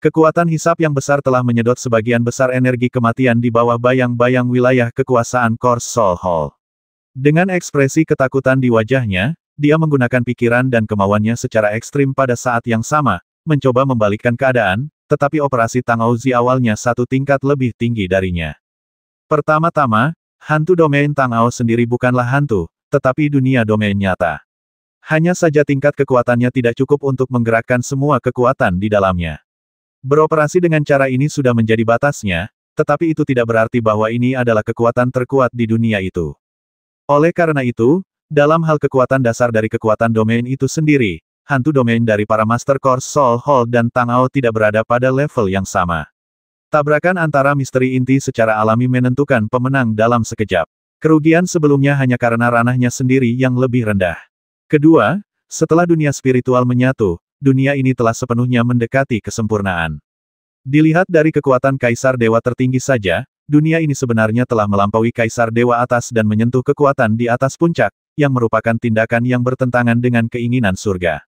Kekuatan hisap yang besar telah menyedot sebagian besar energi kematian di bawah bayang-bayang wilayah kekuasaan Course Soul Hall. Dengan ekspresi ketakutan di wajahnya, dia menggunakan pikiran dan kemauannya secara ekstrim pada saat yang sama, mencoba membalikkan keadaan, tetapi operasi Tang Aozi awalnya satu tingkat lebih tinggi darinya. Pertama-tama, hantu domain Tang Ao sendiri bukanlah hantu, tetapi dunia domain nyata. Hanya saja tingkat kekuatannya tidak cukup untuk menggerakkan semua kekuatan di dalamnya. Beroperasi dengan cara ini sudah menjadi batasnya, tetapi itu tidak berarti bahwa ini adalah kekuatan terkuat di dunia itu. Oleh karena itu, dalam hal kekuatan dasar dari kekuatan domain itu sendiri, hantu domain dari para Master Course Soul Hall dan Tang Ao tidak berada pada level yang sama. Tabrakan antara misteri inti secara alami menentukan pemenang dalam sekejap. Kerugian sebelumnya hanya karena ranahnya sendiri yang lebih rendah. Kedua, setelah dunia spiritual menyatu, dunia ini telah sepenuhnya mendekati kesempurnaan. Dilihat dari kekuatan Kaisar Dewa tertinggi saja, dunia ini sebenarnya telah melampaui Kaisar Dewa atas dan menyentuh kekuatan di atas puncak, yang merupakan tindakan yang bertentangan dengan keinginan surga.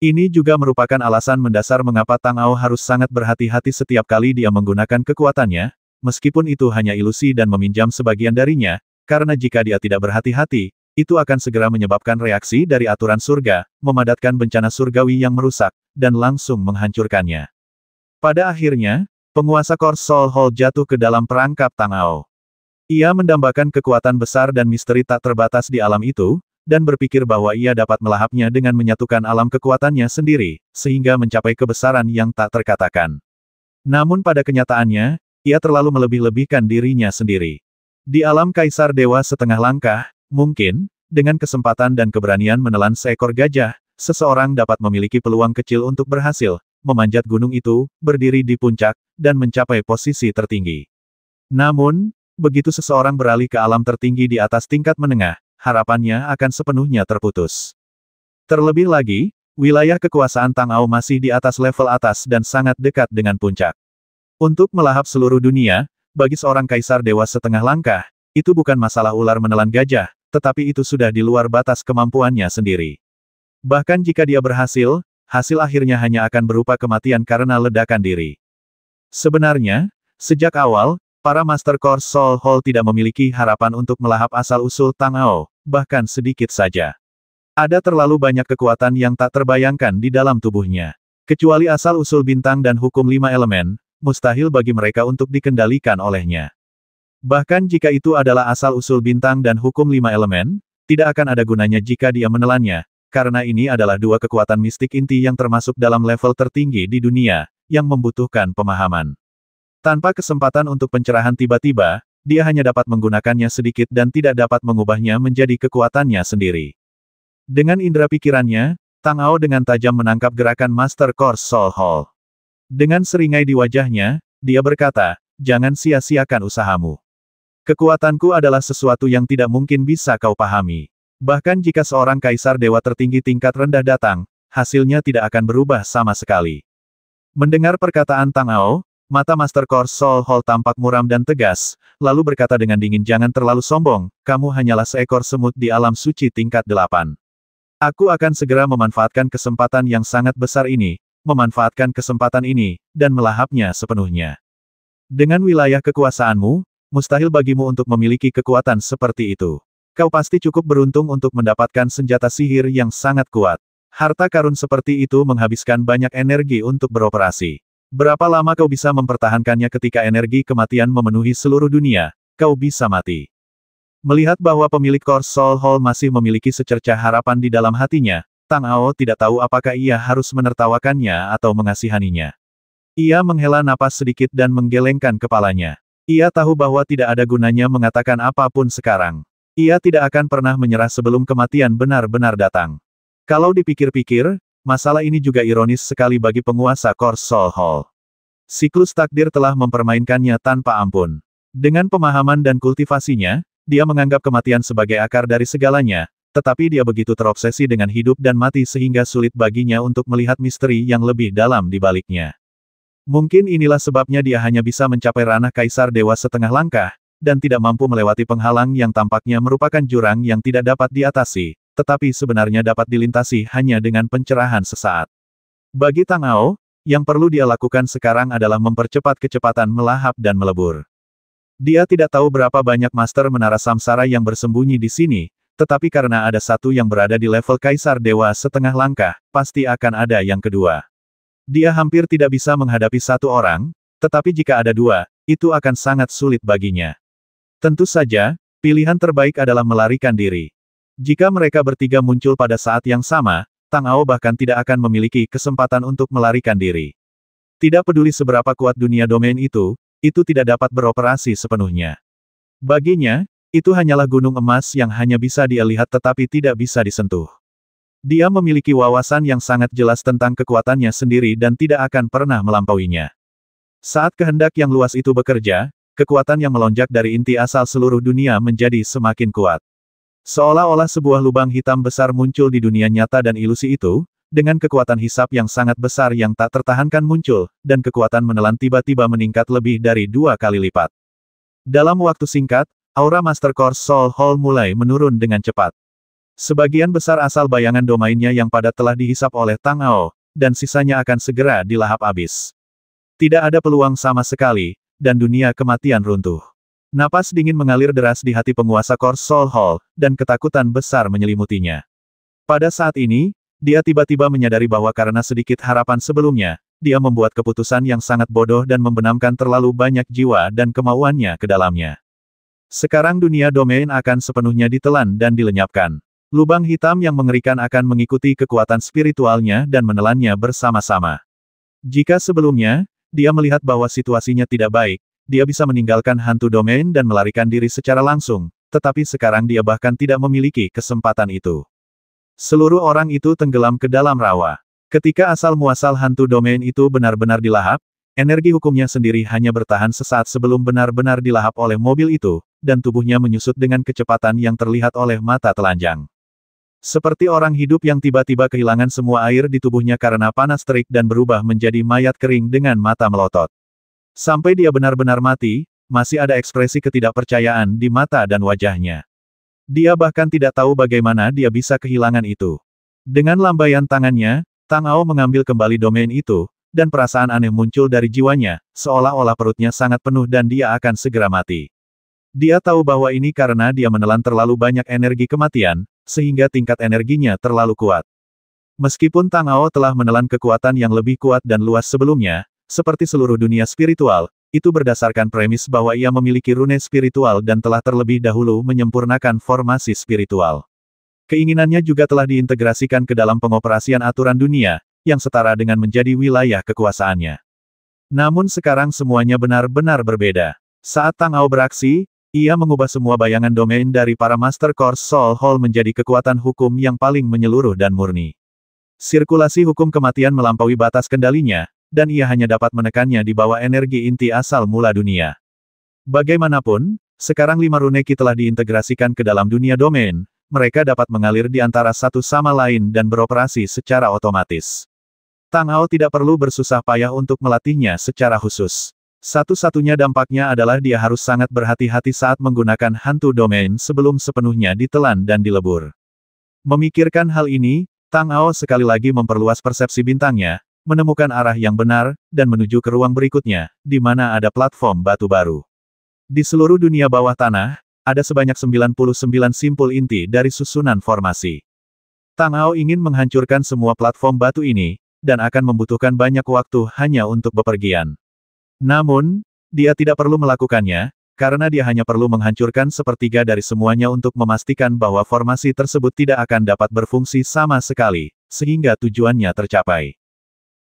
Ini juga merupakan alasan mendasar mengapa Tang Ao harus sangat berhati-hati setiap kali dia menggunakan kekuatannya, meskipun itu hanya ilusi dan meminjam sebagian darinya, karena jika dia tidak berhati-hati, itu akan segera menyebabkan reaksi dari aturan surga, memadatkan bencana surgawi yang merusak, dan langsung menghancurkannya. Pada akhirnya, penguasa Course Soul Hall jatuh ke dalam perangkap Tang Ao. Ia mendambakan kekuatan besar dan misteri tak terbatas di alam itu, dan berpikir bahwa ia dapat melahapnya dengan menyatukan alam kekuatannya sendiri, sehingga mencapai kebesaran yang tak terkatakan. Namun pada kenyataannya, ia terlalu melebih-lebihkan dirinya sendiri. Di alam Kaisar Dewa setengah langkah, mungkin, dengan kesempatan dan keberanian menelan seekor gajah, seseorang dapat memiliki peluang kecil untuk berhasil, memanjat gunung itu, berdiri di puncak, dan mencapai posisi tertinggi. Namun, begitu seseorang beralih ke alam tertinggi di atas tingkat menengah, harapannya akan sepenuhnya terputus. Terlebih lagi, wilayah kekuasaan Tang Ao masih di atas level atas dan sangat dekat dengan puncak. Untuk melahap seluruh dunia, bagi seorang Kaisar Dewa setengah langkah, itu bukan masalah ular menelan gajah, tetapi itu sudah di luar batas kemampuannya sendiri. Bahkan jika dia berhasil, hasil akhirnya hanya akan berupa kematian karena ledakan diri. Sebenarnya, sejak awal, para Master Course Soul Hall tidak memiliki harapan untuk melahap asal-usul Tang Ao, bahkan sedikit saja. Ada terlalu banyak kekuatan yang tak terbayangkan di dalam tubuhnya. Kecuali asal-usul bintang dan hukum 5 elemen, mustahil bagi mereka untuk dikendalikan olehnya. Bahkan jika itu adalah asal-usul bintang dan hukum 5 elemen, tidak akan ada gunanya jika dia menelannya, karena ini adalah dua kekuatan mistik inti yang termasuk dalam level tertinggi di dunia, yang membutuhkan pemahaman. Tanpa kesempatan untuk pencerahan tiba-tiba, dia hanya dapat menggunakannya sedikit dan tidak dapat mengubahnya menjadi kekuatannya sendiri. Dengan indera pikirannya, Tang Ao dengan tajam menangkap gerakan Master Course Soul Hall. Dengan seringai di wajahnya, dia berkata, "Jangan sia-siakan usahamu. Kekuatanku adalah sesuatu yang tidak mungkin bisa kau pahami. Bahkan jika seorang Kaisar Dewa tertinggi tingkat rendah datang, hasilnya tidak akan berubah sama sekali." Mendengar perkataan Tang Ao, mata Master Course Soul Hall tampak muram dan tegas, lalu berkata dengan dingin, "Jangan terlalu sombong, kamu hanyalah seekor semut di alam suci tingkat 8. Aku akan segera memanfaatkan kesempatan yang sangat besar ini, memanfaatkan kesempatan ini, dan melahapnya sepenuhnya. Dengan wilayah kekuasaanmu, mustahil bagimu untuk memiliki kekuatan seperti itu. Kau pasti cukup beruntung untuk mendapatkan senjata sihir yang sangat kuat. Harta karun seperti itu menghabiskan banyak energi untuk beroperasi. Berapa lama kau bisa mempertahankannya ketika energi kematian memenuhi seluruh dunia? Kau bisa mati." Melihat bahwa pemilik Course Soul Hall masih memiliki secercah harapan di dalam hatinya, Tang Ao tidak tahu apakah ia harus menertawakannya atau mengasihaninya. Ia menghela napas sedikit dan menggelengkan kepalanya. Ia tahu bahwa tidak ada gunanya mengatakan apapun sekarang. Ia tidak akan pernah menyerah sebelum kematian benar-benar datang. Kalau dipikir-pikir, masalah ini juga ironis sekali bagi penguasa Course Soul Hall. Siklus takdir telah mempermainkannya tanpa ampun. Dengan pemahaman dan kultivasinya, dia menganggap kematian sebagai akar dari segalanya, tetapi dia begitu terobsesi dengan hidup dan mati sehingga sulit baginya untuk melihat misteri yang lebih dalam di baliknya. Mungkin inilah sebabnya dia hanya bisa mencapai ranah Kaisar Dewa setengah langkah, dan tidak mampu melewati penghalang yang tampaknya merupakan jurang yang tidak dapat diatasi, tetapi sebenarnya dapat dilintasi hanya dengan pencerahan sesaat. Bagi Tang Ao, yang perlu dia lakukan sekarang adalah mempercepat kecepatan melahap dan melebur. Dia tidak tahu berapa banyak Master Menara Samsara yang bersembunyi di sini, tetapi karena ada satu yang berada di level Kaisar Dewa setengah langkah, pasti akan ada yang kedua. Dia hampir tidak bisa menghadapi satu orang, tetapi jika ada dua, itu akan sangat sulit baginya. Tentu saja, pilihan terbaik adalah melarikan diri. Jika mereka bertiga muncul pada saat yang sama, Tang Ao bahkan tidak akan memiliki kesempatan untuk melarikan diri. Tidak peduli seberapa kuat dunia domain itu tidak dapat beroperasi sepenuhnya. Baginya, itu hanyalah gunung emas yang hanya bisa dia lihat tetapi tidak bisa disentuh. Dia memiliki wawasan yang sangat jelas tentang kekuatannya sendiri dan tidak akan pernah melampauinya. Saat kehendak yang luas itu bekerja, kekuatan yang melonjak dari inti asal seluruh dunia menjadi semakin kuat. Seolah-olah sebuah lubang hitam besar muncul di dunia nyata dan ilusi itu, dengan kekuatan hisap yang sangat besar yang tak tertahankan muncul, dan kekuatan menelan tiba-tiba meningkat lebih dari 2 kali lipat. Dalam waktu singkat, aura Master Course Soul Hall mulai menurun dengan cepat. Sebagian besar asal bayangan domainnya yang padat telah dihisap oleh Tang Ao, dan sisanya akan segera dilahap habis. Tidak ada peluang sama sekali, dan dunia kematian runtuh. Napas dingin mengalir deras di hati penguasa Course Soul Hall, dan ketakutan besar menyelimutinya. Pada saat ini, dia tiba-tiba menyadari bahwa karena sedikit harapan sebelumnya, dia membuat keputusan yang sangat bodoh dan membenamkan terlalu banyak jiwa dan kemauannya ke dalamnya. Sekarang dunia domain akan sepenuhnya ditelan dan dilenyapkan. Lubang hitam yang mengerikan akan mengikuti kekuatan spiritualnya dan menelannya bersama-sama. Jika sebelumnya, dia melihat bahwa situasinya tidak baik, dia bisa meninggalkan hantu domain dan melarikan diri secara langsung, tetapi sekarang dia bahkan tidak memiliki kesempatan itu. Seluruh orang itu tenggelam ke dalam rawa. Ketika asal-muasal hantu domain itu benar-benar dilahap, energi hukumnya sendiri hanya bertahan sesaat sebelum benar-benar dilahap oleh mobil itu, dan tubuhnya menyusut dengan kecepatan yang terlihat oleh mata telanjang. Seperti orang hidup yang tiba-tiba kehilangan semua air di tubuhnya karena panas terik dan berubah menjadi mayat kering dengan mata melotot. Sampai dia benar-benar mati, masih ada ekspresi ketidakpercayaan di mata dan wajahnya. Dia bahkan tidak tahu bagaimana dia bisa kehilangan itu. Dengan lambaian tangannya, Tang Ao mengambil kembali domain itu, dan perasaan aneh muncul dari jiwanya, seolah-olah perutnya sangat penuh dan dia akan segera mati. Dia tahu bahwa ini karena dia menelan terlalu banyak energi kematian, sehingga tingkat energinya terlalu kuat. Meskipun Tang Ao telah menelan kekuatan yang lebih kuat dan luas sebelumnya, seperti seluruh dunia spiritual, itu berdasarkan premis bahwa ia memiliki rune spiritual dan telah terlebih dahulu menyempurnakan formasi spiritual. Keinginannya juga telah diintegrasikan ke dalam pengoperasian aturan dunia, yang setara dengan menjadi wilayah kekuasaannya. Namun sekarang semuanya benar-benar berbeda. Saat Tang Ao beraksi, ia mengubah semua bayangan domain dari para Master Course Soul Hall menjadi kekuatan hukum yang paling menyeluruh dan murni. Sirkulasi hukum kematian melampaui batas kendalinya, dan ia hanya dapat menekannya di bawah energi inti asal mula dunia. Bagaimanapun, sekarang 5 rune Qi telah diintegrasikan ke dalam dunia domain, mereka dapat mengalir di antara satu sama lain dan beroperasi secara otomatis. Tang Ao tidak perlu bersusah payah untuk melatihnya secara khusus. Satu-satunya dampaknya adalah dia harus sangat berhati-hati saat menggunakan hantu domain sebelum sepenuhnya ditelan dan dilebur. Memikirkan hal ini, Tang Ao sekali lagi memperluas persepsi bintangnya, menemukan arah yang benar, dan menuju ke ruang berikutnya, di mana ada platform batu baru. Di seluruh dunia bawah tanah, ada sebanyak 99 simpul inti dari susunan formasi. Tang Ao ingin menghancurkan semua platform batu ini, dan akan membutuhkan banyak waktu hanya untuk bepergian. Namun, dia tidak perlu melakukannya, karena dia hanya perlu menghancurkan sepertiga dari semuanya untuk memastikan bahwa formasi tersebut tidak akan dapat berfungsi sama sekali, sehingga tujuannya tercapai.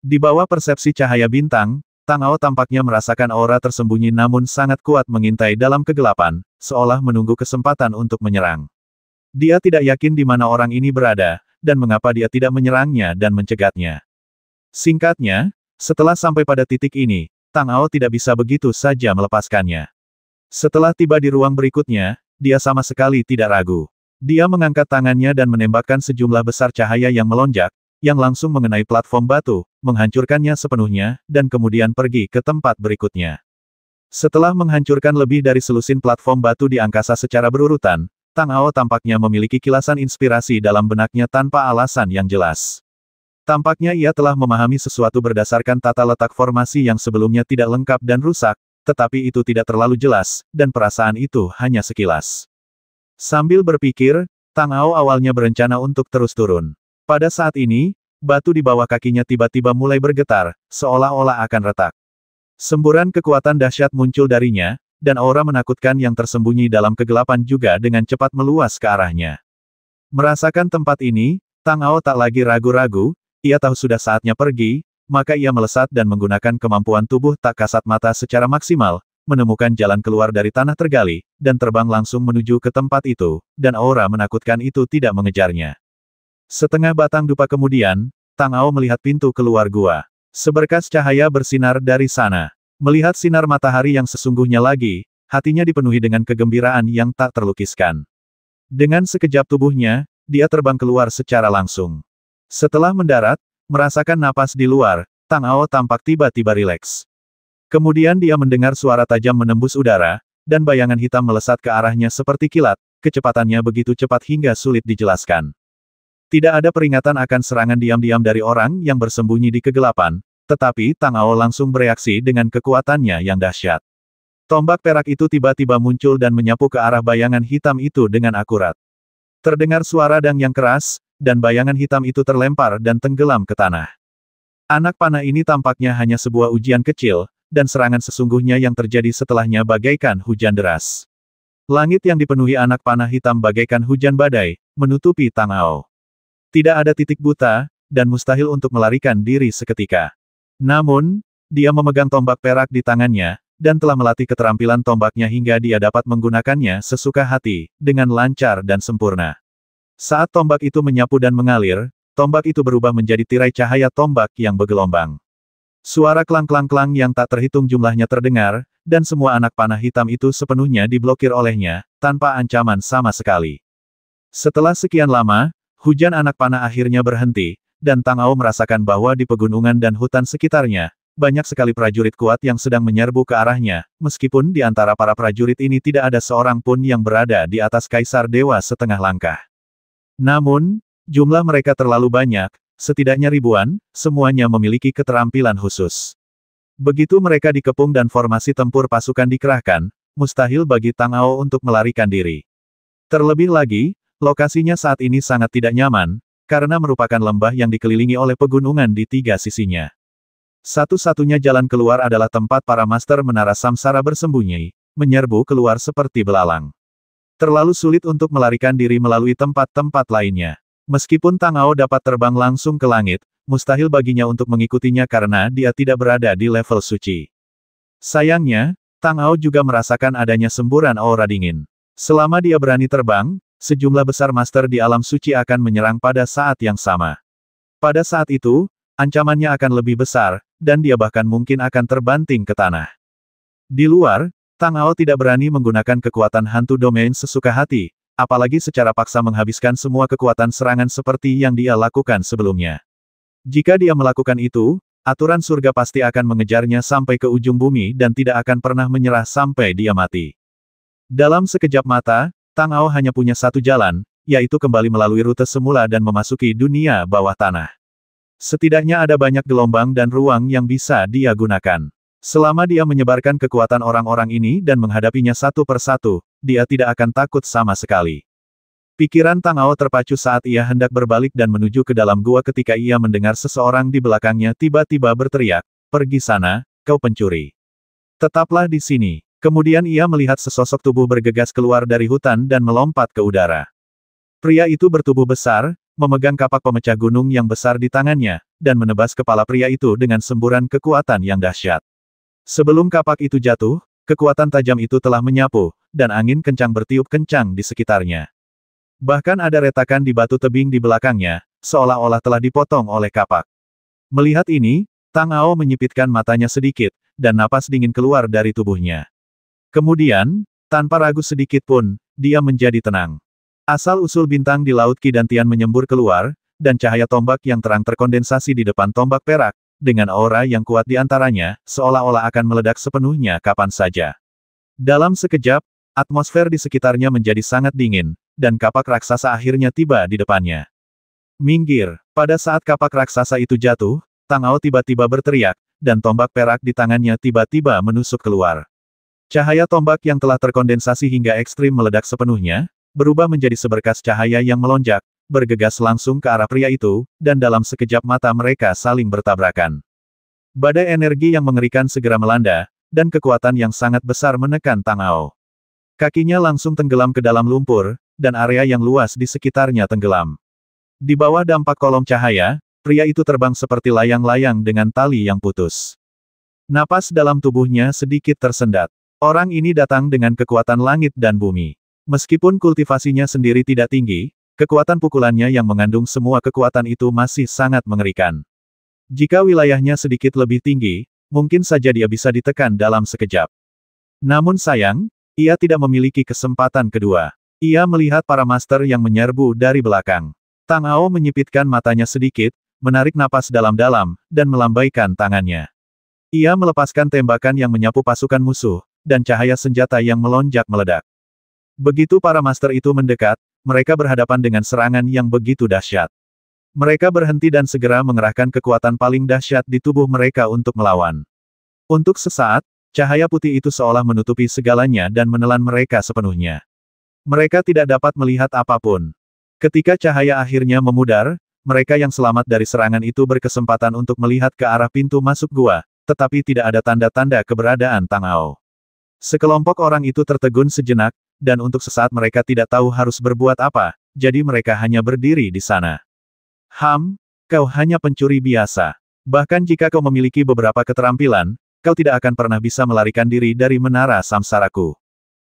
Di bawah persepsi cahaya bintang, Tang Ao tampaknya merasakan aura tersembunyi namun sangat kuat mengintai dalam kegelapan, seolah menunggu kesempatan untuk menyerang. Dia tidak yakin di mana orang ini berada, dan mengapa dia tidak menyerangnya dan mencegatnya. Singkatnya, setelah sampai pada titik ini, Tang Ao tidak bisa begitu saja melepaskannya. Setelah tiba di ruang berikutnya, dia sama sekali tidak ragu. Dia mengangkat tangannya dan menembakkan sejumlah besar cahaya yang melonjak, yang langsung mengenai platform batu, menghancurkannya sepenuhnya, dan kemudian pergi ke tempat berikutnya. Setelah menghancurkan lebih dari selusin platform batu di angkasa secara berurutan, Tang Ao tampaknya memiliki kilasan inspirasi dalam benaknya tanpa alasan yang jelas. Tampaknya ia telah memahami sesuatu berdasarkan tata letak formasi yang sebelumnya tidak lengkap dan rusak, tetapi itu tidak terlalu jelas, dan perasaan itu hanya sekilas. Sambil berpikir, Tang Ao awalnya berencana untuk terus turun. Pada saat ini, batu di bawah kakinya tiba-tiba mulai bergetar, seolah-olah akan retak. Semburan kekuatan dahsyat muncul darinya, dan aura menakutkan yang tersembunyi dalam kegelapan juga dengan cepat meluas ke arahnya. Merasakan tempat ini, Tang Ao tak lagi ragu-ragu, ia tahu sudah saatnya pergi, maka ia melesat dan menggunakan kemampuan tubuh tak kasat mata secara maksimal, menemukan jalan keluar dari tanah tergali, dan terbang langsung menuju ke tempat itu, dan aura menakutkan itu tidak mengejarnya. Setengah batang dupa kemudian, Tang Ao melihat pintu keluar gua. Seberkas cahaya bersinar dari sana. Melihat sinar matahari yang sesungguhnya lagi, hatinya dipenuhi dengan kegembiraan yang tak terlukiskan. Dengan sekejap tubuhnya, dia terbang keluar secara langsung. Setelah mendarat, merasakan napas di luar, Tang Ao tampak tiba-tiba rileks. Kemudian dia mendengar suara tajam menembus udara, dan bayangan hitam melesat ke arahnya seperti kilat, kecepatannya begitu cepat hingga sulit dijelaskan. Tidak ada peringatan akan serangan diam-diam dari orang yang bersembunyi di kegelapan, tetapi Tang Ao langsung bereaksi dengan kekuatannya yang dahsyat. Tombak perak itu tiba-tiba muncul dan menyapu ke arah bayangan hitam itu dengan akurat. Terdengar suara dang yang keras, dan bayangan hitam itu terlempar dan tenggelam ke tanah. Anak panah ini tampaknya hanya sebuah ujian kecil, dan serangan sesungguhnya yang terjadi setelahnya bagaikan hujan deras. Langit yang dipenuhi anak panah hitam bagaikan hujan badai, menutupi Tang Ao. Tidak ada titik buta, dan mustahil untuk melarikan diri seketika. Namun, dia memegang tombak perak di tangannya, dan telah melatih keterampilan tombaknya hingga dia dapat menggunakannya sesuka hati, dengan lancar dan sempurna. Saat tombak itu menyapu dan mengalir, tombak itu berubah menjadi tirai cahaya tombak yang bergelombang. Suara klang-klang-klang yang tak terhitung jumlahnya terdengar, dan semua anak panah hitam itu sepenuhnya diblokir olehnya, tanpa ancaman sama sekali. Setelah sekian lama, hujan anak panah akhirnya berhenti, dan Tang Ao merasakan bahwa di pegunungan dan hutan sekitarnya, banyak sekali prajurit kuat yang sedang menyerbu ke arahnya, meskipun di antara para prajurit ini tidak ada seorang pun yang berada di atas Kaisar Dewa setengah langkah. Namun, jumlah mereka terlalu banyak, setidaknya ribuan, semuanya memiliki keterampilan khusus. Begitu mereka dikepung dan formasi tempur pasukan dikerahkan, mustahil bagi Tang Ao untuk melarikan diri. Terlebih lagi, lokasinya saat ini sangat tidak nyaman, karena merupakan lembah yang dikelilingi oleh pegunungan di tiga sisinya. Satu-satunya jalan keluar adalah tempat para master menara samsara bersembunyi, menyerbu keluar seperti belalang. Terlalu sulit untuk melarikan diri melalui tempat-tempat lainnya. Meskipun Tang Ao dapat terbang langsung ke langit, mustahil baginya untuk mengikutinya karena dia tidak berada di level suci. Sayangnya, Tang Ao juga merasakan adanya semburan aura dingin. Selama dia berani terbang, sejumlah besar master di alam suci akan menyerang pada saat yang sama. Pada saat itu, ancamannya akan lebih besar, dan dia bahkan mungkin akan terbanting ke tanah. Di luar, Tang Ao tidak berani menggunakan kekuatan hantu domain sesuka hati, apalagi secara paksa menghabiskan semua kekuatan serangan seperti yang dia lakukan sebelumnya. Jika dia melakukan itu, aturan surga pasti akan mengejarnya sampai ke ujung bumi dan tidak akan pernah menyerah sampai dia mati. Dalam sekejap mata, Tang Ao hanya punya satu jalan, yaitu kembali melalui rute semula dan memasuki dunia bawah tanah. Setidaknya ada banyak gelombang dan ruang yang bisa dia gunakan. Selama dia menyebarkan kekuatan orang-orang ini dan menghadapinya satu persatu, dia tidak akan takut sama sekali. Pikiran Tang Ao terpacu saat ia hendak berbalik dan menuju ke dalam gua ketika ia mendengar seseorang di belakangnya tiba-tiba berteriak, "Pergi sana, kau pencuri. Tetaplah di sini." Kemudian ia melihat sesosok tubuh bergegas keluar dari hutan dan melompat ke udara. Pria itu bertubuh besar, memegang kapak pemecah gunung yang besar di tangannya, dan menebas kepala pria itu dengan semburan kekuatan yang dahsyat. Sebelum kapak itu jatuh, kekuatan tajam itu telah menyapu, dan angin kencang bertiup kencang di sekitarnya. Bahkan ada retakan di batu tebing di belakangnya, seolah-olah telah dipotong oleh kapak. Melihat ini, Tang Ao menyipitkan matanya sedikit, dan napas dingin keluar dari tubuhnya. Kemudian, tanpa ragu sedikit pun, dia menjadi tenang. Asal-usul bintang di Laut Qi dan Tian menyembur keluar, dan cahaya tombak yang terang terkondensasi di depan tombak perak, dengan aura yang kuat di antaranya, seolah-olah akan meledak sepenuhnya kapan saja. Dalam sekejap, atmosfer di sekitarnya menjadi sangat dingin, dan kapak raksasa akhirnya tiba di depannya. Minggir! Pada saat kapak raksasa itu jatuh, Tang Ao tiba-tiba berteriak, dan tombak perak di tangannya tiba-tiba menusuk keluar. Cahaya tombak yang telah terkondensasi hingga ekstrim meledak sepenuhnya, berubah menjadi seberkas cahaya yang melonjak, bergegas langsung ke arah pria itu, dan dalam sekejap mata mereka saling bertabrakan. Badai energi yang mengerikan segera melanda, dan kekuatan yang sangat besar menekan Tang Ao. Kakinya langsung tenggelam ke dalam lumpur, dan area yang luas di sekitarnya tenggelam. Di bawah dampak kolom cahaya, pria itu terbang seperti layang-layang dengan tali yang putus. Napas dalam tubuhnya sedikit tersendat. Orang ini datang dengan kekuatan langit dan bumi. Meskipun kultivasinya sendiri tidak tinggi, kekuatan pukulannya yang mengandung semua kekuatan itu masih sangat mengerikan. Jika wilayahnya sedikit lebih tinggi, mungkin saja dia bisa ditekan dalam sekejap. Namun sayang, ia tidak memiliki kesempatan kedua. Ia melihat para master yang menyerbu dari belakang. Tang Ao menyipitkan matanya sedikit, menarik napas dalam-dalam, dan melambaikan tangannya. Ia melepaskan tembakan yang menyapu pasukan musuh, dan cahaya senjata yang melonjak meledak. Begitu para master itu mendekat, mereka berhadapan dengan serangan yang begitu dahsyat. Mereka berhenti dan segera mengerahkan kekuatan paling dahsyat di tubuh mereka untuk melawan. Untuk sesaat, cahaya putih itu seolah menutupi segalanya dan menelan mereka sepenuhnya. Mereka tidak dapat melihat apapun. Ketika cahaya akhirnya memudar, mereka yang selamat dari serangan itu berkesempatan untuk melihat ke arah pintu masuk gua, tetapi tidak ada tanda-tanda keberadaan Tang Ao. Sekelompok orang itu tertegun sejenak, dan untuk sesaat mereka tidak tahu harus berbuat apa, jadi mereka hanya berdiri di sana. Kau hanya pencuri biasa. Bahkan jika kau memiliki beberapa keterampilan, kau tidak akan pernah bisa melarikan diri dari menara samsaraku.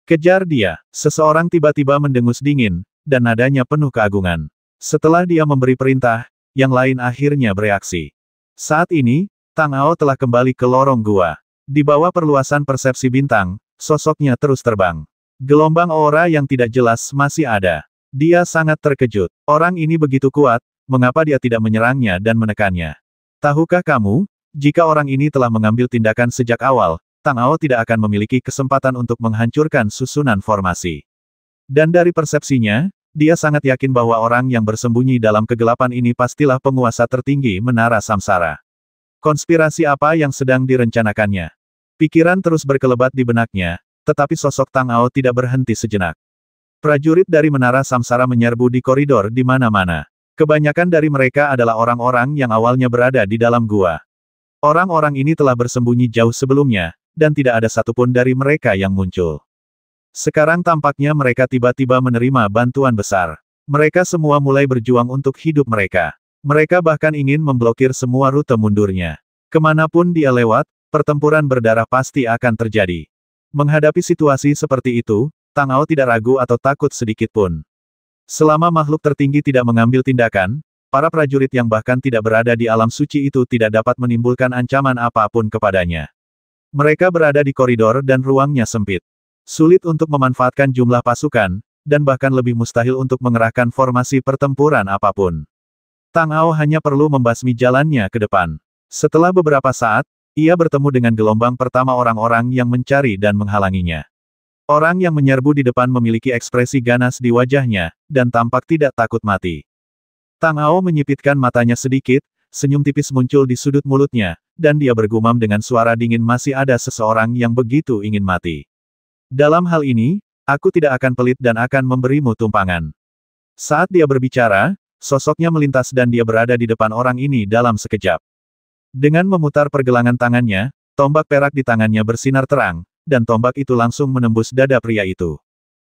Kejar dia. Seseorang tiba-tiba mendengus dingin, dan nadanya penuh keagungan. Setelah dia memberi perintah, yang lain akhirnya bereaksi. Saat ini, Tang Ao telah kembali ke lorong gua. Di bawah perluasan persepsi bintang, sosoknya terus terbang. Gelombang aura yang tidak jelas masih ada. Dia sangat terkejut. Orang ini begitu kuat, mengapa dia tidak menyerangnya dan menekannya? Tahukah kamu, jika orang ini telah mengambil tindakan sejak awal, Tang Ao tidak akan memiliki kesempatan untuk menghancurkan susunan formasi. Dan dari persepsinya, dia sangat yakin bahwa orang yang bersembunyi dalam kegelapan ini pastilah penguasa tertinggi menara samsara. Konspirasi apa yang sedang direncanakannya? Pikiran terus berkelebat di benaknya, tetapi sosok Tang Ao tidak berhenti sejenak. Prajurit dari menara samsara menyerbu di koridor di mana-mana. Kebanyakan dari mereka adalah orang-orang yang awalnya berada di dalam gua. Orang-orang ini telah bersembunyi jauh sebelumnya, dan tidak ada satupun dari mereka yang muncul. Sekarang tampaknya mereka tiba-tiba menerima bantuan besar. Mereka semua mulai berjuang untuk hidup mereka. Mereka bahkan ingin memblokir semua rute mundurnya. Kemanapun dia lewat, pertempuran berdarah pasti akan terjadi. Menghadapi situasi seperti itu, Tang Ao tidak ragu atau takut sedikit pun. Selama makhluk tertinggi tidak mengambil tindakan, para prajurit yang bahkan tidak berada di alam suci itu tidak dapat menimbulkan ancaman apapun kepadanya. Mereka berada di koridor dan ruangnya sempit. Sulit untuk memanfaatkan jumlah pasukan, dan bahkan lebih mustahil untuk mengerahkan formasi pertempuran apapun. Tang Ao hanya perlu membasmi jalannya ke depan. Setelah beberapa saat, ia bertemu dengan gelombang pertama orang-orang yang mencari dan menghalanginya. Orang yang menyerbu di depan memiliki ekspresi ganas di wajahnya, dan tampak tidak takut mati. Tang Ao menyipitkan matanya sedikit, senyum tipis muncul di sudut mulutnya, dan dia bergumam dengan suara dingin, masih ada seseorang yang begitu ingin mati. Dalam hal ini, aku tidak akan pelit dan akan memberimu tumpangan. Saat dia berbicara, sosoknya melintas dan dia berada di depan orang ini dalam sekejap. Dengan memutar pergelangan tangannya, tombak perak di tangannya bersinar terang, dan tombak itu langsung menembus dada pria itu.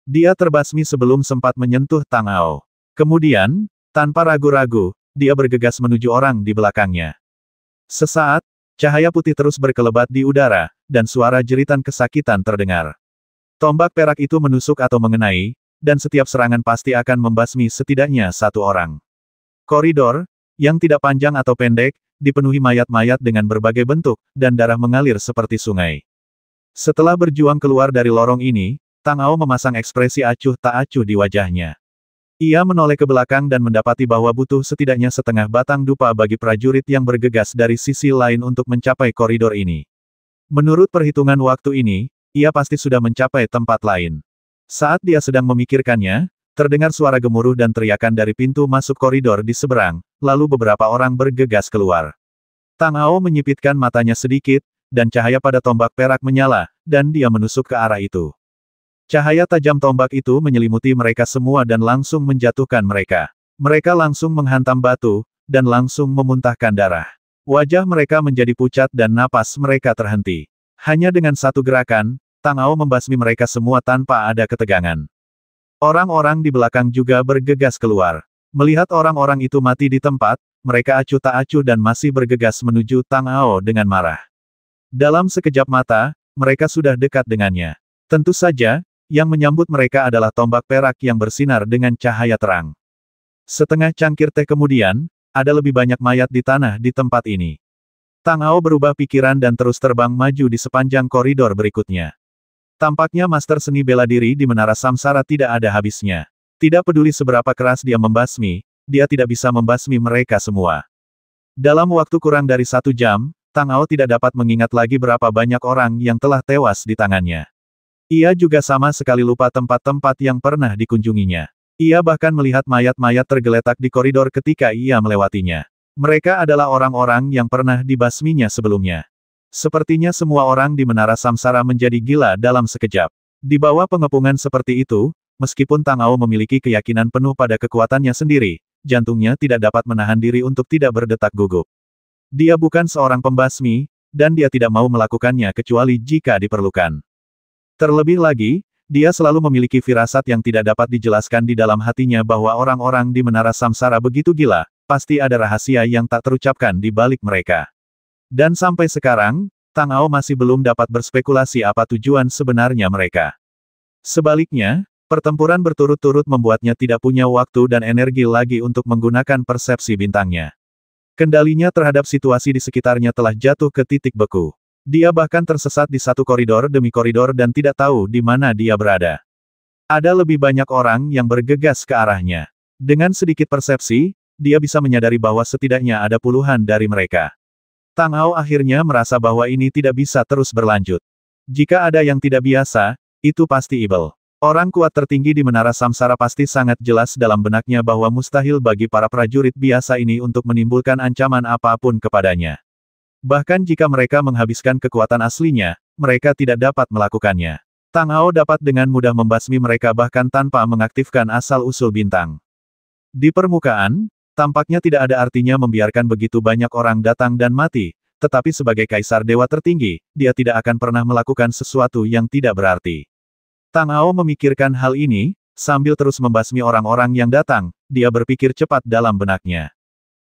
Dia terbasmi sebelum sempat menyentuh Tang Ao. Kemudian, tanpa ragu-ragu, dia bergegas menuju orang di belakangnya. Sesaat, cahaya putih terus berkelebat di udara, dan suara jeritan kesakitan terdengar. Tombak perak itu menusuk atau mengenai, dan setiap serangan pasti akan membasmi setidaknya satu orang. Koridor, yang tidak panjang atau pendek, dipenuhi mayat-mayat dengan berbagai bentuk, dan darah mengalir seperti sungai. Setelah berjuang keluar dari lorong ini, Tang Ao memasang ekspresi acuh tak acuh di wajahnya. Ia menoleh ke belakang dan mendapati bahwa butuh setidaknya setengah batang dupa bagi prajurit yang bergegas dari sisi lain untuk mencapai koridor ini. Menurut perhitungan waktu ini, ia pasti sudah mencapai tempat lain. Saat dia sedang memikirkannya, Terdengar suara gemuruh dan teriakan dari pintu masuk koridor di seberang, lalu beberapa orang bergegas keluar. Tang Ao menyipitkan matanya sedikit, dan cahaya pada tombak perak menyala, dan dia menusuk ke arah itu. Cahaya tajam tombak itu menyelimuti mereka semua dan langsung menjatuhkan mereka. Mereka langsung menghantam batu, dan langsung memuntahkan darah. Wajah mereka menjadi pucat dan napas mereka terhenti. Hanya dengan satu gerakan, Tang Ao membasmi mereka semua tanpa ada ketegangan. Orang-orang di belakang juga bergegas keluar. Melihat orang-orang itu mati di tempat, mereka acuh tak acuh dan masih bergegas menuju Tang Ao dengan marah. Dalam sekejap mata, mereka sudah dekat dengannya. Tentu saja, yang menyambut mereka adalah tombak perak yang bersinar dengan cahaya terang. Setengah cangkir teh kemudian, ada lebih banyak mayat di tanah di tempat ini. Tang Ao berubah pikiran dan terus terbang maju di sepanjang koridor berikutnya. Tampaknya master seni bela diri di Menara Samsara tidak ada habisnya. Tidak peduli seberapa keras dia membasmi, dia tidak bisa membasmi mereka semua. Dalam waktu kurang dari 1 jam, Tang Ao tidak dapat mengingat lagi berapa banyak orang yang telah tewas di tangannya. Ia juga sama sekali lupa tempat-tempat yang pernah dikunjunginya. Ia bahkan melihat mayat-mayat tergeletak di koridor ketika ia melewatinya. Mereka adalah orang-orang yang pernah dibasminya sebelumnya. Sepertinya semua orang di Menara Samsara menjadi gila dalam sekejap. Di bawah pengepungan seperti itu, meskipun Tang Ao memiliki keyakinan penuh pada kekuatannya sendiri, jantungnya tidak dapat menahan diri untuk tidak berdetak gugup. Dia bukan seorang pembasmi, dan dia tidak mau melakukannya kecuali jika diperlukan. Terlebih lagi, dia selalu memiliki firasat yang tidak dapat dijelaskan di dalam hatinya bahwa orang-orang di Menara Samsara begitu gila, pasti ada rahasia yang tak terucapkan di balik mereka. Dan sampai sekarang, Tang Ao masih belum dapat berspekulasi apa tujuan sebenarnya mereka. Sebaliknya, pertempuran berturut-turut membuatnya tidak punya waktu dan energi lagi untuk menggunakan persepsi bintangnya. Kendalinya terhadap situasi di sekitarnya telah jatuh ke titik beku. Dia bahkan tersesat di satu koridor demi koridor dan tidak tahu di mana dia berada. Ada lebih banyak orang yang bergegas ke arahnya. Dengan sedikit persepsi, dia bisa menyadari bahwa setidaknya ada puluhan dari mereka. Tang Ao akhirnya merasa bahwa ini tidak bisa terus berlanjut. Jika ada yang tidak biasa, itu pasti Ibel. Orang kuat tertinggi di Menara Samsara pasti sangat jelas dalam benaknya bahwa mustahil bagi para prajurit biasa ini untuk menimbulkan ancaman apapun kepadanya. Bahkan jika mereka menghabiskan kekuatan aslinya, mereka tidak dapat melakukannya. Tang Ao dapat dengan mudah membasmi mereka bahkan tanpa mengaktifkan asal-usul bintang. Di permukaan, tampaknya tidak ada artinya membiarkan begitu banyak orang datang dan mati, tetapi sebagai kaisar dewa tertinggi, dia tidak akan pernah melakukan sesuatu yang tidak berarti. Tang Ao memikirkan hal ini, sambil terus membasmi orang-orang yang datang, dia berpikir cepat dalam benaknya.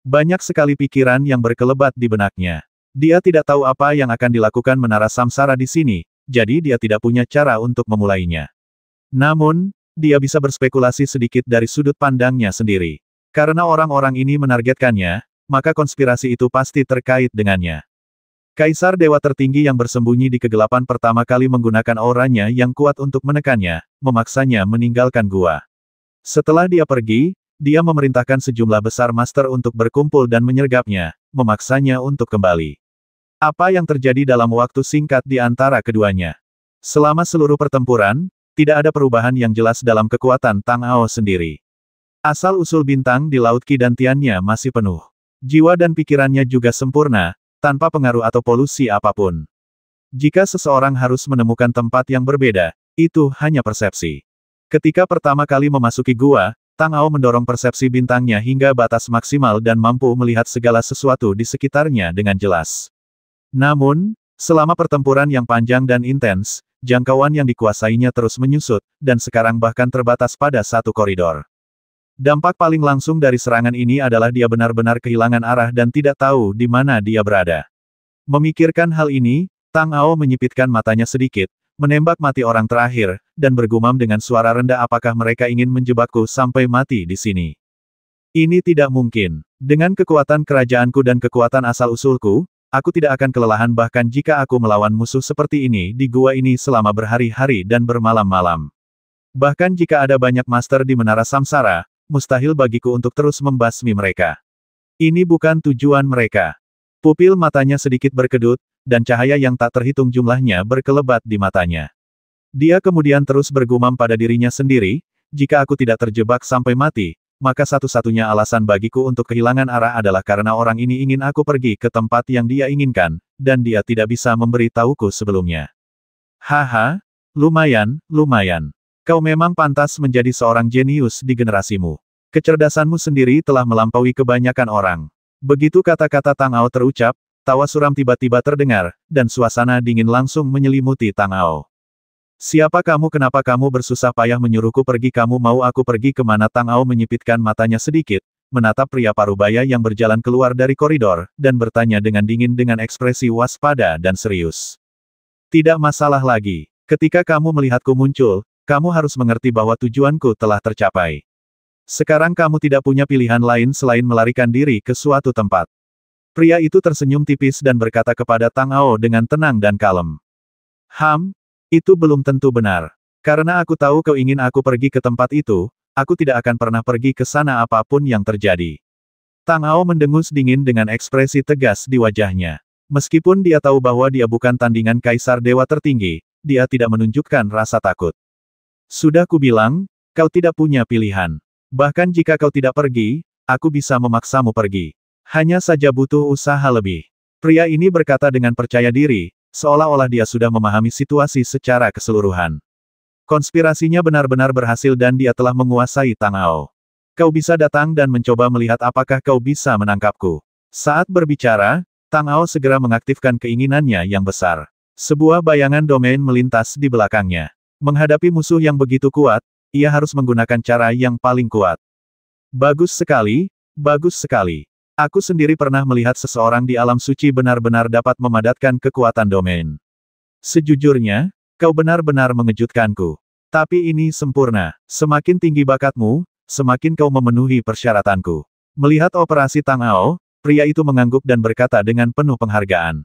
Banyak sekali pikiran yang berkelebat di benaknya. Dia tidak tahu apa yang akan dilakukan Menara Samsara di sini, jadi dia tidak punya cara untuk memulainya. Namun, dia bisa berspekulasi sedikit dari sudut pandangnya sendiri. Karena orang-orang ini menargetkannya, maka konspirasi itu pasti terkait dengannya. Kaisar dewa tertinggi yang bersembunyi di kegelapan pertama kali menggunakan auranya yang kuat untuk menekannya, memaksanya meninggalkan gua. Setelah dia pergi, dia memerintahkan sejumlah besar master untuk berkumpul dan menyergapnya, memaksanya untuk kembali. Apa yang terjadi dalam waktu singkat di antara keduanya? Selama seluruh pertempuran, tidak ada perubahan yang jelas dalam kekuatan Tang Ao sendiri. Asal-usul bintang di Laut Qi dan Tiannya masih penuh. Jiwa dan pikirannya juga sempurna, tanpa pengaruh atau polusi apapun. Jika seseorang harus menemukan tempat yang berbeda, itu hanya persepsi. Ketika pertama kali memasuki gua, Tang Ao mendorong persepsi bintangnya hingga batas maksimal dan mampu melihat segala sesuatu di sekitarnya dengan jelas. Namun, selama pertempuran yang panjang dan intens, jangkauan yang dikuasainya terus menyusut, dan sekarang bahkan terbatas pada satu koridor. Dampak paling langsung dari serangan ini adalah dia benar-benar kehilangan arah dan tidak tahu di mana dia berada. Memikirkan hal ini, Tang Ao menyipitkan matanya sedikit, menembak mati orang terakhir, dan bergumam dengan suara rendah apakah mereka ingin menjebakku sampai mati di sini. Ini tidak mungkin. Dengan kekuatan kerajaanku dan kekuatan asal-usulku, aku tidak akan kelelahan bahkan jika aku melawan musuh seperti ini di gua ini selama berhari-hari dan bermalam-malam. Bahkan jika ada banyak master di Menara Samsara, mustahil bagiku untuk terus membasmi mereka. Ini bukan tujuan mereka. Pupil matanya sedikit berkedut, dan cahaya yang tak terhitung jumlahnya berkelebat di matanya. Dia kemudian terus bergumam pada dirinya sendiri, jika aku tidak terjebak sampai mati, maka satu-satunya alasan bagiku untuk kehilangan arah adalah karena orang ini ingin aku pergi ke tempat yang dia inginkan, dan dia tidak bisa memberi tahuku sebelumnya. Haha, lumayan, lumayan. Kau memang pantas menjadi seorang jenius di generasimu. Kecerdasanmu sendiri telah melampaui kebanyakan orang. Begitu kata-kata Tang Ao terucap, tawa suram tiba-tiba terdengar, dan suasana dingin langsung menyelimuti Tang Ao. Siapa kamu? Kenapa kamu bersusah payah menyuruhku pergi? Kamu mau aku pergi kemana? Tang Ao menyipitkan matanya sedikit, menatap pria parubaya yang berjalan keluar dari koridor, dan bertanya dengan dingin dengan ekspresi waspada dan serius. Tidak masalah lagi. Ketika kamu melihatku muncul, kamu harus mengerti bahwa tujuanku telah tercapai. Sekarang kamu tidak punya pilihan lain selain melarikan diri ke suatu tempat. Pria itu tersenyum tipis dan berkata kepada Tang Ao dengan tenang dan kalem. Itu belum tentu benar. Karena aku tahu kau ingin aku pergi ke tempat itu, aku tidak akan pernah pergi ke sana apapun yang terjadi. Tang Ao mendengus dingin dengan ekspresi tegas di wajahnya. Meskipun dia tahu bahwa dia bukan tandingan Kaisar Dewa Tertinggi, dia tidak menunjukkan rasa takut. Sudah kubilang, kau tidak punya pilihan. Bahkan jika kau tidak pergi, aku bisa memaksamu pergi. Hanya saja butuh usaha lebih. Pria ini berkata dengan percaya diri, seolah-olah dia sudah memahami situasi secara keseluruhan. Konspirasinya benar-benar berhasil dan dia telah menguasai Tang Ao. Kau bisa datang dan mencoba melihat apakah kau bisa menangkapku. Saat berbicara, Tang Ao segera mengaktifkan keinginannya yang besar. Sebuah bayangan domain melintas di belakangnya. Menghadapi musuh yang begitu kuat, ia harus menggunakan cara yang paling kuat. Bagus sekali, bagus sekali. Aku sendiri pernah melihat seseorang di alam suci benar-benar dapat memadatkan kekuatan domain. Sejujurnya, kau benar-benar mengejutkanku. Tapi ini sempurna. Semakin tinggi bakatmu, semakin kau memenuhi persyaratanku. Melihat operasi Tang Ao, pria itu mengangguk dan berkata dengan penuh penghargaan.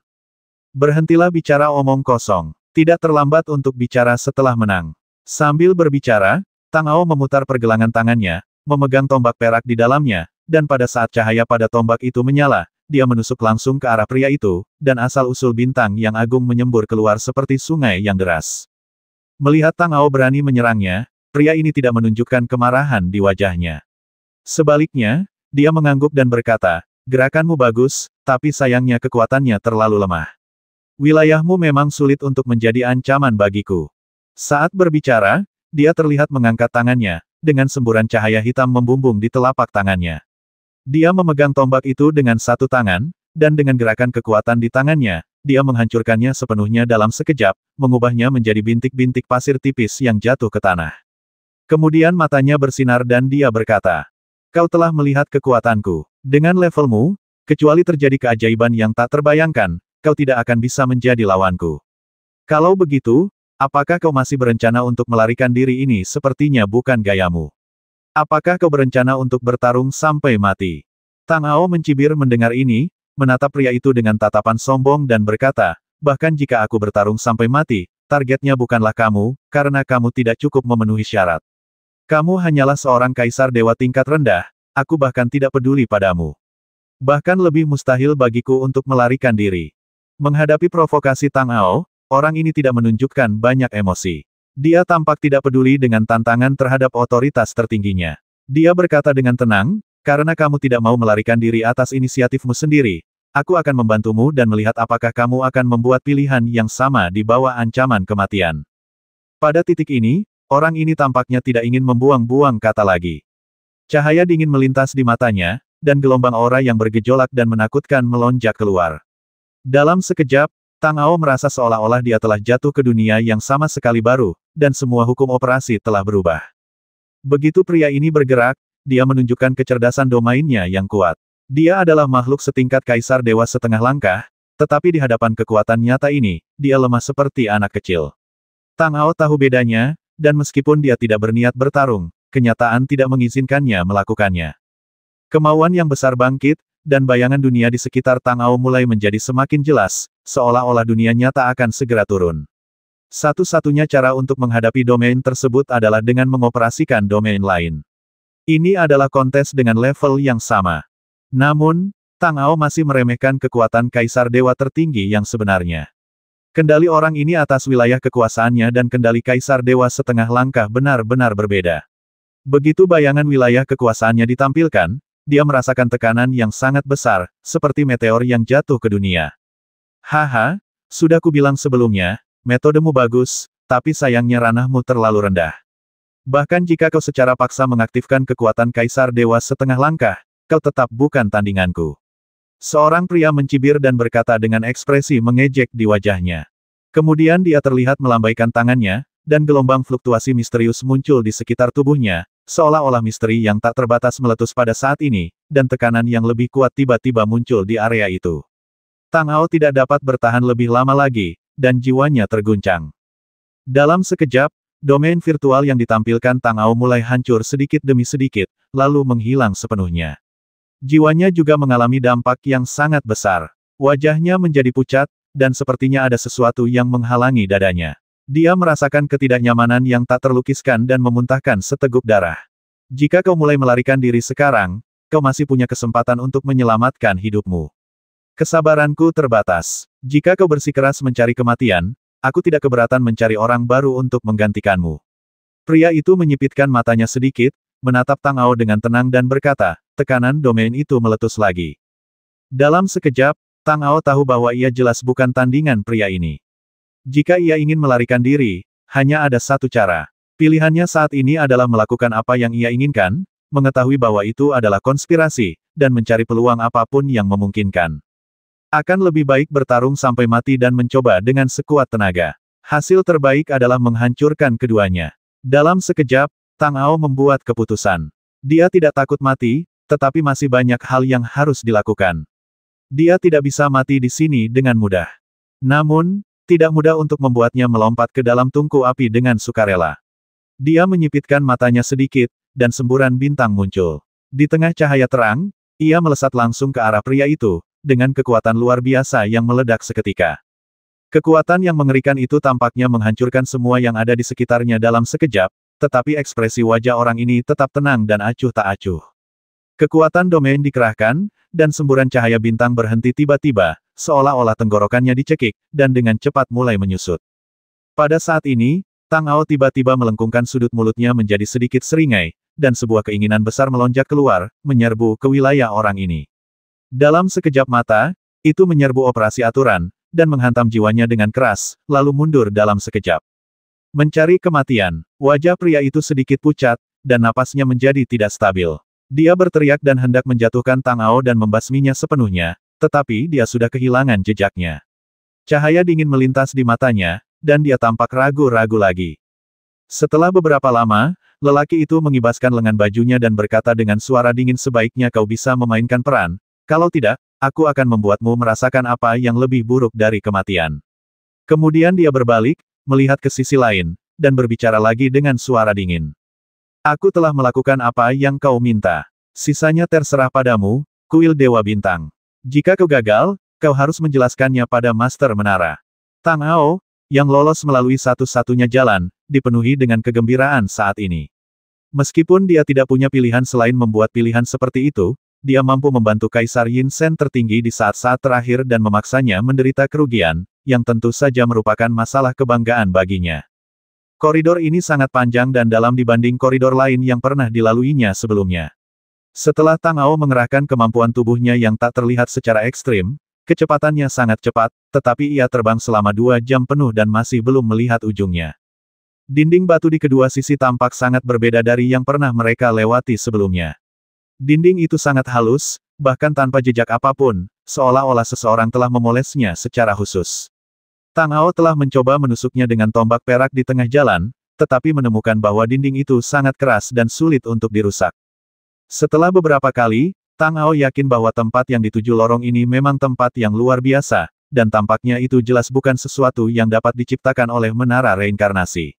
Berhentilah bicara omong kosong. Tidak terlambat untuk bicara setelah menang. Sambil berbicara, Tang Ao memutar pergelangan tangannya, memegang tombak perak di dalamnya, dan pada saat cahaya pada tombak itu menyala, dia menusuk langsung ke arah pria itu, dan asal-usul bintang yang agung menyembur keluar seperti sungai yang deras. Melihat Tang Ao berani menyerangnya, pria ini tidak menunjukkan kemarahan di wajahnya. Sebaliknya, dia mengangguk dan berkata, gerakanmu bagus, tapi sayangnya kekuatannya terlalu lemah. Wilayahmu memang sulit untuk menjadi ancaman bagiku. Saat berbicara, dia terlihat mengangkat tangannya, dengan semburan cahaya hitam membumbung di telapak tangannya. Dia memegang tombak itu dengan satu tangan, dan dengan gerakan kekuatan di tangannya, dia menghancurkannya sepenuhnya dalam sekejap, mengubahnya menjadi bintik-bintik pasir tipis yang jatuh ke tanah. Kemudian matanya bersinar dan dia berkata, kau telah melihat kekuatanku. Dengan levelmu, kecuali terjadi keajaiban yang tak terbayangkan, kau tidak akan bisa menjadi lawanku. Kalau begitu, apakah kau masih berencana untuk melarikan diri? Ini sepertinya bukan gayamu. Apakah kau berencana untuk bertarung sampai mati? Tang Ao mencibir mendengar ini, menatap pria itu dengan tatapan sombong dan berkata, bahkan jika aku bertarung sampai mati, targetnya bukanlah kamu, karena kamu tidak cukup memenuhi syarat. Kamu hanyalah seorang kaisar dewa tingkat rendah, aku bahkan tidak peduli padamu. Bahkan lebih mustahil bagiku untuk melarikan diri. Menghadapi provokasi Tang Ao, orang ini tidak menunjukkan banyak emosi. Dia tampak tidak peduli dengan tantangan terhadap otoritas tertingginya. Dia berkata dengan tenang, karena kamu tidak mau melarikan diri atas inisiatifmu sendiri, aku akan membantumu dan melihat apakah kamu akan membuat pilihan yang sama di bawah ancaman kematian. Pada titik ini, orang ini tampaknya tidak ingin membuang-buang kata lagi. Cahaya dingin melintas di matanya, dan gelombang aura yang bergejolak dan menakutkan melonjak keluar. Dalam sekejap, Tang Ao merasa seolah-olah dia telah jatuh ke dunia yang sama sekali baru, dan semua hukum operasi telah berubah. Begitu pria ini bergerak, dia menunjukkan kecerdasan domainnya yang kuat. Dia adalah makhluk setingkat kaisar dewa setengah langkah, tetapi di hadapan kekuatan nyata ini, dia lemah seperti anak kecil. Tang Ao tahu bedanya, dan meskipun dia tidak berniat bertarung, kenyataan tidak mengizinkannya melakukannya. Kemauan yang besar bangkit, dan bayangan dunia di sekitar Tang Ao mulai menjadi semakin jelas, seolah-olah dunia nyata akan segera turun. Satu-satunya cara untuk menghadapi domain tersebut adalah dengan mengoperasikan domain lain. Ini adalah kontes dengan level yang sama. Namun, Tang Ao masih meremehkan kekuatan Kaisar Dewa tertinggi yang sebenarnya. Kendali orang ini atas wilayah kekuasaannya dan kendali Kaisar Dewa setengah langkah benar-benar berbeda. Begitu bayangan wilayah kekuasaannya ditampilkan, dia merasakan tekanan yang sangat besar, seperti meteor yang jatuh ke dunia. Haha, sudah kubilang sebelumnya, metodemu bagus, tapi sayangnya ranahmu terlalu rendah. Bahkan jika kau secara paksa mengaktifkan kekuatan Kaisar Dewa setengah langkah, kau tetap bukan tandinganku. Seorang pria mencibir dan berkata dengan ekspresi mengejek di wajahnya. Kemudian dia terlihat melambaikan tangannya, dan gelombang fluktuasi misterius muncul di sekitar tubuhnya, seolah-olah misteri yang tak terbatas meletus pada saat ini, dan tekanan yang lebih kuat tiba-tiba muncul di area itu. Tang Ao tidak dapat bertahan lebih lama lagi, dan jiwanya terguncang. Dalam sekejap, domain virtual yang ditampilkan Tang Ao mulai hancur sedikit demi sedikit, lalu menghilang sepenuhnya. Jiwanya juga mengalami dampak yang sangat besar. Wajahnya menjadi pucat, dan sepertinya ada sesuatu yang menghalangi dadanya. Dia merasakan ketidaknyamanan yang tak terlukiskan dan memuntahkan seteguk darah. Jika kau mulai melarikan diri sekarang, kau masih punya kesempatan untuk menyelamatkan hidupmu. Kesabaranku terbatas. Jika kau bersikeras mencari kematian, aku tidak keberatan mencari orang baru untuk menggantikanmu. Pria itu menyipitkan matanya sedikit, menatap Tang Ao dengan tenang dan berkata, tekanan domain itu meletus lagi. Dalam sekejap, Tang Ao tahu bahwa ia jelas bukan tandingan pria ini. Jika ia ingin melarikan diri, hanya ada satu cara. Pilihannya saat ini adalah melakukan apa yang ia inginkan, mengetahui bahwa itu adalah konspirasi, dan mencari peluang apapun yang memungkinkan. Akan lebih baik bertarung sampai mati dan mencoba dengan sekuat tenaga. Hasil terbaik adalah menghancurkan keduanya. Dalam sekejap, Tang Ao membuat keputusan. Dia tidak takut mati, tetapi masih banyak hal yang harus dilakukan. Dia tidak bisa mati di sini dengan mudah. Namun, tidak mudah untuk membuatnya melompat ke dalam tungku api dengan sukarela. Dia menyipitkan matanya sedikit, dan semburan bintang muncul. Di tengah cahaya terang, ia melesat langsung ke arah pria itu, dengan kekuatan luar biasa yang meledak seketika. Kekuatan yang mengerikan itu tampaknya menghancurkan semua yang ada di sekitarnya dalam sekejap, tetapi ekspresi wajah orang ini tetap tenang dan acuh tak acuh. Kekuatan domain dikerahkan, dan semburan cahaya bintang berhenti tiba-tiba, seolah-olah tenggorokannya dicekik, dan dengan cepat mulai menyusut. Pada saat ini, Tang Ao tiba-tiba melengkungkan sudut mulutnya menjadi sedikit seringai, dan sebuah keinginan besar melonjak keluar, menyerbu ke wilayah orang ini. Dalam sekejap mata, itu menyerbu operasi aturan, dan menghantam jiwanya dengan keras, lalu mundur dalam sekejap. Mencari kematian, wajah pria itu sedikit pucat, dan napasnya menjadi tidak stabil. Dia berteriak dan hendak menjatuhkan Tang Ao dan membasminya sepenuhnya, tetapi dia sudah kehilangan jejaknya. Cahaya dingin melintas di matanya, dan dia tampak ragu-ragu lagi. Setelah beberapa lama, lelaki itu mengibaskan lengan bajunya dan berkata dengan suara dingin, sebaiknya kau bisa memainkan peran, kalau tidak, aku akan membuatmu merasakan apa yang lebih buruk dari kematian. Kemudian dia berbalik, melihat ke sisi lain, dan berbicara lagi dengan suara dingin. Aku telah melakukan apa yang kau minta. Sisanya terserah padamu, kuil Dewa Bintang. Jika kau gagal, kau harus menjelaskannya pada Master Menara. Tang Ao, yang lolos melalui satu-satunya jalan, dipenuhi dengan kegembiraan saat ini. Meskipun dia tidak punya pilihan selain membuat pilihan seperti itu, dia mampu membantu Kaisar Yin Sen tertinggi di saat-saat terakhir dan memaksanya menderita kerugian, yang tentu saja merupakan masalah kebanggaan baginya. Koridor ini sangat panjang dan dalam dibanding koridor lain yang pernah dilaluinya sebelumnya. Setelah Tang Ao mengerahkan kemampuan tubuhnya yang tak terlihat secara ekstrim, kecepatannya sangat cepat, tetapi ia terbang selama 2 jam penuh dan masih belum melihat ujungnya. Dinding batu di kedua sisi tampak sangat berbeda dari yang pernah mereka lewati sebelumnya. Dinding itu sangat halus, bahkan tanpa jejak apapun, seolah-olah seseorang telah memolesnya secara khusus. Tang Ao telah mencoba menusuknya dengan tombak perak di tengah jalan, tetapi menemukan bahwa dinding itu sangat keras dan sulit untuk dirusak. Setelah beberapa kali, Tang Ao yakin bahwa tempat yang dituju lorong ini memang tempat yang luar biasa, dan tampaknya itu jelas bukan sesuatu yang dapat diciptakan oleh menara reinkarnasi.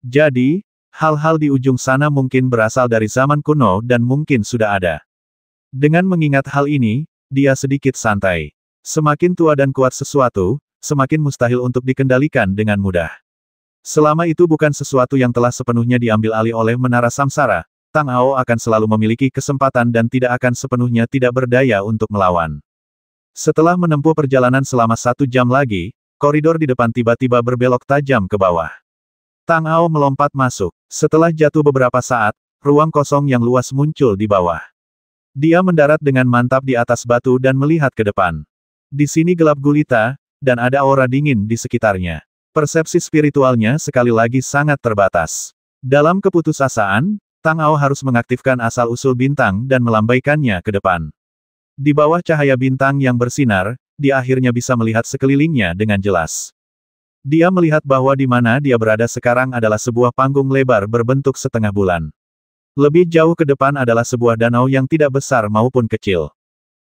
Jadi, hal-hal di ujung sana mungkin berasal dari zaman kuno dan mungkin sudah ada. Dengan mengingat hal ini, dia sedikit santai. Semakin tua dan kuat sesuatu, semakin mustahil untuk dikendalikan dengan mudah. Selama itu bukan sesuatu yang telah sepenuhnya diambil alih oleh menara samsara, Tang Ao akan selalu memiliki kesempatan dan tidak akan sepenuhnya tidak berdaya untuk melawan. Setelah menempuh perjalanan selama 1 jam lagi, koridor di depan tiba-tiba berbelok tajam ke bawah. Tang Ao melompat masuk. Setelah jatuh beberapa saat, ruang kosong yang luas muncul di bawah. Dia mendarat dengan mantap di atas batu dan melihat ke depan. Di sini gelap gulita, dan ada aura dingin di sekitarnya. Persepsi spiritualnya sekali lagi sangat terbatas. Dalam keputusasaan, Tang Ao harus mengaktifkan asal-usul bintang dan melambaikannya ke depan. Di bawah cahaya bintang yang bersinar, dia akhirnya bisa melihat sekelilingnya dengan jelas. Dia melihat bahwa di mana dia berada sekarang adalah sebuah panggung lebar berbentuk setengah bulan. Lebih jauh ke depan adalah sebuah danau yang tidak besar maupun kecil.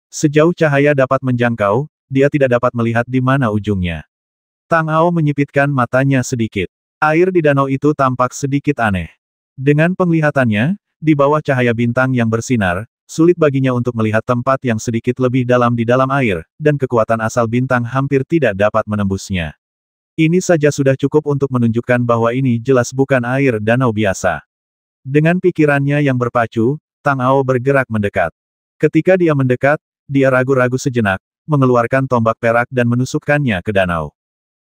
Sejauh cahaya dapat menjangkau, dia tidak dapat melihat di mana ujungnya. Tang Ao menyipitkan matanya sedikit. Air di danau itu tampak sedikit aneh. Dengan penglihatannya, di bawah cahaya bintang yang bersinar, sulit baginya untuk melihat tempat yang sedikit lebih dalam di dalam air, dan kekuatan asal bintang hampir tidak dapat menembusnya. Ini saja sudah cukup untuk menunjukkan bahwa ini jelas bukan air danau biasa. Dengan pikirannya yang berpacu, Tang Ao bergerak mendekat. Ketika dia mendekat, dia ragu-ragu sejenak, mengeluarkan tombak perak dan menusukkannya ke danau.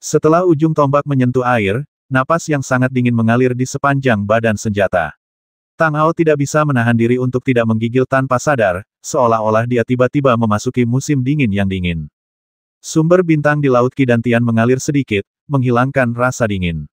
Setelah ujung tombak menyentuh air, napas yang sangat dingin mengalir di sepanjang badan senjata. Tang Ao tidak bisa menahan diri untuk tidak menggigil tanpa sadar, seolah-olah dia tiba-tiba memasuki musim dingin yang dingin. Sumber bintang di Laut Qi Dantian mengalir sedikit, menghilangkan rasa dingin.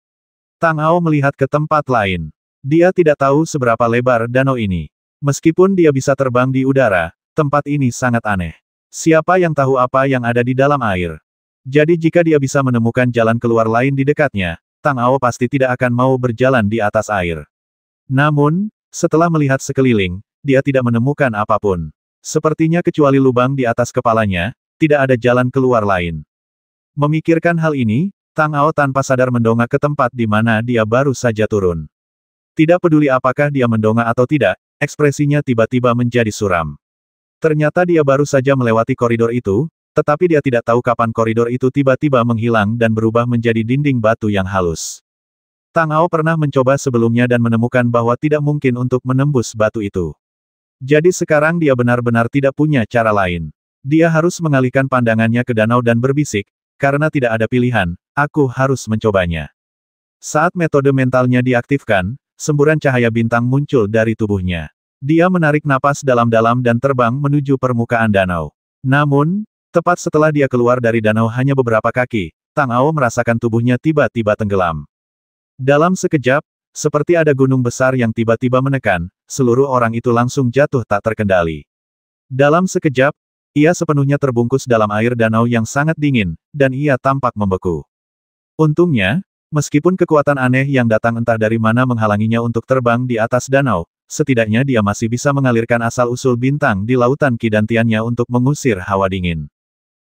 Tang Ao melihat ke tempat lain. Dia tidak tahu seberapa lebar danau ini. Meskipun dia bisa terbang di udara, tempat ini sangat aneh. Siapa yang tahu apa yang ada di dalam air? Jadi jika dia bisa menemukan jalan keluar lain di dekatnya, Tang Ao pasti tidak akan mau berjalan di atas air. Namun, setelah melihat sekeliling, dia tidak menemukan apapun. Sepertinya kecuali lubang di atas kepalanya, tidak ada jalan keluar lain. Memikirkan hal ini, Tang Ao tanpa sadar mendongak ke tempat di mana dia baru saja turun. Tidak peduli apakah dia mendongak atau tidak, ekspresinya tiba-tiba menjadi suram. Ternyata dia baru saja melewati koridor itu, tetapi dia tidak tahu kapan koridor itu tiba-tiba menghilang dan berubah menjadi dinding batu yang halus. Tang Ao pernah mencoba sebelumnya dan menemukan bahwa tidak mungkin untuk menembus batu itu. Jadi sekarang dia benar-benar tidak punya cara lain. Dia harus mengalihkan pandangannya ke danau dan berbisik, karena tidak ada pilihan, aku harus mencobanya. Saat metode mentalnya diaktifkan, semburan cahaya bintang muncul dari tubuhnya. Dia menarik napas dalam-dalam dan terbang menuju permukaan danau. Namun, tepat setelah dia keluar dari danau hanya beberapa kaki, Tang Ao merasakan tubuhnya tiba-tiba tenggelam. Dalam sekejap, seperti ada gunung besar yang tiba-tiba menekan, seluruh orang itu langsung jatuh tak terkendali. Dalam sekejap, ia sepenuhnya terbungkus dalam air danau yang sangat dingin, dan ia tampak membeku. Untungnya, meskipun kekuatan aneh yang datang entah dari mana menghalanginya untuk terbang di atas danau, setidaknya dia masih bisa mengalirkan asal-usul bintang di lautan Qi Dantiannya untuk mengusir hawa dingin.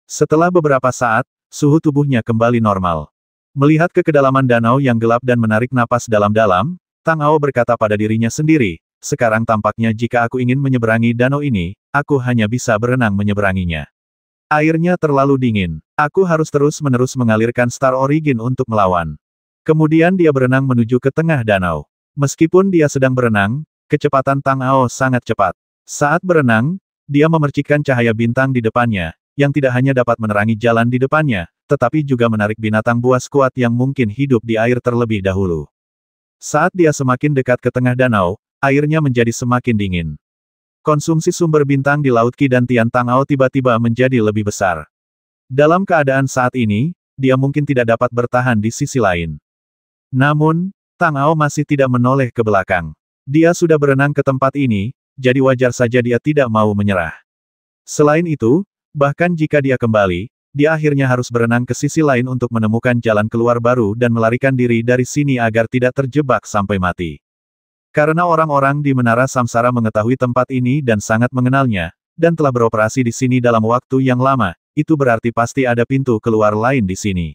Setelah beberapa saat, suhu tubuhnya kembali normal. Melihat ke kedalaman danau yang gelap dan menarik napas dalam-dalam, Tang Ao berkata pada dirinya sendiri, sekarang tampaknya jika aku ingin menyeberangi danau ini, aku hanya bisa berenang menyeberanginya. Airnya terlalu dingin. Aku harus terus-menerus mengalirkan Star Origin untuk melawan. Kemudian dia berenang menuju ke tengah danau. Meskipun dia sedang berenang, kecepatan Tang Ao sangat cepat. Saat berenang, dia memercikkan cahaya bintang di depannya, yang tidak hanya dapat menerangi jalan di depannya, tetapi juga menarik binatang buas kuat yang mungkin hidup di air terlebih dahulu. Saat dia semakin dekat ke tengah danau, airnya menjadi semakin dingin. Konsumsi sumber bintang di Laut Qi Dantian Tang Ao tiba-tiba menjadi lebih besar. Dalam keadaan saat ini, dia mungkin tidak dapat bertahan di sisi lain. Namun, Tang Ao masih tidak menoleh ke belakang. Dia sudah berenang ke tempat ini, jadi wajar saja dia tidak mau menyerah. Selain itu, bahkan jika dia kembali, dia akhirnya harus berenang ke sisi lain untuk menemukan jalan keluar baru dan melarikan diri dari sini agar tidak terjebak sampai mati. Karena orang-orang di Menara Samsara mengetahui tempat ini dan sangat mengenalnya, dan telah beroperasi di sini dalam waktu yang lama, itu berarti pasti ada pintu keluar lain di sini.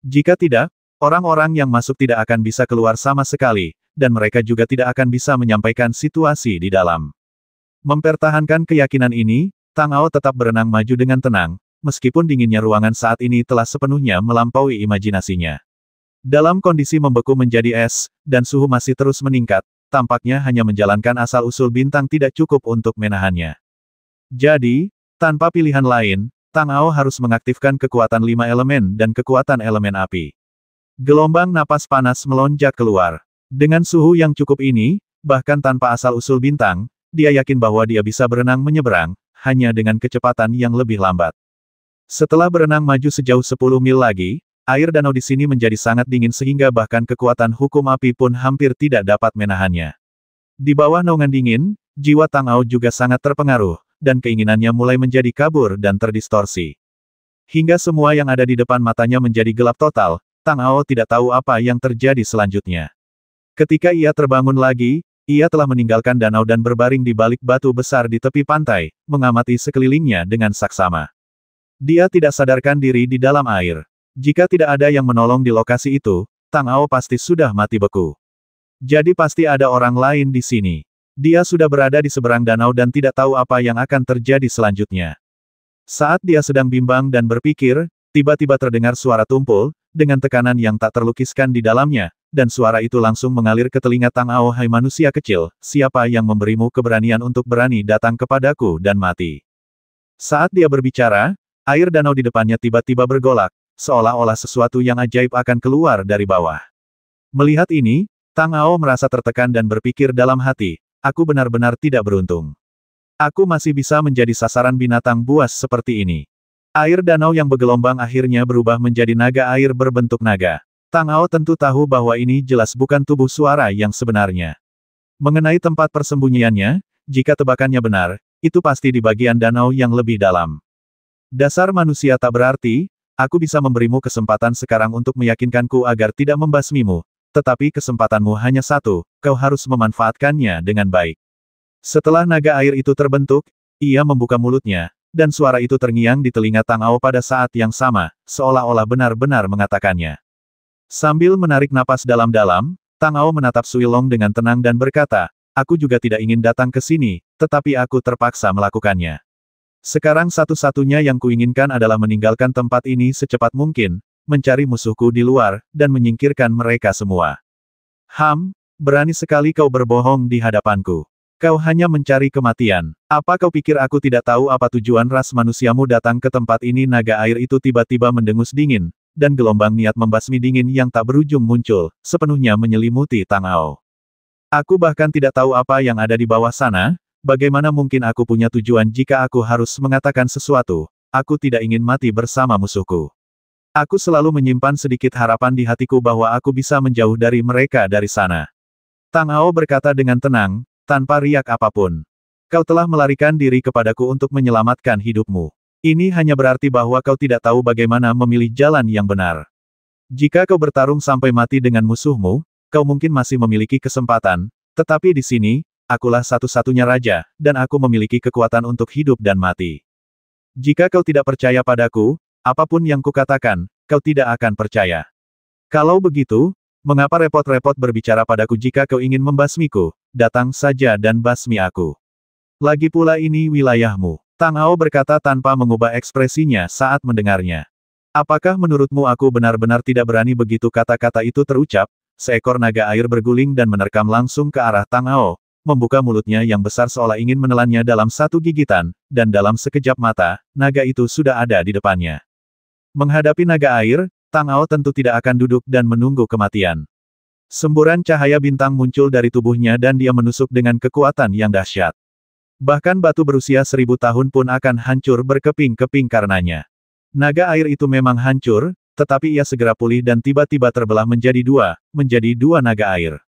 Jika tidak, orang-orang yang masuk tidak akan bisa keluar sama sekali, dan mereka juga tidak akan bisa menyampaikan situasi di dalam. Mempertahankan keyakinan ini, Tang Ao tetap berenang maju dengan tenang, meskipun dinginnya ruangan saat ini telah sepenuhnya melampaui imajinasinya. Dalam kondisi membeku menjadi es, dan suhu masih terus meningkat, tampaknya hanya menjalankan asal-usul bintang tidak cukup untuk menahannya. Jadi, tanpa pilihan lain, Tang Ao harus mengaktifkan kekuatan 5 elemen dan kekuatan elemen api. Gelombang napas panas melonjak keluar. Dengan suhu yang cukup ini, bahkan tanpa asal-usul bintang, dia yakin bahwa dia bisa berenang menyeberang, hanya dengan kecepatan yang lebih lambat. Setelah berenang maju sejauh 10 mil lagi, air danau di sini menjadi sangat dingin sehingga bahkan kekuatan hukum api pun hampir tidak dapat menahannya. Di bawah naungan dingin, jiwa Tang Ao juga sangat terpengaruh, dan keinginannya mulai menjadi kabur dan terdistorsi. Hingga semua yang ada di depan matanya menjadi gelap total, Tang Ao tidak tahu apa yang terjadi selanjutnya. Ketika ia terbangun lagi, ia telah meninggalkan danau dan berbaring di balik batu besar di tepi pantai, mengamati sekelilingnya dengan saksama. Dia tidak sadarkan diri di dalam air. Jika tidak ada yang menolong di lokasi itu, Tang Ao pasti sudah mati beku. Jadi pasti ada orang lain di sini. Dia sudah berada di seberang danau dan tidak tahu apa yang akan terjadi selanjutnya. Saat dia sedang bimbang dan berpikir, tiba-tiba terdengar suara tumpul, dengan tekanan yang tak terlukiskan di dalamnya, dan suara itu langsung mengalir ke telinga Tang Ao. "Hai manusia kecil, siapa yang memberimu keberanian untuk berani datang kepadaku dan mati?" Saat dia berbicara, air danau di depannya tiba-tiba bergolak, seolah-olah sesuatu yang ajaib akan keluar dari bawah. Melihat ini, Tang Ao merasa tertekan dan berpikir dalam hati, "Aku benar-benar tidak beruntung. Aku masih bisa menjadi sasaran binatang buas seperti ini." Air danau yang bergelombang akhirnya berubah menjadi naga air berbentuk naga. Tang Ao tentu tahu bahwa ini jelas bukan tubuh suara yang sebenarnya. Mengenai tempat persembunyiannya, jika tebakannya benar, itu pasti di bagian danau yang lebih dalam. "Dasar manusia tak berarti, aku bisa memberimu kesempatan sekarang untuk meyakinkanku agar tidak membasmimu, tetapi kesempatanmu hanya satu, kau harus memanfaatkannya dengan baik." Setelah naga air itu terbentuk, ia membuka mulutnya, dan suara itu terngiang di telinga Tang Ao pada saat yang sama, seolah-olah benar-benar mengatakannya. Sambil menarik napas dalam-dalam, Tang Ao menatap Sui Long dengan tenang dan berkata, "Aku juga tidak ingin datang ke sini, tetapi aku terpaksa melakukannya. Sekarang satu-satunya yang kuinginkan adalah meninggalkan tempat ini secepat mungkin, mencari musuhku di luar, dan menyingkirkan mereka semua." Berani sekali kau berbohong di hadapanku. Kau hanya mencari kematian. Apa kau pikir aku tidak tahu apa tujuan ras manusiamu datang ke tempat ini? Naga air itu tiba-tiba mendengus dingin, dan gelombang niat membasmi dingin yang tak berujung muncul, sepenuhnya menyelimuti Tang Ao. "Aku bahkan tidak tahu apa yang ada di bawah sana, bagaimana mungkin aku punya tujuan jika aku harus mengatakan sesuatu, aku tidak ingin mati bersama musuhku. Aku selalu menyimpan sedikit harapan di hatiku bahwa aku bisa menjauh dari mereka dari sana." Tang Ao berkata dengan tenang, tanpa riak apapun. "Kau telah melarikan diri kepadaku untuk menyelamatkan hidupmu. Ini hanya berarti bahwa kau tidak tahu bagaimana memilih jalan yang benar. Jika kau bertarung sampai mati dengan musuhmu, kau mungkin masih memiliki kesempatan, tetapi di sini, akulah satu-satunya raja, dan aku memiliki kekuatan untuk hidup dan mati. Jika kau tidak percaya padaku, apapun yang kukatakan, kau tidak akan percaya. Kalau begitu, mengapa repot-repot berbicara padaku jika kau ingin membasmiku? Datang saja dan basmi aku. Lagi pula ini wilayahmu." Tang Ao berkata tanpa mengubah ekspresinya saat mendengarnya. "Apakah menurutmu aku benar-benar tidak berani?" Begitu kata-kata itu terucap, seekor naga air berguling dan menerkam langsung ke arah Tang Ao, membuka mulutnya yang besar seolah ingin menelannya dalam satu gigitan, dan dalam sekejap mata, naga itu sudah ada di depannya. Menghadapi naga air, Tang Ao tentu tidak akan duduk dan menunggu kematian. Semburan cahaya bintang muncul dari tubuhnya dan dia menusuk dengan kekuatan yang dahsyat. Bahkan batu berusia 1000 tahun pun akan hancur berkeping-keping karenanya. Naga air itu memang hancur, tetapi ia segera pulih dan tiba-tiba terbelah menjadi dua naga air.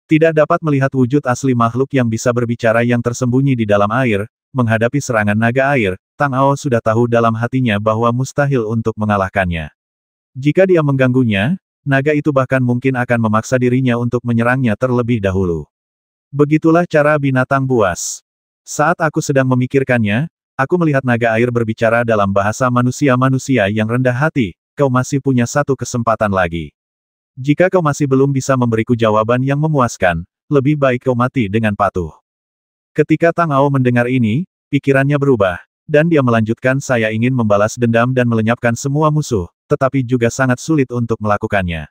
Tidak dapat melihat wujud asli makhluk yang bisa berbicara yang tersembunyi di dalam air, menghadapi serangan naga air, Tang Ao sudah tahu dalam hatinya bahwa mustahil untuk mengalahkannya. Jika dia mengganggunya, naga itu bahkan mungkin akan memaksa dirinya untuk menyerangnya terlebih dahulu. Begitulah cara binatang buas. Saat aku sedang memikirkannya, aku melihat naga air berbicara dalam bahasa manusia-manusia yang rendah hati, "Kau masih punya satu kesempatan lagi. Jika kau masih belum bisa memberiku jawaban yang memuaskan, lebih baik kau mati dengan patuh." Ketika Tang Ao mendengar ini, pikirannya berubah, dan dia melanjutkan, "Saya ingin membalas dendam dan melenyapkan semua musuh, tetapi juga sangat sulit untuk melakukannya.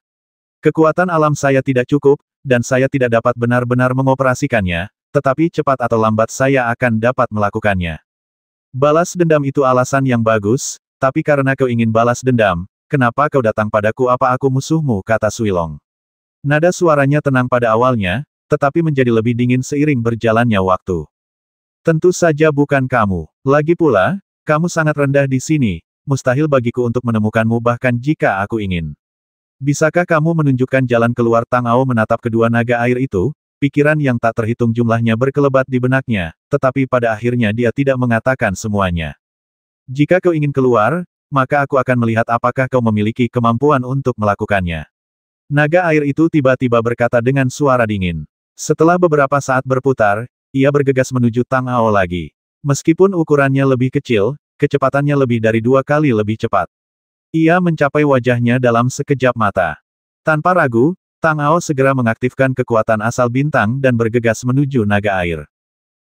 Kekuatan alam saya tidak cukup, dan saya tidak dapat benar-benar mengoperasikannya, tetapi cepat atau lambat saya akan dapat melakukannya." "Balas dendam itu alasan yang bagus, tapi karena kau ingin balas dendam, kenapa kau datang padaku? Apa aku musuhmu?" kata Sui Long. Nada suaranya tenang pada awalnya, tetapi menjadi lebih dingin seiring berjalannya waktu. Tentu saja bukan kamu. Lagi pula, kamu sangat rendah di sini, mustahil bagiku untuk menemukanmu bahkan jika aku ingin. Bisakah kamu menunjukkan jalan keluar? Tang Ao menatap kedua naga air itu, pikiran yang tak terhitung jumlahnya berkelebat di benaknya, tetapi pada akhirnya dia tidak mengatakan semuanya. Jika kau ingin keluar, maka aku akan melihat apakah kau memiliki kemampuan untuk melakukannya. Naga air itu tiba-tiba berkata dengan suara dingin. Setelah beberapa saat berputar, ia bergegas menuju Tang Ao lagi. Meskipun ukurannya lebih kecil, kecepatannya lebih dari 2 kali lebih cepat. Ia mencapai wajahnya dalam sekejap mata. Tanpa ragu, Tang Ao segera mengaktifkan kekuatan asal bintang dan bergegas menuju naga air.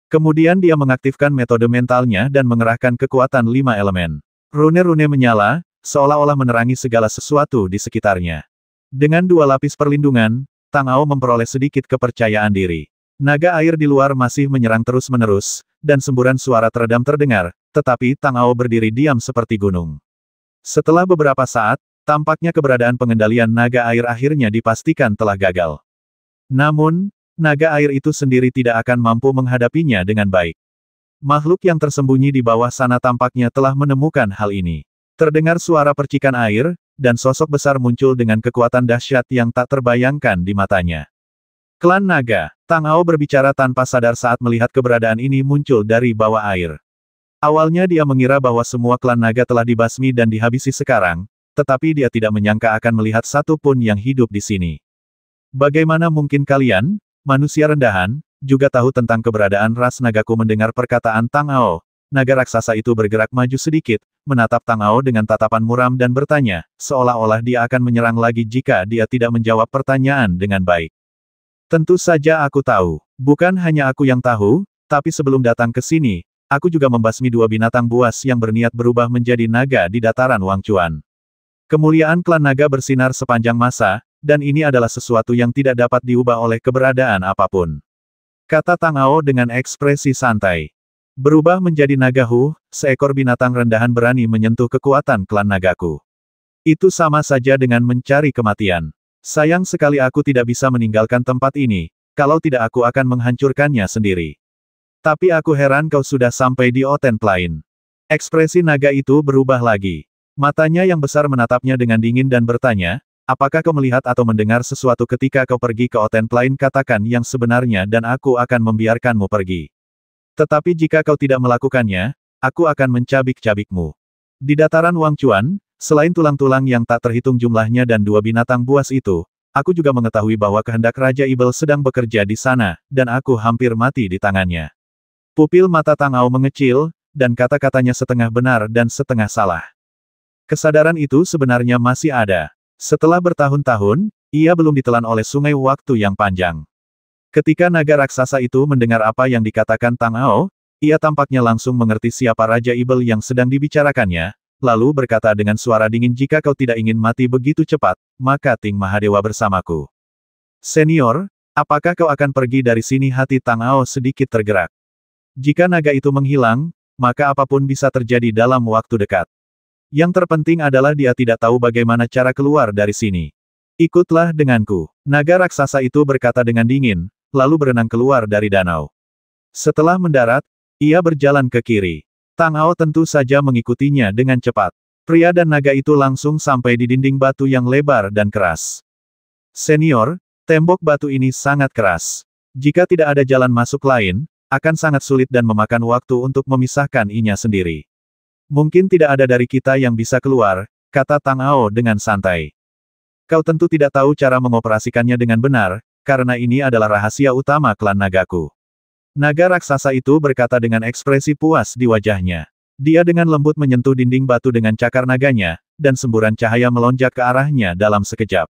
Kemudian dia mengaktifkan metode mentalnya dan mengerahkan kekuatan 5 elemen. Rune-rune menyala, seolah-olah menerangi segala sesuatu di sekitarnya. Dengan 2 lapis perlindungan, Tang Ao memperoleh sedikit kepercayaan diri. Naga air di luar masih menyerang terus-menerus, dan semburan suara teredam terdengar, tetapi Tang Ao berdiri diam seperti gunung. Setelah beberapa saat, tampaknya keberadaan pengendalian naga air akhirnya dipastikan telah gagal. Namun, naga air itu sendiri tidak akan mampu menghadapinya dengan baik. Makhluk yang tersembunyi di bawah sana tampaknya telah menemukan hal ini. Terdengar suara percikan air, dan sosok besar muncul dengan kekuatan dahsyat yang tak terbayangkan di matanya. Klan Naga, Tang Ao berbicara tanpa sadar saat melihat keberadaan ini muncul dari bawah air. Awalnya dia mengira bahwa semua klan naga telah dibasmi dan dihabisi sekarang, tetapi dia tidak menyangka akan melihat satu pun yang hidup di sini. Bagaimana mungkin kalian, manusia rendahan, juga tahu tentang keberadaan ras nagaku? Mendengar perkataan Tang Ao, naga raksasa itu bergerak maju sedikit, menatap Tang Ao dengan tatapan muram dan bertanya, seolah-olah dia akan menyerang lagi jika dia tidak menjawab pertanyaan dengan baik. Tentu saja aku tahu. Bukan hanya aku yang tahu, tapi sebelum datang ke sini, aku juga membasmi 2 binatang buas yang berniat berubah menjadi naga di dataran Wangchuan. Kemuliaan klan naga bersinar sepanjang masa, dan ini adalah sesuatu yang tidak dapat diubah oleh keberadaan apapun. Kata Tang Ao dengan ekspresi santai. Berubah menjadi naga Hu, seekor binatang rendahan berani menyentuh kekuatan klan nagaku. Itu sama saja dengan mencari kematian. Sayang sekali aku tidak bisa meninggalkan tempat ini, kalau tidak aku akan menghancurkannya sendiri. Tapi aku heran kau sudah sampai di Oten Plain. Ekspresi naga itu berubah lagi. Matanya yang besar menatapnya dengan dingin dan bertanya, apakah kau melihat atau mendengar sesuatu ketika kau pergi ke Oten Plain? Katakan yang sebenarnya dan aku akan membiarkanmu pergi. Tetapi jika kau tidak melakukannya, aku akan mencabik-cabikmu. Di dataran Wangchuan, selain tulang-tulang yang tak terhitung jumlahnya dan 2 binatang buas itu, aku juga mengetahui bahwa kehendak Raja Ibel sedang bekerja di sana, dan aku hampir mati di tangannya. Pupil mata Tang Ao mengecil, dan kata-katanya setengah benar dan setengah salah. Kesadaran itu sebenarnya masih ada. Setelah bertahun-tahun, ia belum ditelan oleh sungai waktu yang panjang. Ketika naga raksasa itu mendengar apa yang dikatakan Tang Ao, ia tampaknya langsung mengerti siapa Raja Ibel yang sedang dibicarakannya, lalu berkata dengan suara dingin, jika kau tidak ingin mati begitu cepat, maka Ting Mahadewa bersamaku. Senior, apakah kau akan pergi dari sini? Hati Tang Ao sedikit tergerak. Jika naga itu menghilang, maka apapun bisa terjadi dalam waktu dekat. Yang terpenting adalah dia tidak tahu bagaimana cara keluar dari sini. Ikutlah denganku. Naga raksasa itu berkata dengan dingin, lalu berenang keluar dari danau. Setelah mendarat, ia berjalan ke kiri. Tang Ao tentu saja mengikutinya dengan cepat. Pria dan naga itu langsung sampai di dinding batu yang lebar dan keras. Senior, tembok batu ini sangat keras. Jika tidak ada jalan masuk lain, akan sangat sulit dan memakan waktu untuk memisahkan inya sendiri. Mungkin tidak ada dari kita yang bisa keluar, kata Tang Ao dengan santai. Kau tentu tidak tahu cara mengoperasikannya dengan benar, karena ini adalah rahasia utama klan nagaku. Naga raksasa itu berkata dengan ekspresi puas di wajahnya. Dia dengan lembut menyentuh dinding batu dengan cakar naganya, dan semburan cahaya melonjak ke arahnya dalam sekejap.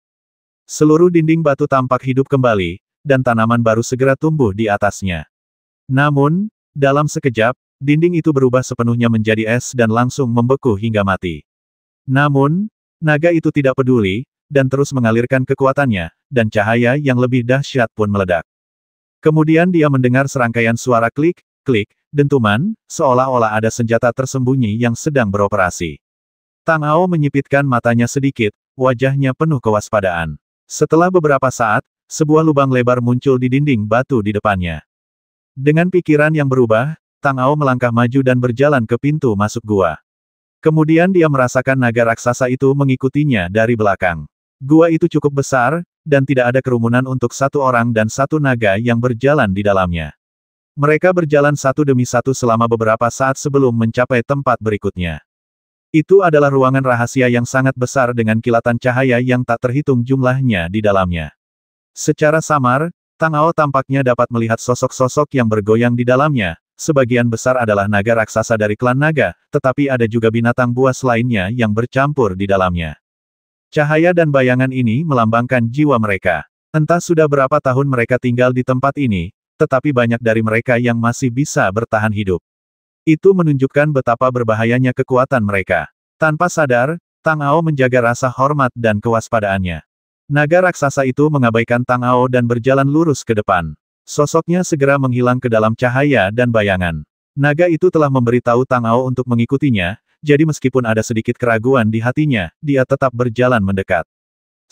Seluruh dinding batu tampak hidup kembali, dan tanaman baru segera tumbuh di atasnya. Namun, dalam sekejap, dinding itu berubah sepenuhnya menjadi es dan langsung membeku hingga mati. Namun, naga itu tidak peduli, dan terus mengalirkan kekuatannya, dan cahaya yang lebih dahsyat pun meledak. Kemudian dia mendengar serangkaian suara klik, klik, dentuman, seolah-olah ada senjata tersembunyi yang sedang beroperasi. Tang Ao menyipitkan matanya sedikit, wajahnya penuh kewaspadaan. Setelah beberapa saat, Sebuah lubang lebar muncul di dinding batu di depannya. Dengan pikiran yang berubah, Tang Ao melangkah maju dan berjalan ke pintu masuk gua. Kemudian dia merasakan naga raksasa itu mengikutinya dari belakang. Gua itu cukup besar, dan tidak ada kerumunan untuk satu orang dan satu naga yang berjalan di dalamnya. Mereka berjalan satu demi satu selama beberapa saat sebelum mencapai tempat berikutnya. Itu adalah ruangan rahasia yang sangat besar dengan kilatan cahaya yang tak terhitung jumlahnya di dalamnya. Secara samar, Tang Ao tampaknya dapat melihat sosok-sosok yang bergoyang di dalamnya. Sebagian besar adalah naga raksasa dari klan naga, tetapi ada juga binatang buas lainnya yang bercampur di dalamnya. Cahaya dan bayangan ini melambangkan jiwa mereka. Entah sudah berapa tahun mereka tinggal di tempat ini, tetapi banyak dari mereka yang masih bisa bertahan hidup. Itu menunjukkan betapa berbahayanya kekuatan mereka. Tanpa sadar, Tang Ao menjaga rasa hormat dan kewaspadaannya. Naga raksasa itu mengabaikan Tang Ao dan berjalan lurus ke depan. Sosoknya segera menghilang ke dalam cahaya dan bayangan. Naga itu telah memberitahu Tang Ao untuk mengikutinya, jadi meskipun ada sedikit keraguan di hatinya, dia tetap berjalan mendekat.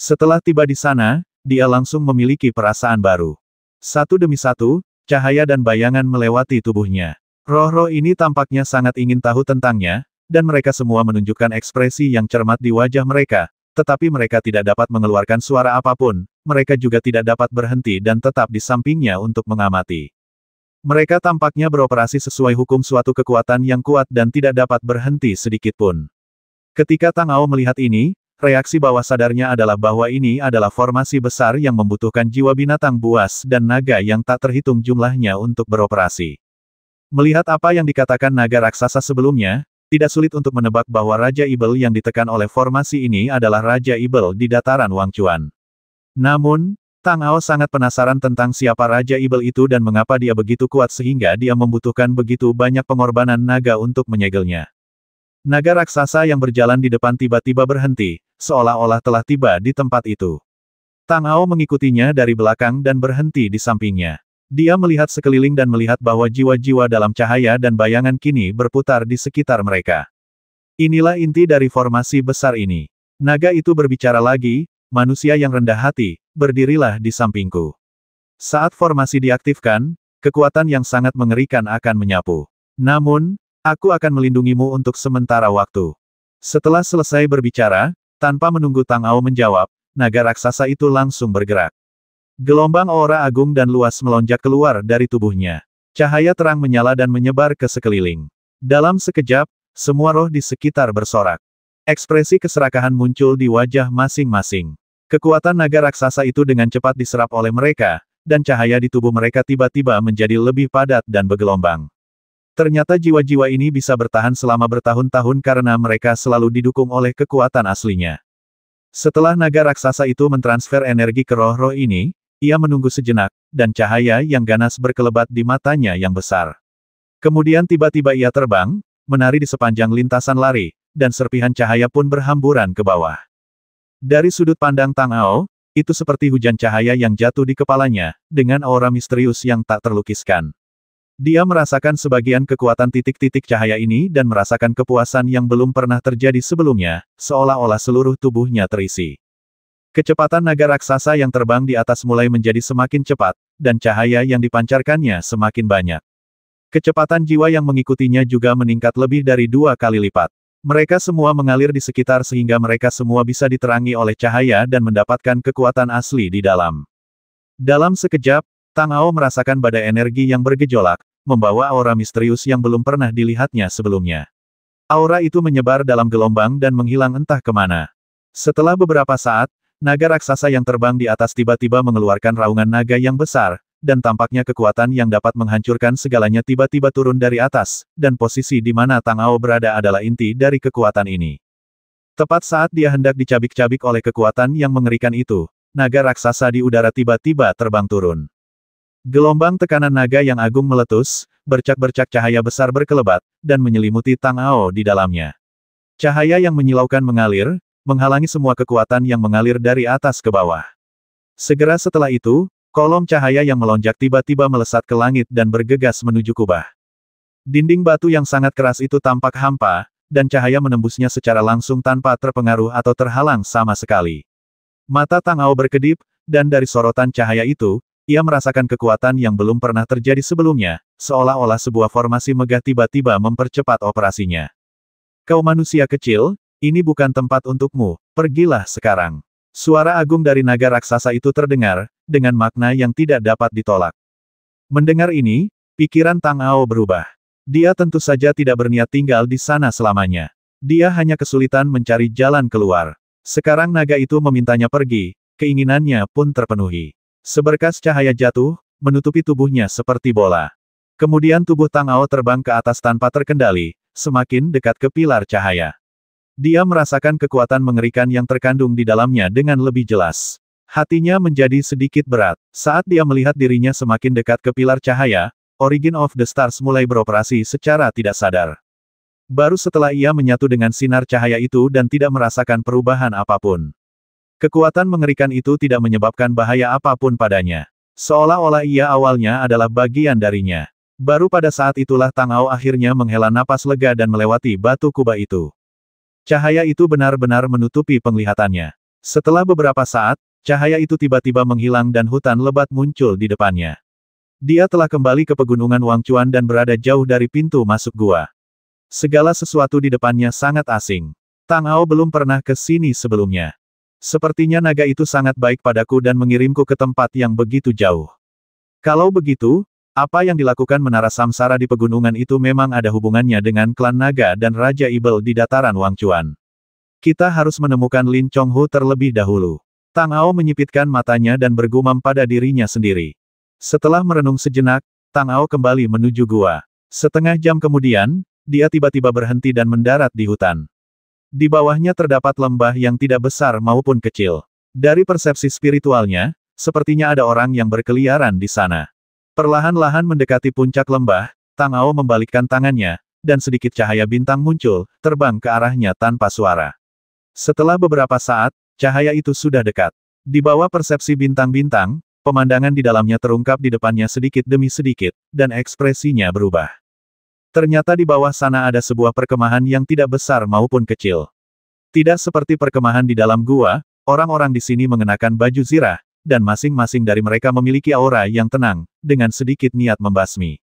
Setelah tiba di sana, dia langsung memiliki perasaan baru. Satu demi satu, cahaya dan bayangan melewati tubuhnya. Roh-roh ini tampaknya sangat ingin tahu tentangnya, dan mereka semua menunjukkan ekspresi yang cermat di wajah mereka, tetapi mereka tidak dapat mengeluarkan suara apapun, mereka juga tidak dapat berhenti dan tetap di sampingnya untuk mengamati. Mereka tampaknya beroperasi sesuai hukum suatu kekuatan yang kuat dan tidak dapat berhenti sedikitpun. Ketika Tang Ao melihat ini, reaksi bawah sadarnya adalah bahwa ini adalah formasi besar yang membutuhkan jiwa binatang buas dan naga yang tak terhitung jumlahnya untuk beroperasi. Melihat apa yang dikatakan naga raksasa sebelumnya, tidak sulit untuk menebak bahwa Raja Ibel yang ditekan oleh formasi ini adalah Raja Ibel di dataran Wangchuan. Namun, Tang Ao sangat penasaran tentang siapa Raja Ibel itu dan mengapa dia begitu kuat sehingga dia membutuhkan begitu banyak pengorbanan naga untuk menyegelnya. Naga raksasa yang berjalan di depan tiba-tiba berhenti, seolah-olah telah tiba di tempat itu. Tang Ao mengikutinya dari belakang dan berhenti di sampingnya. Dia melihat sekeliling dan melihat bahwa jiwa-jiwa dalam cahaya dan bayangan kini berputar di sekitar mereka. Inilah inti dari formasi besar ini. Naga itu berbicara lagi, manusia yang rendah hati, berdirilah di sampingku. Saat formasi diaktifkan, kekuatan yang sangat mengerikan akan menyapu. Namun, aku akan melindungimu untuk sementara waktu. Setelah selesai berbicara, tanpa menunggu Tang Ao menjawab, naga raksasa itu langsung bergerak. Gelombang aura agung dan luas melonjak keluar dari tubuhnya. Cahaya terang menyala dan menyebar ke sekeliling. Dalam sekejap, semua roh di sekitar bersorak. Ekspresi keserakahan muncul di wajah masing-masing. Kekuatan naga raksasa itu dengan cepat diserap oleh mereka, dan cahaya di tubuh mereka tiba-tiba menjadi lebih padat dan bergelombang. Ternyata jiwa-jiwa ini bisa bertahan selama bertahun-tahun karena mereka selalu didukung oleh kekuatan aslinya. Setelah naga raksasa itu mentransfer energi ke roh-roh ini, ia menunggu sejenak, dan cahaya yang ganas berkelebat di matanya yang besar. Kemudian tiba-tiba ia terbang, menari di sepanjang lintasan lari, dan serpihan cahaya pun berhamburan ke bawah. Dari sudut pandang Tang Ao, itu seperti hujan cahaya yang jatuh di kepalanya, dengan aura misterius yang tak terlukiskan. Dia merasakan sebagian kekuatan titik-titik cahaya ini dan merasakan kepuasan yang belum pernah terjadi sebelumnya, seolah-olah seluruh tubuhnya terisi. Kecepatan naga raksasa yang terbang di atas mulai menjadi semakin cepat, dan cahaya yang dipancarkannya semakin banyak. Kecepatan jiwa yang mengikutinya juga meningkat lebih dari 2 kali lipat. Mereka semua mengalir di sekitar sehingga mereka semua bisa diterangi oleh cahaya dan mendapatkan kekuatan asli di dalam. Dalam sekejap, Tang Ao merasakan badai energi yang bergejolak, membawa aura misterius yang belum pernah dilihatnya sebelumnya. Aura itu menyebar dalam gelombang dan menghilang entah kemana. Setelah beberapa saat, naga raksasa yang terbang di atas tiba-tiba mengeluarkan raungan naga yang besar, dan tampaknya kekuatan yang dapat menghancurkan segalanya tiba-tiba turun dari atas, dan posisi di mana Tang Ao berada adalah inti dari kekuatan ini. Tepat saat dia hendak dicabik-cabik oleh kekuatan yang mengerikan itu, naga raksasa di udara tiba-tiba terbang turun. Gelombang tekanan naga yang agung meletus, bercak-bercak cahaya besar berkelebat, dan menyelimuti Tang Ao di dalamnya. Cahaya yang menyilaukan mengalir, menghalangi semua kekuatan yang mengalir dari atas ke bawah. Segera setelah itu, kolom cahaya yang melonjak tiba-tiba melesat ke langit dan bergegas menuju kubah. Dinding batu yang sangat keras itu tampak hampa, dan cahaya menembusnya secara langsung tanpa terpengaruh atau terhalang sama sekali. Mata Tang Ao berkedip, dan dari sorotan cahaya itu, ia merasakan kekuatan yang belum pernah terjadi sebelumnya, seolah-olah sebuah formasi megah tiba-tiba mempercepat operasinya. Kau manusia kecil, ini bukan tempat untukmu, pergilah sekarang. Suara agung dari naga raksasa itu terdengar, dengan makna yang tidak dapat ditolak. Mendengar ini, pikiran Tang Ao berubah. Dia tentu saja tidak berniat tinggal di sana selamanya. Dia hanya kesulitan mencari jalan keluar. Sekarang naga itu memintanya pergi, keinginannya pun terpenuhi. Seberkas cahaya jatuh, menutupi tubuhnya seperti bola. Kemudian tubuh Tang Ao terbang ke atas tanpa terkendali, semakin dekat ke pilar cahaya. Dia merasakan kekuatan mengerikan yang terkandung di dalamnya dengan lebih jelas. Hatinya menjadi sedikit berat. Saat dia melihat dirinya semakin dekat ke pilar cahaya, Origin of the Stars mulai beroperasi secara tidak sadar. Baru setelah ia menyatu dengan sinar cahaya itu dan tidak merasakan perubahan apapun. Kekuatan mengerikan itu tidak menyebabkan bahaya apapun padanya. Seolah-olah ia awalnya adalah bagian darinya. Baru pada saat itulah Tang Ao akhirnya menghela napas lega dan melewati batu kubah itu. Cahaya itu benar-benar menutupi penglihatannya. Setelah beberapa saat, cahaya itu tiba-tiba menghilang dan hutan lebat muncul di depannya. Dia telah kembali ke pegunungan Wangchuan dan berada jauh dari pintu masuk gua. Segala sesuatu di depannya sangat asing. Tang Ao belum pernah ke sini sebelumnya. Sepertinya naga itu sangat baik padaku dan mengirimku ke tempat yang begitu jauh. Kalau begitu, apa yang dilakukan Menara Samsara di pegunungan itu memang ada hubungannya dengan klan naga dan Raja Ibel di dataran Wangchuan. Kita harus menemukan Lin Chonghu terlebih dahulu. Tang Ao menyipitkan matanya dan bergumam pada dirinya sendiri. Setelah merenung sejenak, Tang Ao kembali menuju gua. Setengah jam kemudian, dia tiba-tiba berhenti dan mendarat di hutan. Di bawahnya terdapat lembah yang tidak besar maupun kecil. Dari persepsi spiritualnya, sepertinya ada orang yang berkeliaran di sana. Perlahan-lahan mendekati puncak lembah, Tang Ao membalikkan tangannya, dan sedikit cahaya bintang muncul, terbang ke arahnya tanpa suara. Setelah beberapa saat, cahaya itu sudah dekat. Di bawah persepsi bintang-bintang, pemandangan di dalamnya terungkap di depannya sedikit demi sedikit, dan ekspresinya berubah. Ternyata di bawah sana ada sebuah perkemahan yang tidak besar maupun kecil. Tidak seperti perkemahan di dalam gua, orang-orang di sini mengenakan baju zirah, dan masing-masing dari mereka memiliki aura yang tenang, dengan sedikit niat membasmi.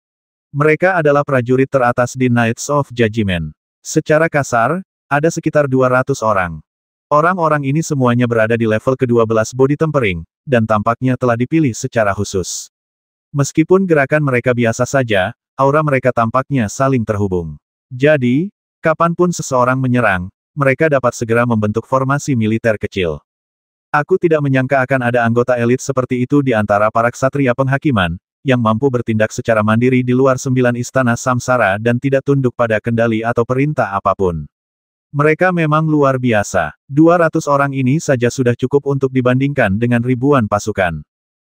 Mereka adalah prajurit teratas di Knights of Judgment. Secara kasar, ada sekitar 200 orang. Orang-orang ini semuanya berada di level ke-12 body tempering, dan tampaknya telah dipilih secara khusus. Meskipun gerakan mereka biasa saja, aura mereka tampaknya saling terhubung. Jadi, kapanpun seseorang menyerang, mereka dapat segera membentuk formasi militer kecil. Aku tidak menyangka akan ada anggota elit seperti itu di antara para ksatria penghakiman, yang mampu bertindak secara mandiri di luar 9 istana samsara dan tidak tunduk pada kendali atau perintah apapun. Mereka memang luar biasa. 200 orang ini saja sudah cukup untuk dibandingkan dengan ribuan pasukan.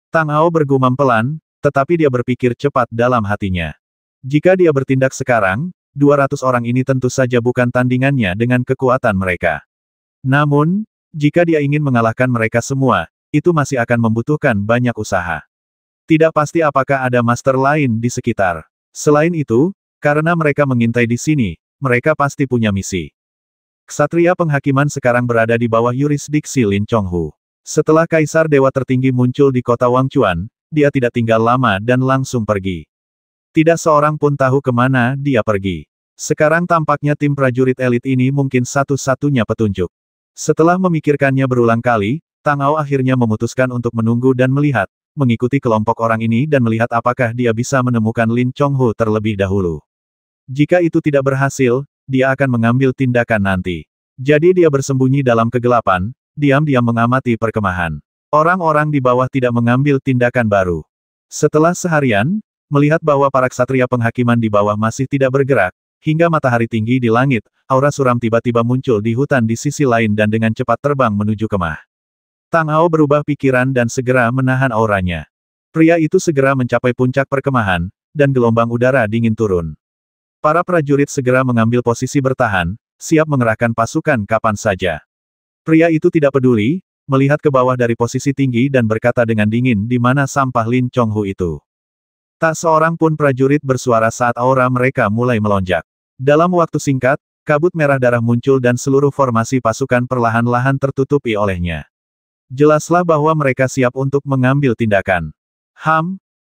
Tang Ao bergumam pelan, tetapi dia berpikir cepat dalam hatinya. Jika dia bertindak sekarang, 200 orang ini tentu saja bukan tandingannya dengan kekuatan mereka. Namun, jika dia ingin mengalahkan mereka semua, itu masih akan membutuhkan banyak usaha. Tidak pasti apakah ada master lain di sekitar. Selain itu, karena mereka mengintai di sini, mereka pasti punya misi. Ksatria penghakiman sekarang berada di bawah yurisdiksi Lin Chonghu. Setelah Kaisar Dewa Tertinggi muncul di kota Wangchuan, dia tidak tinggal lama dan langsung pergi. Tidak seorang pun tahu kemana dia pergi. Sekarang tampaknya tim prajurit elit ini mungkin satu-satunya petunjuk. Setelah memikirkannya berulang kali, Tang Ao akhirnya memutuskan untuk menunggu dan melihat, mengikuti kelompok orang ini dan melihat apakah dia bisa menemukan Lin Chonghu terlebih dahulu. Jika itu tidak berhasil, dia akan mengambil tindakan nanti. Jadi dia bersembunyi dalam kegelapan, diam-diam mengamati perkemahan. Orang-orang di bawah tidak mengambil tindakan baru. Setelah seharian, melihat bahwa para ksatria penghakiman di bawah masih tidak bergerak, hingga matahari tinggi di langit, aura suram tiba-tiba muncul di hutan di sisi lain dan dengan cepat terbang menuju kemah. Tang Ao berubah pikiran dan segera menahan auranya. Pria itu segera mencapai puncak perkemahan, dan gelombang udara dingin turun. Para prajurit segera mengambil posisi bertahan, siap mengerahkan pasukan kapan saja. Pria itu tidak peduli, melihat ke bawah dari posisi tinggi dan berkata dengan dingin di mana sampah Lin Chonghu itu. Tak seorang pun prajurit bersuara saat aura mereka mulai melonjak. Dalam waktu singkat, kabut merah darah muncul dan seluruh formasi pasukan perlahan-lahan tertutupi olehnya. Jelaslah bahwa mereka siap untuk mengambil tindakan.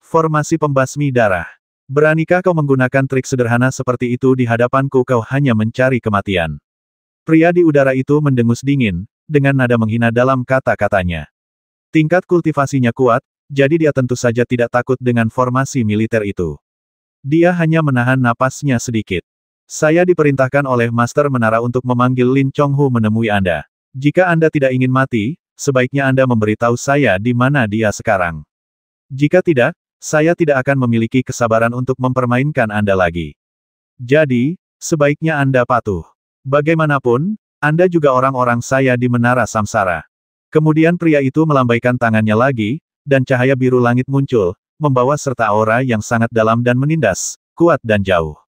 Formasi pembasmi darah. Beranikah kau menggunakan trik sederhana seperti itu di hadapanku? Kau hanya mencari kematian. Pria di udara itu mendengus dingin, dengan nada menghina dalam kata-katanya. Tingkat kultivasinya kuat, jadi dia tentu saja tidak takut dengan formasi militer itu. Dia hanya menahan napasnya sedikit. Saya diperintahkan oleh Master Menara untuk memanggil Lin Chonghu menemui Anda. Jika Anda tidak ingin mati, sebaiknya Anda memberitahu saya di mana dia sekarang. Jika tidak, saya tidak akan memiliki kesabaran untuk mempermainkan Anda lagi. Jadi, sebaiknya Anda patuh. Bagaimanapun, Anda juga orang-orang saya di Menara Samsara. Kemudian pria itu melambaikan tangannya lagi, dan cahaya biru langit muncul, membawa serta aura yang sangat dalam dan menindas, kuat dan jauh.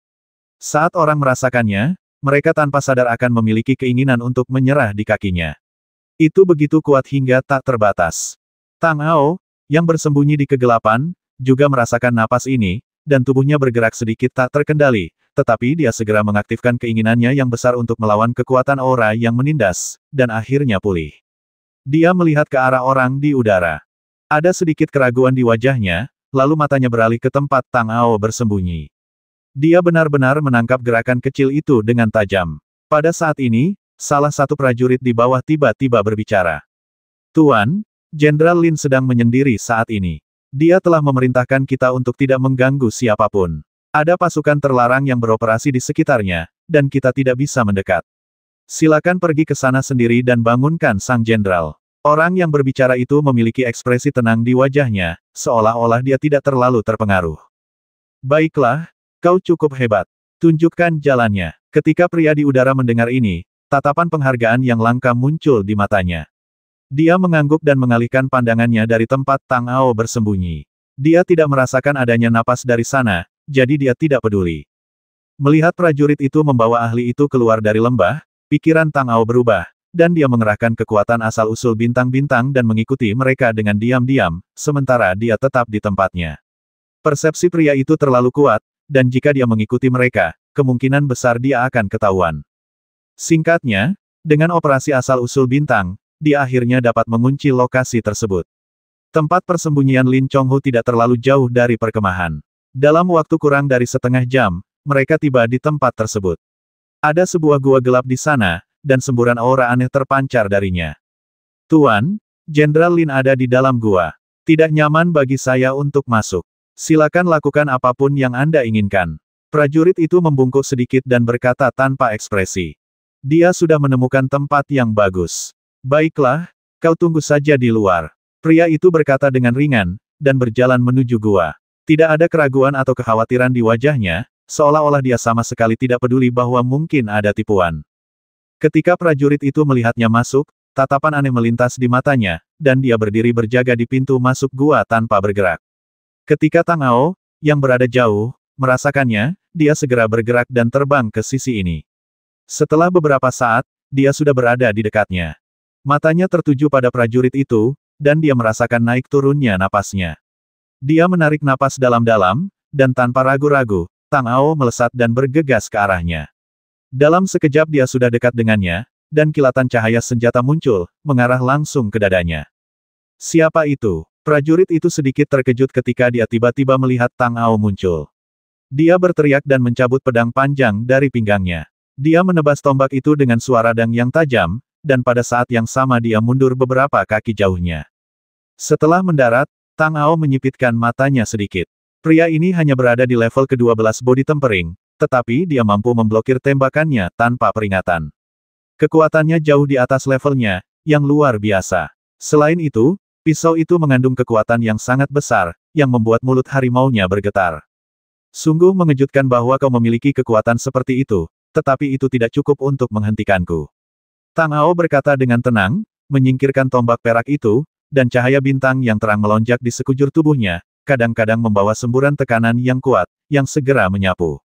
Saat orang merasakannya, mereka tanpa sadar akan memiliki keinginan untuk menyerah di kakinya. Itu begitu kuat hingga tak terbatas. Tang Ao, yang bersembunyi di kegelapan, juga merasakan napas ini, dan tubuhnya bergerak sedikit tak terkendali, tetapi dia segera mengaktifkan keinginannya yang besar untuk melawan kekuatan aura yang menindas, dan akhirnya pulih. Dia melihat ke arah orang di udara. Ada sedikit keraguan di wajahnya, lalu matanya beralih ke tempat Tang Ao bersembunyi. Dia benar-benar menangkap gerakan kecil itu dengan tajam. Pada saat ini, salah satu prajurit di bawah tiba-tiba berbicara. Tuan, Jenderal Lin sedang menyendiri saat ini. Dia telah memerintahkan kita untuk tidak mengganggu siapapun. Ada pasukan terlarang yang beroperasi di sekitarnya, dan kita tidak bisa mendekat. Silakan pergi ke sana sendiri dan bangunkan sang jenderal. Orang yang berbicara itu memiliki ekspresi tenang di wajahnya, seolah-olah dia tidak terlalu terpengaruh. Baiklah, kau cukup hebat. Tunjukkan jalannya. Ketika pria di udara mendengar ini, tatapan penghargaan yang langka muncul di matanya. Dia mengangguk dan mengalihkan pandangannya dari tempat Tang Ao bersembunyi. Dia tidak merasakan adanya napas dari sana, jadi dia tidak peduli. Melihat prajurit itu membawa ahli itu keluar dari lembah, pikiran Tang Ao berubah, dan dia mengerahkan kekuatan asal-usul bintang-bintang dan mengikuti mereka dengan diam-diam, sementara dia tetap di tempatnya. Persepsi pria itu terlalu kuat, dan jika dia mengikuti mereka, kemungkinan besar dia akan ketahuan. Singkatnya, dengan operasi asal-usul bintang, dia akhirnya dapat mengunci lokasi tersebut. Tempat persembunyian Lin Chonghu tidak terlalu jauh dari perkemahan. Dalam waktu kurang dari setengah jam, mereka tiba di tempat tersebut. Ada sebuah gua gelap di sana, dan semburan aura aneh terpancar darinya. Tuan, Jenderal Lin ada di dalam gua. Tidak nyaman bagi saya untuk masuk. Silakan lakukan apapun yang Anda inginkan. Prajurit itu membungkuk sedikit dan berkata tanpa ekspresi. Dia sudah menemukan tempat yang bagus. Baiklah, kau tunggu saja di luar. Pria itu berkata dengan ringan, dan berjalan menuju gua. Tidak ada keraguan atau kekhawatiran di wajahnya, seolah-olah dia sama sekali tidak peduli bahwa mungkin ada tipuan. Ketika prajurit itu melihatnya masuk, tatapan aneh melintas di matanya, dan dia berdiri berjaga di pintu masuk gua tanpa bergerak. Ketika Tang Ao, yang berada jauh, merasakannya, dia segera bergerak dan terbang ke sisi ini. Setelah beberapa saat, dia sudah berada di dekatnya. Matanya tertuju pada prajurit itu, dan dia merasakan naik turunnya napasnya. Dia menarik napas dalam-dalam, dan tanpa ragu-ragu, Tang Ao melesat dan bergegas ke arahnya. Dalam sekejap dia sudah dekat dengannya, dan kilatan cahaya senjata muncul, mengarah langsung ke dadanya. Siapa itu? Prajurit itu sedikit terkejut ketika dia tiba-tiba melihat Tang Ao muncul. Dia berteriak dan mencabut pedang panjang dari pinggangnya. Dia menebas tombak itu dengan suara dang yang tajam, dan pada saat yang sama dia mundur beberapa kaki jauhnya. Setelah mendarat, Tang Ao menyipitkan matanya sedikit. Pria ini hanya berada di level ke-12 body tempering, tetapi dia mampu memblokir tembakannya tanpa peringatan. Kekuatannya jauh di atas levelnya, yang luar biasa. Selain itu, pisau itu mengandung kekuatan yang sangat besar, yang membuat mulut harimaunya bergetar. Sungguh mengejutkan bahwa kau memiliki kekuatan seperti itu, tetapi itu tidak cukup untuk menghentikanku. Tang Ao berkata dengan tenang, menyingkirkan tombak perak itu, dan cahaya bintang yang terang melonjak di sekujur tubuhnya, kadang-kadang membawa semburan tekanan yang kuat, yang segera menyapu.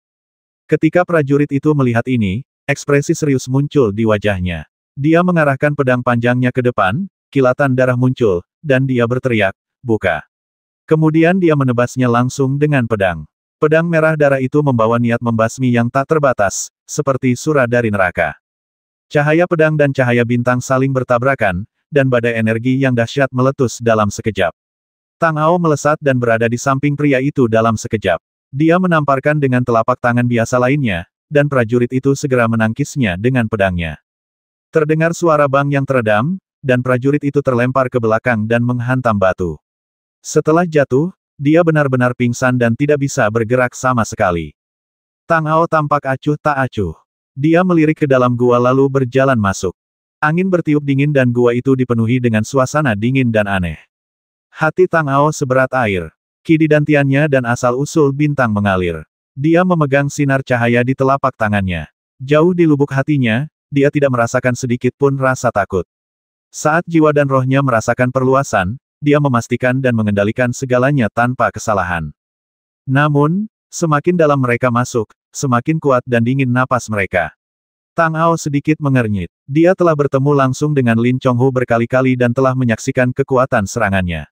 Ketika prajurit itu melihat ini, ekspresi serius muncul di wajahnya. Dia mengarahkan pedang panjangnya ke depan, kilatan darah muncul, dan dia berteriak, "Buka!" Kemudian dia menebasnya langsung dengan pedang. Pedang merah darah itu membawa niat membasmi yang tak terbatas, seperti surah dari neraka. Cahaya pedang dan cahaya bintang saling bertabrakan, dan badai energi yang dahsyat meletus dalam sekejap. Tang Ao melesat dan berada di samping pria itu dalam sekejap. Dia menamparkan dengan telapak tangan biasa lainnya, dan prajurit itu segera menangkisnya dengan pedangnya. Terdengar suara bang yang teredam, dan prajurit itu terlempar ke belakang dan menghantam batu. Setelah jatuh, dia benar-benar pingsan dan tidak bisa bergerak sama sekali. Tang Ao tampak acuh tak acuh. Dia melirik ke dalam gua lalu berjalan masuk. Angin bertiup dingin dan gua itu dipenuhi dengan suasana dingin dan aneh. Hati Tang Ao seberat air. Kididantiannya dan asal-usul bintang mengalir. Dia memegang sinar cahaya di telapak tangannya. Jauh di lubuk hatinya, dia tidak merasakan sedikit pun rasa takut. Saat jiwa dan rohnya merasakan perluasan, dia memastikan dan mengendalikan segalanya tanpa kesalahan. Namun, semakin dalam mereka masuk, semakin kuat dan dingin napas mereka. Tang Ao sedikit mengernyit. Dia telah bertemu langsung dengan Lin Chonghu berkali-kali dan telah menyaksikan kekuatan serangannya.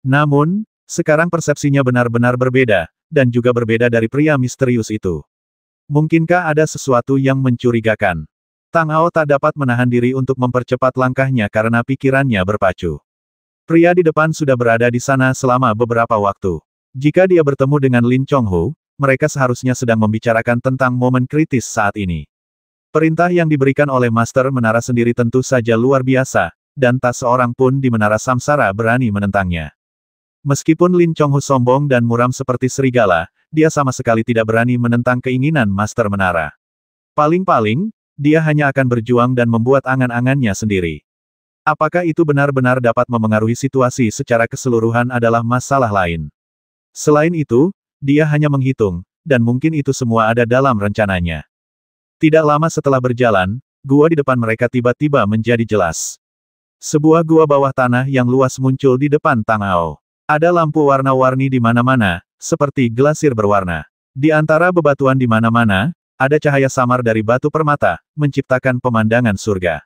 Namun, sekarang persepsinya benar-benar berbeda, dan juga berbeda dari pria misterius itu. Mungkinkah ada sesuatu yang mencurigakan? Tang Ao tak dapat menahan diri untuk mempercepat langkahnya karena pikirannya berpacu. Pria di depan sudah berada di sana selama beberapa waktu. Jika dia bertemu dengan Lin Chonghu, mereka seharusnya sedang membicarakan tentang momen kritis saat ini. Perintah yang diberikan oleh Master Menara sendiri tentu saja luar biasa, dan tak seorang pun di Menara Samsara berani menentangnya. Meskipun Lin Chonghu sombong dan muram seperti serigala, dia sama sekali tidak berani menentang keinginan Master Menara. Paling-paling, dia hanya akan berjuang dan membuat angan-angannya sendiri. Apakah itu benar-benar dapat memengaruhi situasi secara keseluruhan adalah masalah lain. Selain itu, dia hanya menghitung, dan mungkin itu semua ada dalam rencananya. Tidak lama setelah berjalan, gua di depan mereka tiba-tiba menjadi jelas. Sebuah gua bawah tanah yang luas muncul di depan Tang Ao. Ada lampu warna-warni di mana-mana, seperti glasir berwarna. Di antara bebatuan di mana-mana, ada cahaya samar dari batu permata, menciptakan pemandangan surga.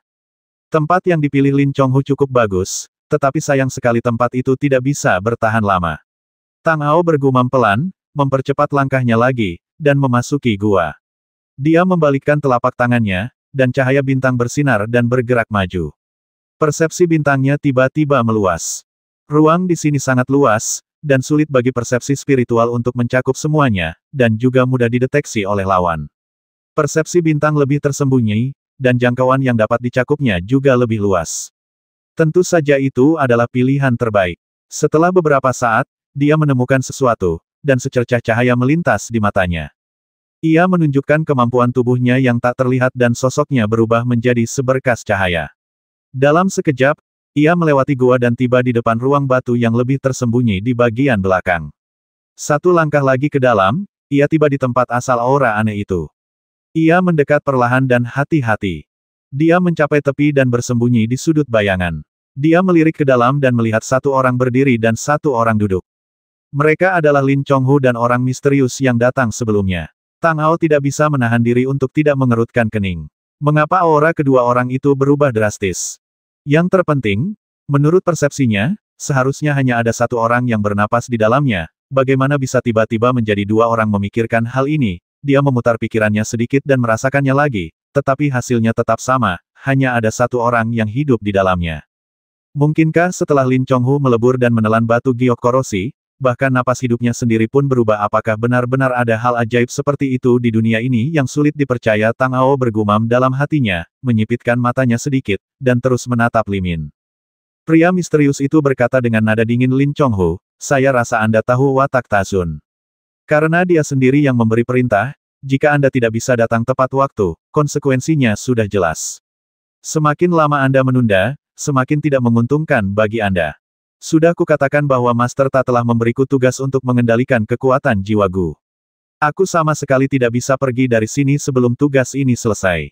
Tempat yang dipilih Lin Chonghu cukup bagus, tetapi sayang sekali tempat itu tidak bisa bertahan lama. Tang Ao bergumam pelan, mempercepat langkahnya lagi, dan memasuki gua. Dia membalikkan telapak tangannya, dan cahaya bintang bersinar dan bergerak maju. Persepsi bintangnya tiba-tiba meluas. Ruang di sini sangat luas, dan sulit bagi persepsi spiritual untuk mencakup semuanya, dan juga mudah dideteksi oleh lawan. Persepsi bintang lebih tersembunyi, dan jangkauan yang dapat dicakupnya juga lebih luas. Tentu saja itu adalah pilihan terbaik. Setelah beberapa saat, dia menemukan sesuatu, dan secercah cahaya melintas di matanya. Ia menunjukkan kemampuan tubuhnya yang tak terlihat dan sosoknya berubah menjadi seberkas cahaya. Dalam sekejap, ia melewati gua dan tiba di depan ruang batu yang lebih tersembunyi di bagian belakang. Satu langkah lagi ke dalam, ia tiba di tempat asal aura aneh itu. Ia mendekat perlahan dan hati-hati. Dia mencapai tepi dan bersembunyi di sudut bayangan. Dia melirik ke dalam dan melihat satu orang berdiri dan satu orang duduk. Mereka adalah Lin Chonghu dan orang misterius yang datang sebelumnya. Tang Ao tidak bisa menahan diri untuk tidak mengerutkan kening. Mengapa aura kedua orang itu berubah drastis? Yang terpenting, menurut persepsinya, seharusnya hanya ada satu orang yang bernapas di dalamnya. Bagaimana bisa tiba-tiba menjadi dua orang memikirkan hal ini? Dia memutar pikirannya sedikit dan merasakannya lagi, tetapi hasilnya tetap sama, hanya ada satu orang yang hidup di dalamnya. Mungkinkah setelah Lin Chonghu melebur dan menelan batu giok korosi, bahkan napas hidupnya sendiri pun berubah? Apakah benar-benar ada hal ajaib seperti itu di dunia ini yang sulit dipercaya? Tang Ao bergumam dalam hatinya, menyipitkan matanya sedikit, dan terus menatap Limin. Pria misterius itu berkata dengan nada dingin, Lin Chonghu, saya rasa Anda tahu watak Tazun. Karena dia sendiri yang memberi perintah, jika Anda tidak bisa datang tepat waktu, konsekuensinya sudah jelas. Semakin lama Anda menunda, semakin tidak menguntungkan bagi Anda. Sudah kukatakan bahwa Master Ta telah memberiku tugas untuk mengendalikan kekuatan jiwa Gu. Aku sama sekali tidak bisa pergi dari sini sebelum tugas ini selesai.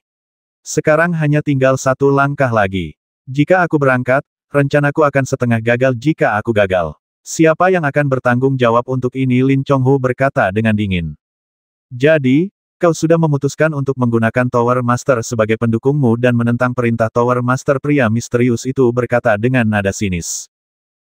Sekarang hanya tinggal satu langkah lagi. Jika aku berangkat, rencanaku akan setengah gagal jika aku gagal. Siapa yang akan bertanggung jawab untuk ini? Lin Chonghu berkata dengan dingin. Jadi, kau sudah memutuskan untuk menggunakan Tower Master sebagai pendukungmu dan menentang perintah Tower Master? Pria misterius itu berkata dengan nada sinis.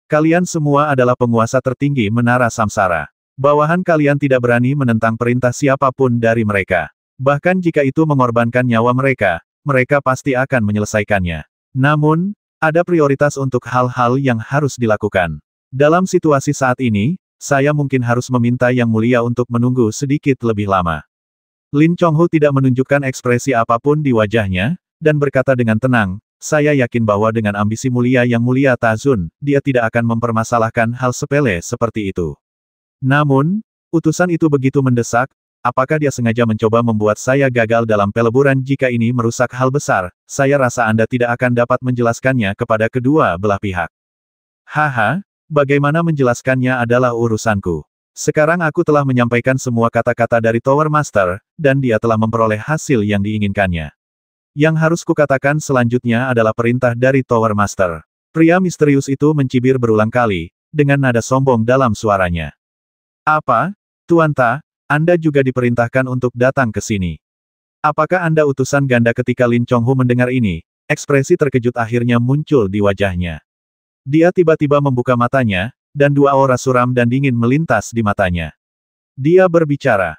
Kalian semua adalah penguasa tertinggi Menara Samsara. Bawahan kalian tidak berani menentang perintah siapapun dari mereka. Bahkan jika itu mengorbankan nyawa mereka, mereka pasti akan menyelesaikannya. Namun, Ada prioritas untuk hal-hal yang harus dilakukan. Dalam situasi saat ini, saya mungkin harus meminta Yang Mulia untuk menunggu sedikit lebih lama. Lin Chonghu tidak menunjukkan ekspresi apapun di wajahnya, dan berkata dengan tenang, saya yakin bahwa dengan ambisi mulia Yang Mulia Tazun, dia tidak akan mempermasalahkan hal sepele seperti itu. Namun, utusan itu begitu mendesak, apakah dia sengaja mencoba membuat saya gagal dalam peleburan? Jika ini merusak hal besar, saya rasa Anda tidak akan dapat menjelaskannya kepada kedua belah pihak. Haha, bagaimana menjelaskannya adalah urusanku. Sekarang aku telah menyampaikan semua kata-kata dari Tower Master, dan dia telah memperoleh hasil yang diinginkannya. Yang harus kukatakan selanjutnya adalah perintah dari Tower Master. Pria misterius itu mencibir berulang kali, dengan nada sombong dalam suaranya. Apa, Tuan Ta, Anda juga diperintahkan untuk datang ke sini. Apakah Anda utusan ganda? Ketika Lin Chonghu mendengar ini, ekspresi terkejut akhirnya muncul di wajahnya. Dia tiba-tiba membuka matanya, dan dua aura suram dan dingin melintas di matanya. Dia berbicara.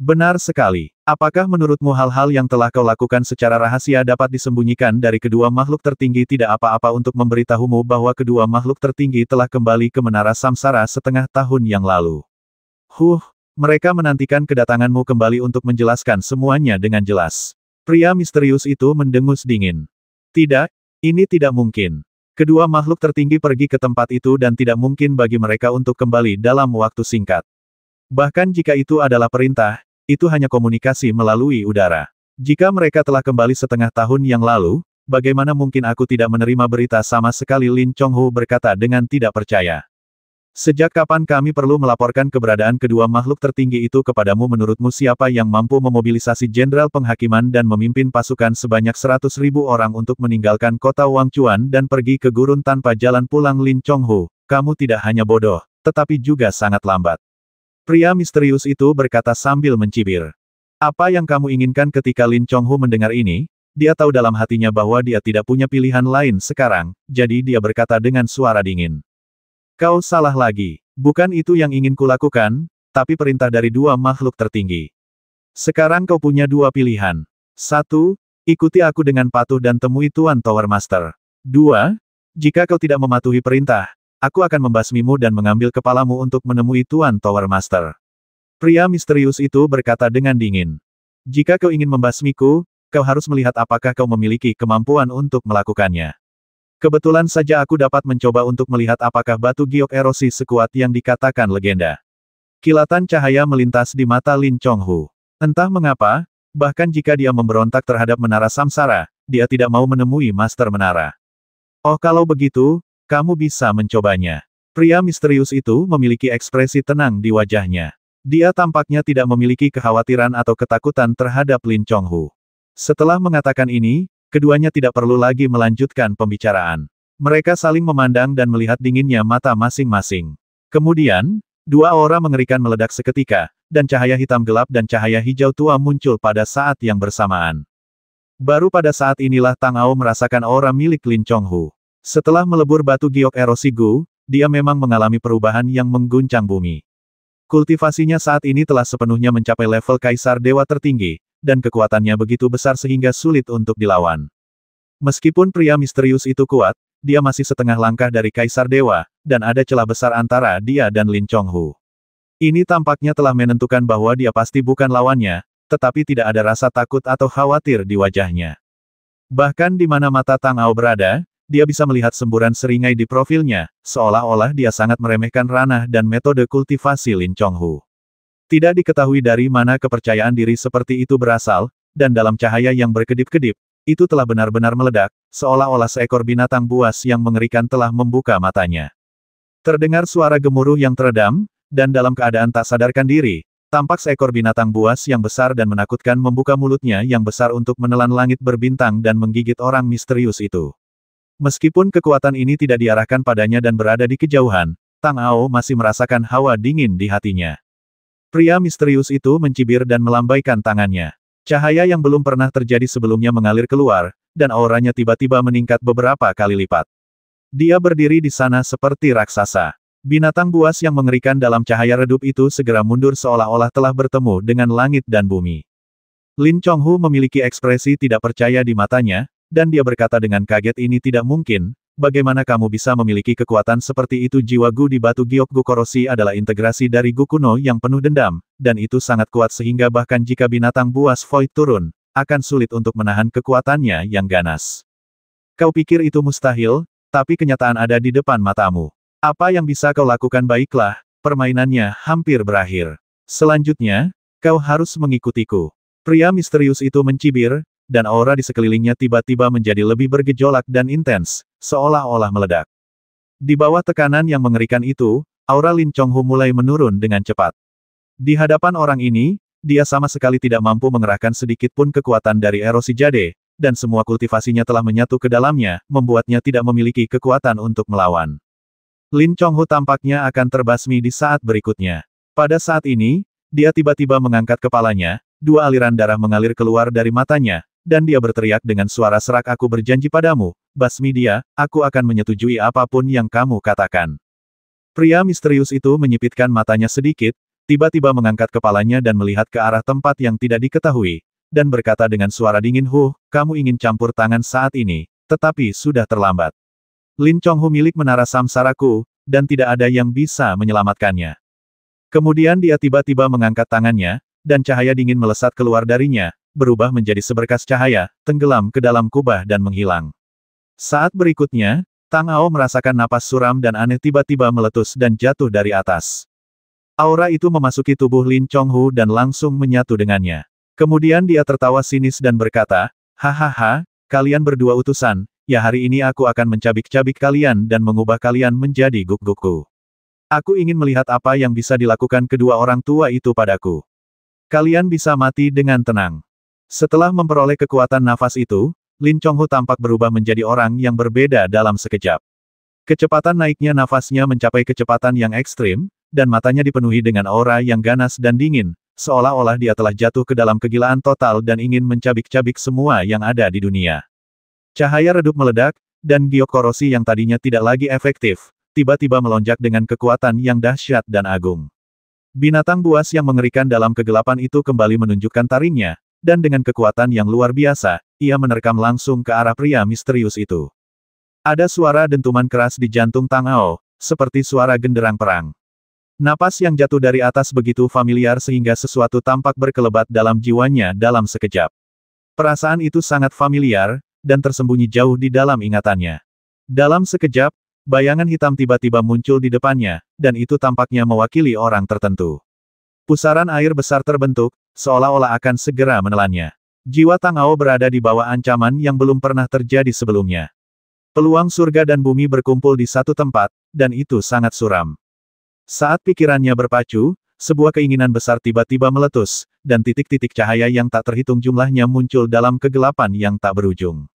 Benar sekali. Apakah menurutmu hal-hal yang telah kau lakukan secara rahasia dapat disembunyikan dari kedua makhluk tertinggi? Tidak apa-apa untuk memberitahumu bahwa kedua makhluk tertinggi telah kembali ke Menara Samsara setengah tahun yang lalu. Mereka menantikan kedatanganmu kembali untuk menjelaskan semuanya dengan jelas. Pria misterius itu mendengus dingin. Tidak, ini tidak mungkin. Kedua makhluk tertinggi pergi ke tempat itu dan tidak mungkin bagi mereka untuk kembali dalam waktu singkat. Bahkan jika itu adalah perintah, itu hanya komunikasi melalui udara. Jika mereka telah kembali setengah tahun yang lalu, bagaimana mungkin aku tidak menerima berita sama sekali? Lin Chonghu berkata dengan tidak percaya. Sejak kapan kami perlu melaporkan keberadaan kedua makhluk tertinggi itu kepadamu? Menurutmu siapa yang mampu memobilisasi Jenderal Penghakiman dan memimpin pasukan sebanyak 100.000 orang untuk meninggalkan kota Wangchuan dan pergi ke gurun tanpa jalan pulang? Lin Chonghu, kamu tidak hanya bodoh, tetapi juga sangat lambat. Pria misterius itu berkata sambil mencibir. Apa yang kamu inginkan? Ketika Lin Chonghu mendengar ini, dia tahu dalam hatinya bahwa dia tidak punya pilihan lain sekarang, jadi dia berkata dengan suara dingin. Kau salah lagi. Bukan itu yang ingin kulakukan, tapi perintah dari dua makhluk tertinggi. Sekarang kau punya dua pilihan. 1. Ikuti aku dengan patuh dan temui Tuan Tower Master. 2. Jika kau tidak mematuhi perintah, aku akan membasmimu dan mengambil kepalamu untuk menemui Tuan Tower Master. Pria misterius itu berkata dengan dingin. Jika kau ingin membasmiku, kau harus melihat apakah kau memiliki kemampuan untuk melakukannya. Kebetulan saja aku dapat mencoba untuk melihat apakah batu giok erosi sekuat yang dikatakan legenda. Kilatan cahaya melintas di mata Lin Chonghu. Entah mengapa, bahkan jika dia memberontak terhadap Menara Samsara, dia tidak mau menemui Master Menara. Oh, kalau begitu, kamu bisa mencobanya. Pria misterius itu memiliki ekspresi tenang di wajahnya. Dia tampaknya tidak memiliki kekhawatiran atau ketakutan terhadap Lin Chonghu. Setelah mengatakan ini, keduanya tidak perlu lagi melanjutkan pembicaraan. Mereka saling memandang dan melihat dinginnya mata masing-masing. Kemudian, dua aura mengerikan meledak seketika, dan cahaya hitam gelap dan cahaya hijau tua muncul pada saat yang bersamaan. Baru pada saat inilah Tang Ao merasakan aura milik Lin Chonghu. Setelah melebur batu giok erosi Gu, dia memang mengalami perubahan yang mengguncang bumi. Kultivasinya saat ini telah sepenuhnya mencapai level Kaisar Dewa tertinggi, dan kekuatannya begitu besar sehingga sulit untuk dilawan. Meskipun pria misterius itu kuat, dia masih setengah langkah dari Kaisar Dewa, dan ada celah besar antara dia dan Lin Chonghu. Ini tampaknya telah menentukan bahwa dia pasti bukan lawannya, tetapi tidak ada rasa takut atau khawatir di wajahnya. Bahkan di mana mata Tang Ao berada, dia bisa melihat semburan seringai di profilnya, seolah-olah dia sangat meremehkan ranah dan metode kultivasi Lin Chonghu. Tidak diketahui dari mana kepercayaan diri seperti itu berasal, dan dalam cahaya yang berkedip-kedip, itu telah benar-benar meledak, seolah-olah seekor binatang buas yang mengerikan telah membuka matanya. Terdengar suara gemuruh yang teredam, dan dalam keadaan tak sadarkan diri, tampak seekor binatang buas yang besar dan menakutkan membuka mulutnya yang besar untuk menelan langit berbintang dan menggigit orang misterius itu. Meskipun kekuatan ini tidak diarahkan padanya dan berada di kejauhan, Tang Ao masih merasakan hawa dingin di hatinya. Pria misterius itu mencibir dan melambaikan tangannya. Cahaya yang belum pernah terjadi sebelumnya mengalir keluar, dan auranya tiba-tiba meningkat beberapa kali lipat. Dia berdiri di sana seperti raksasa. Binatang buas yang mengerikan dalam cahaya redup itu segera mundur seolah-olah telah bertemu dengan langit dan bumi. Lin Chonghu memiliki ekspresi tidak percaya di matanya, dan dia berkata dengan kaget, ini tidak mungkin, bagaimana kamu bisa memiliki kekuatan seperti itu? Jiwa Gu di batu giok Gu Korosi adalah integrasi dari Gu kuno yang penuh dendam, dan itu sangat kuat sehingga bahkan jika binatang buas Void turun, akan sulit untuk menahan kekuatannya yang ganas. Kau pikir itu mustahil, tapi kenyataan ada di depan matamu. Apa yang bisa kau lakukan? Baiklah, permainannya hampir berakhir. Selanjutnya, kau harus mengikutiku. Pria misterius itu mencibir, dan aura di sekelilingnya tiba-tiba menjadi lebih bergejolak dan intens, seolah-olah meledak. Di bawah tekanan yang mengerikan itu, aura Lin Chonghu mulai menurun dengan cepat. Di hadapan orang ini, dia sama sekali tidak mampu mengerahkan sedikit pun kekuatan dari erosi jade, dan semua kultivasinya telah menyatu ke dalamnya, membuatnya tidak memiliki kekuatan untuk melawan. Lin Chonghu tampaknya akan terbasmi di saat berikutnya. Pada saat ini, dia tiba-tiba mengangkat kepalanya, dua aliran darah mengalir keluar dari matanya, dan dia berteriak dengan suara serak, aku berjanji padamu, basmi dia, aku akan menyetujui apapun yang kamu katakan. Pria misterius itu menyipitkan matanya sedikit, tiba-tiba mengangkat kepalanya dan melihat ke arah tempat yang tidak diketahui, dan berkata dengan suara dingin, kamu ingin campur tangan saat ini, tetapi sudah terlambat. Lin Chonghu milik menara samsaraku, dan tidak ada yang bisa menyelamatkannya. Kemudian dia tiba-tiba mengangkat tangannya, dan cahaya dingin melesat keluar darinya, berubah menjadi seberkas cahaya, tenggelam ke dalam kubah dan menghilang. Saat berikutnya, Tang Ao merasakan napas suram dan aneh tiba-tiba meletus dan jatuh dari atas. Aura itu memasuki tubuh Lin Chonghu dan langsung menyatu dengannya. Kemudian dia tertawa sinis dan berkata, hahaha, kalian berdua utusan, ya hari ini aku akan mencabik-cabik kalian dan mengubah kalian menjadi guk-gukku. Aku ingin melihat apa yang bisa dilakukan kedua orang tua itu padaku. Kalian bisa mati dengan tenang. Setelah memperoleh kekuatan nafas itu, Lin Chonghu tampak berubah menjadi orang yang berbeda dalam sekejap. Kecepatan naiknya nafasnya mencapai kecepatan yang ekstrim, dan matanya dipenuhi dengan aura yang ganas dan dingin, seolah-olah dia telah jatuh ke dalam kegilaan total dan ingin mencabik-cabik semua yang ada di dunia. Cahaya redup meledak, dan giok korosi yang tadinya tidak lagi efektif, tiba-tiba melonjak dengan kekuatan yang dahsyat dan agung. Binatang buas yang mengerikan dalam kegelapan itu kembali menunjukkan taringnya, dan dengan kekuatan yang luar biasa, ia menerkam langsung ke arah pria misterius itu. Ada suara dentuman keras di jantung Tang Ao, seperti suara genderang perang. Napas yang jatuh dari atas begitu familiar sehingga sesuatu tampak berkelebat dalam jiwanya dalam sekejap. Perasaan itu sangat familiar, dan tersembunyi jauh di dalam ingatannya. Dalam sekejap, bayangan hitam tiba-tiba muncul di depannya, dan itu tampaknya mewakili orang tertentu. Pusaran air besar terbentuk, seolah-olah akan segera menelannya. Jiwa Tang Ao berada di bawah ancaman yang belum pernah terjadi sebelumnya. Peluang surga dan bumi berkumpul di satu tempat, dan itu sangat suram. Saat pikirannya berpacu, sebuah keinginan besar tiba-tiba meletus, dan titik-titik cahaya yang tak terhitung jumlahnya muncul dalam kegelapan yang tak berujung.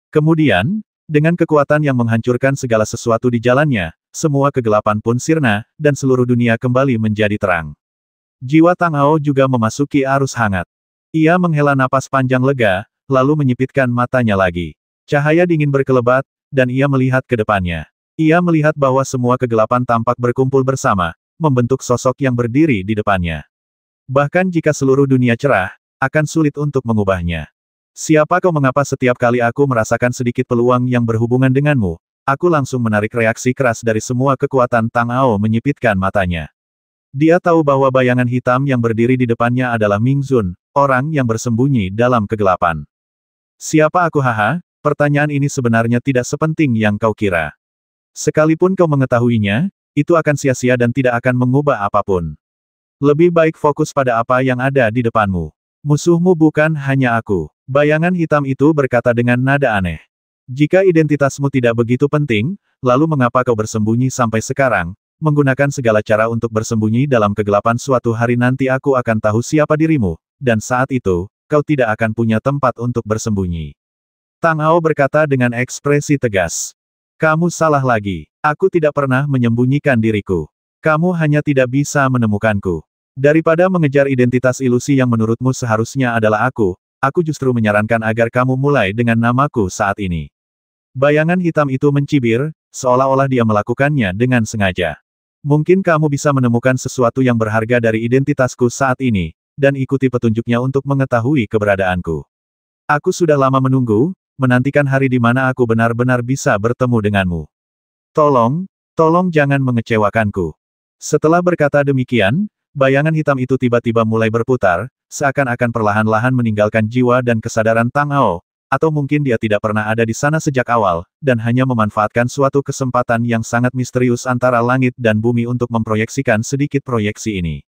Kemudian, dengan kekuatan yang menghancurkan segala sesuatu di jalannya, semua kegelapan pun sirna, dan seluruh dunia kembali menjadi terang. Jiwa Tang Ao juga memasuki arus hangat. Ia menghela napas panjang lega, lalu menyipitkan matanya lagi. Cahaya dingin berkelebat, dan ia melihat ke depannya. Ia melihat bahwa semua kegelapan tampak berkumpul bersama, membentuk sosok yang berdiri di depannya. Bahkan jika seluruh dunia cerah, akan sulit untuk mengubahnya. Siapa kau? Mengapa setiap kali aku merasakan sedikit peluang yang berhubungan denganmu, aku langsung menarik reaksi keras dari semua kekuatan? Tang Ao menyipitkan matanya. Dia tahu bahwa bayangan hitam yang berdiri di depannya adalah Ming Zun, orang yang bersembunyi dalam kegelapan. Siapa aku? Haha, pertanyaan ini sebenarnya tidak sepenting yang kau kira. Sekalipun kau mengetahuinya, itu akan sia-sia dan tidak akan mengubah apapun. Lebih baik fokus pada apa yang ada di depanmu. Musuhmu bukan hanya aku. Bayangan hitam itu berkata dengan nada aneh. Jika identitasmu tidak begitu penting, lalu mengapa kau bersembunyi sampai sekarang? Menggunakan segala cara untuk bersembunyi dalam kegelapan. Suatu hari nanti aku akan tahu siapa dirimu, dan saat itu, kau tidak akan punya tempat untuk bersembunyi. Tang Ao berkata dengan ekspresi tegas. Kamu salah lagi. Aku tidak pernah menyembunyikan diriku. Kamu hanya tidak bisa menemukanku. Daripada mengejar identitas ilusi yang menurutmu seharusnya adalah aku justru menyarankan agar kamu mulai dengan namaku saat ini. Bayangan hitam itu mencibir, seolah-olah dia melakukannya dengan sengaja. Mungkin kamu bisa menemukan sesuatu yang berharga dari identitasku saat ini, dan ikuti petunjuknya untuk mengetahui keberadaanku. Aku sudah lama menunggu, menantikan hari di mana aku benar-benar bisa bertemu denganmu. Tolong jangan mengecewakanku. Setelah berkata demikian, bayangan hitam itu tiba-tiba mulai berputar, seakan-akan perlahan-lahan meninggalkan jiwa dan kesadaran Tang Ao, atau mungkin dia tidak pernah ada di sana sejak awal, dan hanya memanfaatkan suatu kesempatan yang sangat misterius antara langit dan bumi untuk memproyeksikan sedikit proyeksi ini.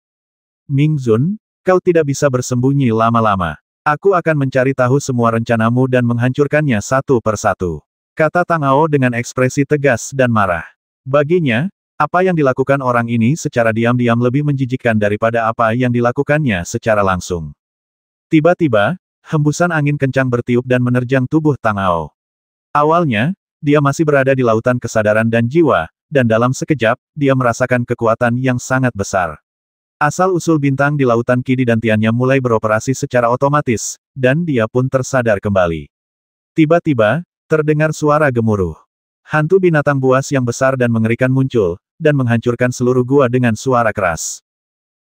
Ming Zun, kau tidak bisa bersembunyi lama-lama. Aku akan mencari tahu semua rencanamu dan menghancurkannya satu persatu. Kata Tang Ao dengan ekspresi tegas dan marah. Baginya, apa yang dilakukan orang ini secara diam-diam lebih menjijikkan daripada apa yang dilakukannya secara langsung. Tiba-tiba, hembusan angin kencang bertiup dan menerjang tubuh Tang Ao. Awalnya, dia masih berada di lautan kesadaran dan jiwa, dan dalam sekejap, dia merasakan kekuatan yang sangat besar. Asal-usul bintang di lautan Qi dan Tiannya mulai beroperasi secara otomatis, dan dia pun tersadar kembali. Tiba-tiba, terdengar suara gemuruh. Hantu binatang buas yang besar dan mengerikan muncul, dan menghancurkan seluruh gua dengan suara keras.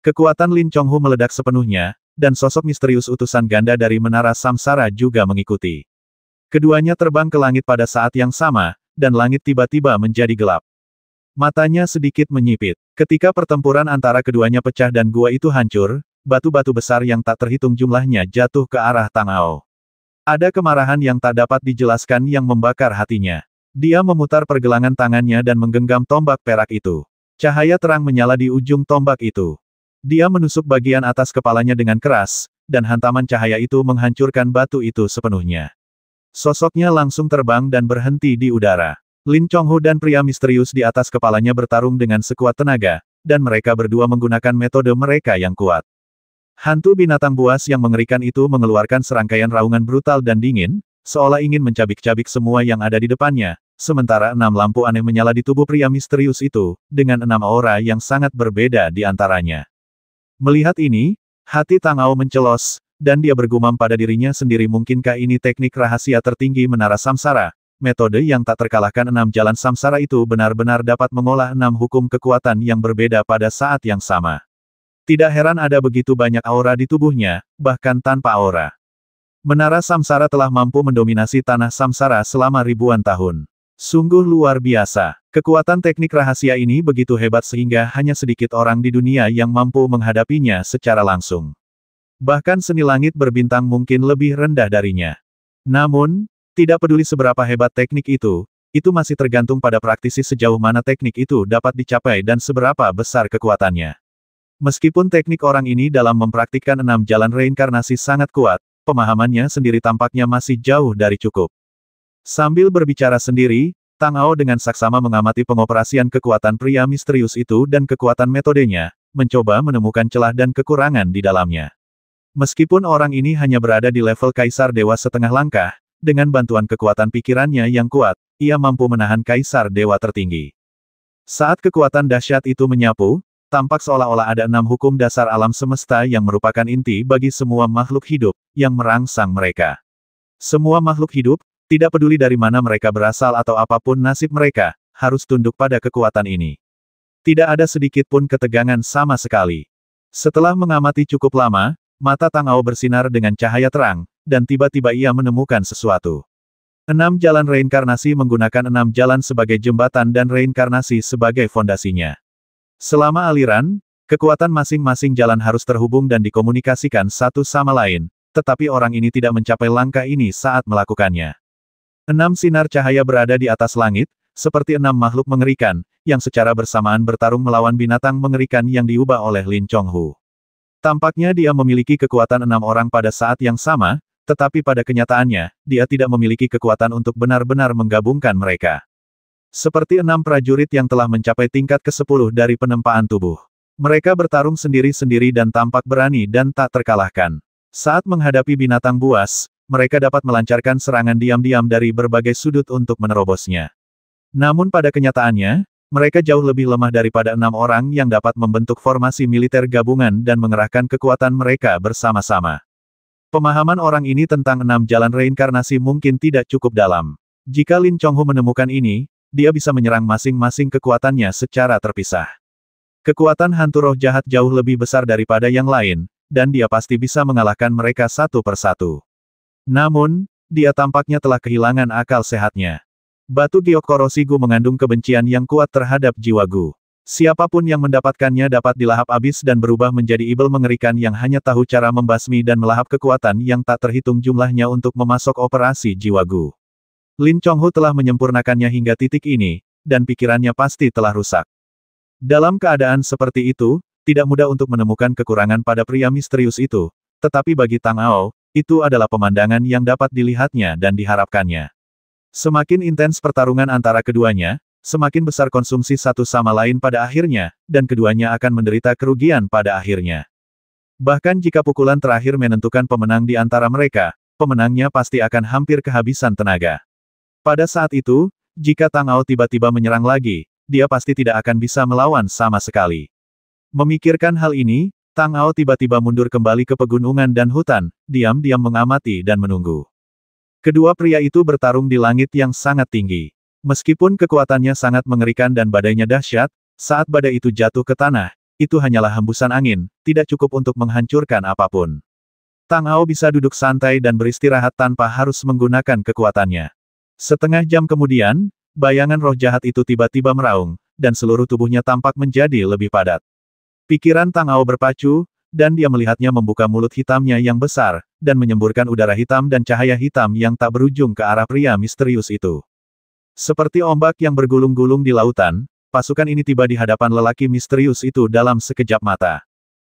Kekuatan Lin Chonghu meledak sepenuhnya, dan sosok misterius utusan ganda dari Menara Samsara juga mengikuti. Keduanya terbang ke langit pada saat yang sama, dan langit tiba-tiba menjadi gelap. Matanya sedikit menyipit. Ketika pertempuran antara keduanya pecah dan gua itu hancur, batu-batu besar yang tak terhitung jumlahnya jatuh ke arah Tang Ao. Ada kemarahan yang tak dapat dijelaskan yang membakar hatinya. Dia memutar pergelangan tangannya dan menggenggam tombak perak itu. Cahaya terang menyala di ujung tombak itu. Dia menusuk bagian atas kepalanya dengan keras, dan hantaman cahaya itu menghancurkan batu itu sepenuhnya. Sosoknya langsung terbang dan berhenti di udara. Lin Chonghu dan pria misterius di atas kepalanya bertarung dengan sekuat tenaga, dan mereka berdua menggunakan metode mereka yang kuat. Hantu binatang buas yang mengerikan itu mengeluarkan serangkaian raungan brutal dan dingin, seolah ingin mencabik-cabik semua yang ada di depannya, sementara 6 lampu aneh menyala di tubuh pria misterius itu, dengan 6 aura yang sangat berbeda di antaranya. Melihat ini, hati Tang Ao mencelos, dan dia bergumam pada dirinya sendiri, mungkinkah ini teknik rahasia tertinggi Menara Samsara, metode yang tak terkalahkan 6 jalan samsara itu benar-benar dapat mengolah 6 hukum kekuatan yang berbeda pada saat yang sama. Tidak heran ada begitu banyak aura di tubuhnya, bahkan tanpa aura. Menara Samsara telah mampu mendominasi tanah samsara selama ribuan tahun. Sungguh luar biasa. Kekuatan teknik rahasia ini begitu hebat sehingga hanya sedikit orang di dunia yang mampu menghadapinya secara langsung. Bahkan seni langit berbintang mungkin lebih rendah darinya. Namun, tidak peduli seberapa hebat teknik itu masih tergantung pada praktisi sejauh mana teknik itu dapat dicapai dan seberapa besar kekuatannya. Meskipun teknik orang ini dalam mempraktikkan 6 jalan reinkarnasi sangat kuat, pemahamannya sendiri tampaknya masih jauh dari cukup. Sambil berbicara sendiri, Tang Ao dengan saksama mengamati pengoperasian kekuatan pria misterius itu dan kekuatan metodenya, mencoba menemukan celah dan kekurangan di dalamnya. Meskipun orang ini hanya berada di level Kaisar Dewa setengah langkah, dengan bantuan kekuatan pikirannya yang kuat, ia mampu menahan Kaisar Dewa tertinggi. Saat kekuatan dahsyat itu menyapu, tampak seolah-olah ada 6 hukum dasar alam semesta yang merupakan inti bagi semua makhluk hidup, yang merangsang mereka. Semua makhluk hidup, tidak peduli dari mana mereka berasal atau apapun nasib mereka, harus tunduk pada kekuatan ini. Tidak ada sedikit pun ketegangan sama sekali. Setelah mengamati cukup lama, mata Tang Ao bersinar dengan cahaya terang, dan tiba-tiba ia menemukan sesuatu. 6 jalan reinkarnasi menggunakan 6 jalan sebagai jembatan dan reinkarnasi sebagai fondasinya. Selama aliran, kekuatan masing-masing jalan harus terhubung dan dikomunikasikan satu sama lain, tetapi orang ini tidak mencapai langkah ini saat melakukannya. 6 sinar cahaya berada di atas langit, seperti 6 makhluk mengerikan, yang secara bersamaan bertarung melawan binatang mengerikan yang diubah oleh Lin Chonghu. Tampaknya dia memiliki kekuatan 6 orang pada saat yang sama, tetapi pada kenyataannya, dia tidak memiliki kekuatan untuk benar-benar menggabungkan mereka. Seperti 6 prajurit yang telah mencapai tingkat ke-10 dari penempaan tubuh. Mereka bertarung sendiri-sendiri dan tampak berani dan tak terkalahkan. Saat menghadapi binatang buas, mereka dapat melancarkan serangan diam-diam dari berbagai sudut untuk menerobosnya. Namun pada kenyataannya, mereka jauh lebih lemah daripada 6 orang yang dapat membentuk formasi militer gabungan dan mengerahkan kekuatan mereka bersama-sama. Pemahaman orang ini tentang 6 jalan reinkarnasi mungkin tidak cukup dalam. Jika Lin Chonghu menemukan ini, dia bisa menyerang masing-masing kekuatannya secara terpisah. Kekuatan hantu roh jahat jauh lebih besar daripada yang lain, dan dia pasti bisa mengalahkan mereka satu persatu. Namun, dia tampaknya telah kehilangan akal sehatnya. Batu giok korosi Gu mengandung kebencian yang kuat terhadap jiwa Gu. Siapapun yang mendapatkannya dapat dilahap habis dan berubah menjadi ibel mengerikan yang hanya tahu cara membasmi dan melahap kekuatan yang tak terhitung jumlahnya untuk memasok operasi jiwa Gu. Lin Chonghu telah menyempurnakannya hingga titik ini, dan pikirannya pasti telah rusak. Dalam keadaan seperti itu, tidak mudah untuk menemukan kekurangan pada pria misterius itu, tetapi bagi Tang Ao, itu adalah pemandangan yang dapat dilihatnya dan diharapkannya. Semakin intens pertarungan antara keduanya, semakin besar konsumsi satu sama lain pada akhirnya, dan keduanya akan menderita kerugian pada akhirnya. Bahkan jika pukulan terakhir menentukan pemenang di antara mereka, pemenangnya pasti akan hampir kehabisan tenaga. Pada saat itu, jika Tang Ao tiba-tiba menyerang lagi, dia pasti tidak akan bisa melawan sama sekali. Memikirkan hal ini, Tang Ao tiba-tiba mundur kembali ke pegunungan dan hutan, diam-diam mengamati dan menunggu. Kedua pria itu bertarung di langit yang sangat tinggi. Meskipun kekuatannya sangat mengerikan dan badainya dahsyat, saat badai itu jatuh ke tanah, itu hanyalah hembusan angin, tidak cukup untuk menghancurkan apapun. Tang Ao bisa duduk santai dan beristirahat tanpa harus menggunakan kekuatannya. Setengah jam kemudian, bayangan roh jahat itu tiba-tiba meraung, dan seluruh tubuhnya tampak menjadi lebih padat. Pikiran Tang Ao berpacu, dan dia melihatnya membuka mulut hitamnya yang besar, dan menyemburkan udara hitam dan cahaya hitam yang tak berujung ke arah pria misterius itu. Seperti ombak yang bergulung-gulung di lautan, pasukan ini tiba di hadapan lelaki misterius itu dalam sekejap mata.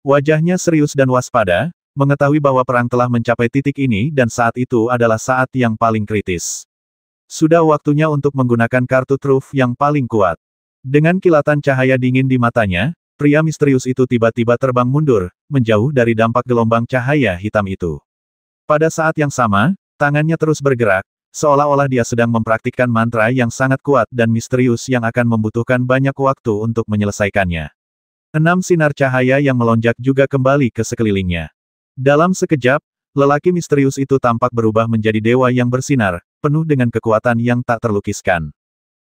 Wajahnya serius dan waspada, mengetahui bahwa perang telah mencapai titik ini dan saat itu adalah saat yang paling kritis. Sudah waktunya untuk menggunakan kartu truf yang paling kuat. Dengan kilatan cahaya dingin di matanya, pria misterius itu tiba-tiba terbang mundur, menjauh dari dampak gelombang cahaya hitam itu. Pada saat yang sama, tangannya terus bergerak, seolah-olah dia sedang mempraktikkan mantra yang sangat kuat dan misterius yang akan membutuhkan banyak waktu untuk menyelesaikannya. 6 sinar cahaya yang melonjak juga kembali ke sekelilingnya. Dalam sekejap, lelaki misterius itu tampak berubah menjadi dewa yang bersinar, penuh dengan kekuatan yang tak terlukiskan.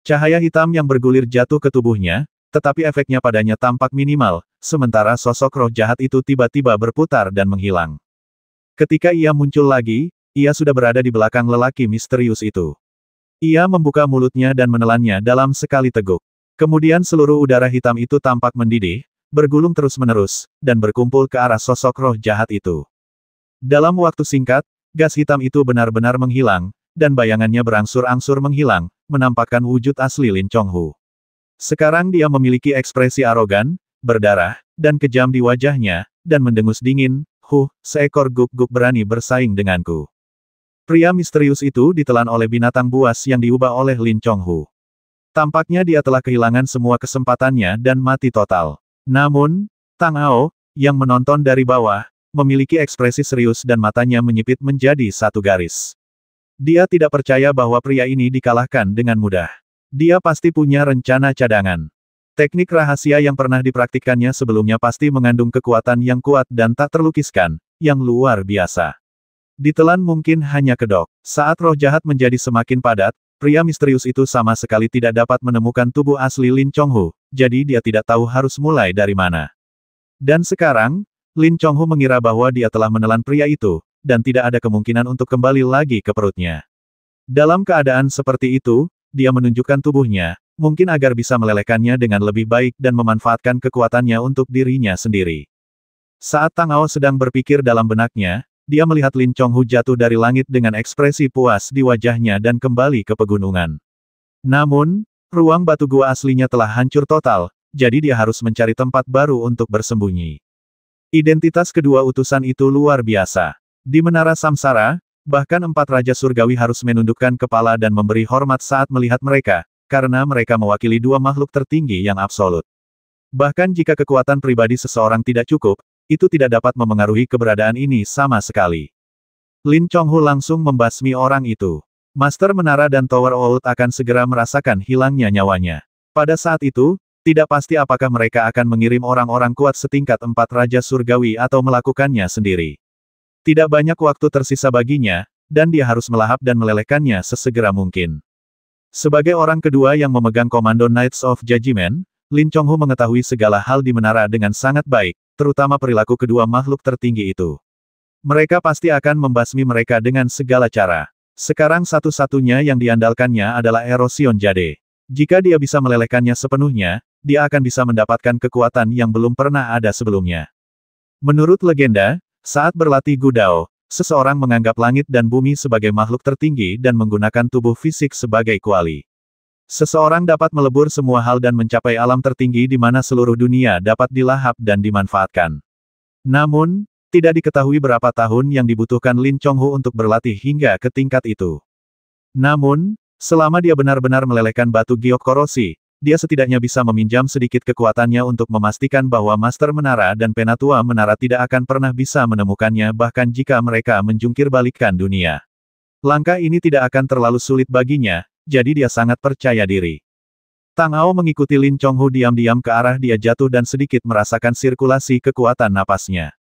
Cahaya hitam yang bergulir jatuh ke tubuhnya, tetapi efeknya padanya tampak minimal, sementara sosok roh jahat itu tiba-tiba berputar dan menghilang. Ketika ia muncul lagi, ia sudah berada di belakang lelaki misterius itu. Ia membuka mulutnya dan menelannya dalam sekali teguk. Kemudian seluruh udara hitam itu tampak mendidih, bergulung terus-menerus, dan berkumpul ke arah sosok roh jahat itu. Dalam waktu singkat, gas hitam itu benar-benar menghilang, dan bayangannya berangsur-angsur menghilang, menampakkan wujud asli Lin Chonghu. Sekarang dia memiliki ekspresi arogan, berdarah, dan kejam di wajahnya, dan mendengus dingin, seekor guk-guk berani bersaing denganku. Pria misterius itu ditelan oleh binatang buas yang diubah oleh Lin Chonghu. Tampaknya dia telah kehilangan semua kesempatannya dan mati total. Namun, Tang Ao, yang menonton dari bawah, memiliki ekspresi serius dan matanya menyipit menjadi satu garis. Dia tidak percaya bahwa pria ini dikalahkan dengan mudah. Dia pasti punya rencana cadangan. Teknik rahasia yang pernah dipraktikkannya sebelumnya pasti mengandung kekuatan yang kuat dan tak terlukiskan, yang luar biasa. Ditelan mungkin hanya kedok. Saat roh jahat menjadi semakin padat, pria misterius itu sama sekali tidak dapat menemukan tubuh asli Lin Chonghu, jadi dia tidak tahu harus mulai dari mana. Dan sekarang, Lin Chonghu mengira bahwa dia telah menelan pria itu, dan tidak ada kemungkinan untuk kembali lagi ke perutnya. Dalam keadaan seperti itu, dia menunjukkan tubuhnya, mungkin agar bisa melelehkannya dengan lebih baik dan memanfaatkan kekuatannya untuk dirinya sendiri. Saat Tang Ao sedang berpikir dalam benaknya, dia melihat Lin Chonghu jatuh dari langit dengan ekspresi puas di wajahnya dan kembali ke pegunungan. Namun, ruang batu gua aslinya telah hancur total, jadi dia harus mencari tempat baru untuk bersembunyi. Identitas kedua utusan itu luar biasa. Di Menara Samsara, bahkan 4 Raja Surgawi harus menundukkan kepala dan memberi hormat saat melihat mereka, karena mereka mewakili 2 makhluk tertinggi yang absolut. Bahkan jika kekuatan pribadi seseorang tidak cukup, itu tidak dapat memengaruhi keberadaan ini sama sekali. Lin Chonghu langsung membasmi orang itu. Master Menara dan Tower Old akan segera merasakan hilangnya nyawanya. Pada saat itu, tidak pasti apakah mereka akan mengirim orang-orang kuat setingkat 4 Raja Surgawi atau melakukannya sendiri. Tidak banyak waktu tersisa baginya, dan dia harus melahap dan melelehkannya sesegera mungkin. Sebagai orang kedua yang memegang komando Knights of Judgment, Lin Chonghu mengetahui segala hal di menara dengan sangat baik, terutama perilaku kedua makhluk tertinggi itu. Mereka pasti akan membasmi mereka dengan segala cara. Sekarang satu-satunya yang diandalkannya adalah erosion jade. Jika dia bisa melelehkannya sepenuhnya, dia akan bisa mendapatkan kekuatan yang belum pernah ada sebelumnya. Menurut legenda, saat berlatih Gudao, seseorang menganggap langit dan bumi sebagai makhluk tertinggi dan menggunakan tubuh fisik sebagai kuali. Seseorang dapat melebur semua hal dan mencapai alam tertinggi di mana seluruh dunia dapat dilahap dan dimanfaatkan. Namun, tidak diketahui berapa tahun yang dibutuhkan Lin Chonghu untuk berlatih hingga ke tingkat itu. Namun, selama dia benar-benar melelehkan batu giok korosi, dia setidaknya bisa meminjam sedikit kekuatannya untuk memastikan bahwa Master Menara dan Penatua Menara tidak akan pernah bisa menemukannya bahkan jika mereka menjungkir balikkan dunia. Langkah ini tidak akan terlalu sulit baginya, jadi dia sangat percaya diri. Tang Ao mengikuti Lin Chonghu diam-diam ke arah dia jatuh dan sedikit merasakan sirkulasi kekuatan napasnya.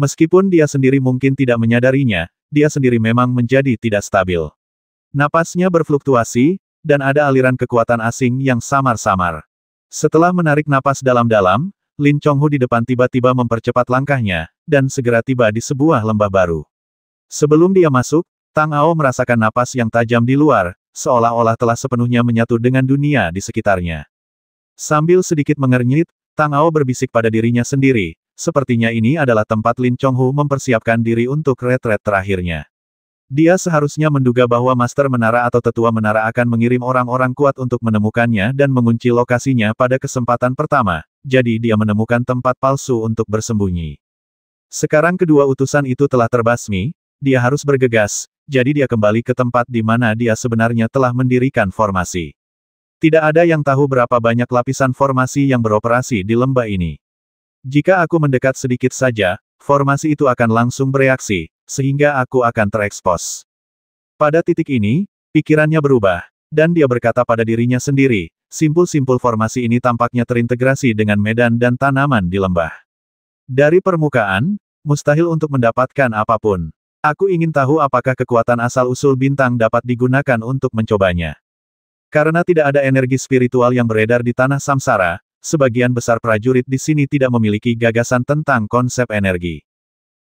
Meskipun dia sendiri mungkin tidak menyadarinya, dia sendiri memang menjadi tidak stabil. Napasnya berfluktuasi, dan ada aliran kekuatan asing yang samar-samar. Setelah menarik napas dalam-dalam, Lin Chonghu di depan tiba-tiba mempercepat langkahnya, dan segera tiba di sebuah lembah baru. Sebelum dia masuk, Tang Ao merasakan napas yang tajam di luar, seolah-olah telah sepenuhnya menyatu dengan dunia di sekitarnya. Sambil sedikit mengernyit, Tang Ao berbisik pada dirinya sendiri, sepertinya ini adalah tempat Lin Chonghu mempersiapkan diri untuk retret terakhirnya. Dia seharusnya menduga bahwa Master Menara atau Tetua Menara akan mengirim orang-orang kuat untuk menemukannya dan mengunci lokasinya pada kesempatan pertama, jadi dia menemukan tempat palsu untuk bersembunyi. Sekarang kedua utusan itu telah terbasmi, dia harus bergegas, jadi dia kembali ke tempat di mana dia sebenarnya telah mendirikan formasi. Tidak ada yang tahu berapa banyak lapisan formasi yang beroperasi di lembah ini. Jika aku mendekat sedikit saja, formasi itu akan langsung bereaksi, sehingga aku akan terekspos. Pada titik ini, pikirannya berubah, dan dia berkata pada dirinya sendiri, simpul-simpul formasi ini tampaknya terintegrasi dengan medan dan tanaman di lembah. Dari permukaan, mustahil untuk mendapatkan apapun. Aku ingin tahu apakah kekuatan asal-usul bintang dapat digunakan untuk mencobanya. Karena tidak ada energi spiritual yang beredar di tanah samsara, sebagian besar prajurit di sini tidak memiliki gagasan tentang konsep energi.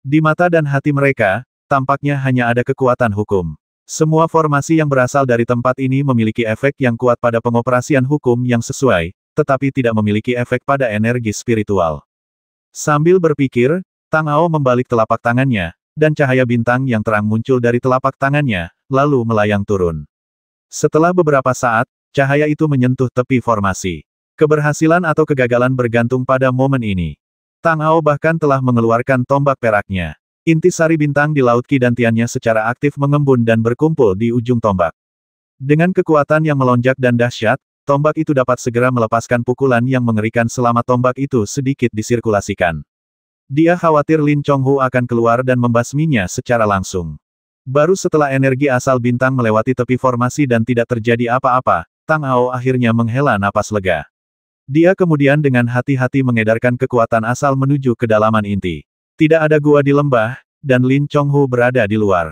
Di mata dan hati mereka, tampaknya hanya ada kekuatan hukum. Semua formasi yang berasal dari tempat ini memiliki efek yang kuat pada pengoperasian hukum yang sesuai, tetapi tidak memiliki efek pada energi spiritual. Sambil berpikir, Tang Ao membalik telapak tangannya, dan cahaya bintang yang terang muncul dari telapak tangannya, lalu melayang turun. Setelah beberapa saat, cahaya itu menyentuh tepi formasi. Keberhasilan atau kegagalan bergantung pada momen ini. Tang Ao bahkan telah mengeluarkan tombak peraknya. Intisari bintang di Laut Qi dan Tiannya secara aktif mengembun dan berkumpul di ujung tombak. Dengan kekuatan yang melonjak dan dahsyat, tombak itu dapat segera melepaskan pukulan yang mengerikan selama tombak itu sedikit disirkulasikan. Dia khawatir Lin Chonghu akan keluar dan membasminya secara langsung. Baru setelah energi asal bintang melewati tepi formasi dan tidak terjadi apa-apa, Tang Ao akhirnya menghela napas lega. Dia kemudian dengan hati-hati mengedarkan kekuatan asal menuju kedalaman inti. Tidak ada gua di lembah, dan Lin Chonghu berada di luar.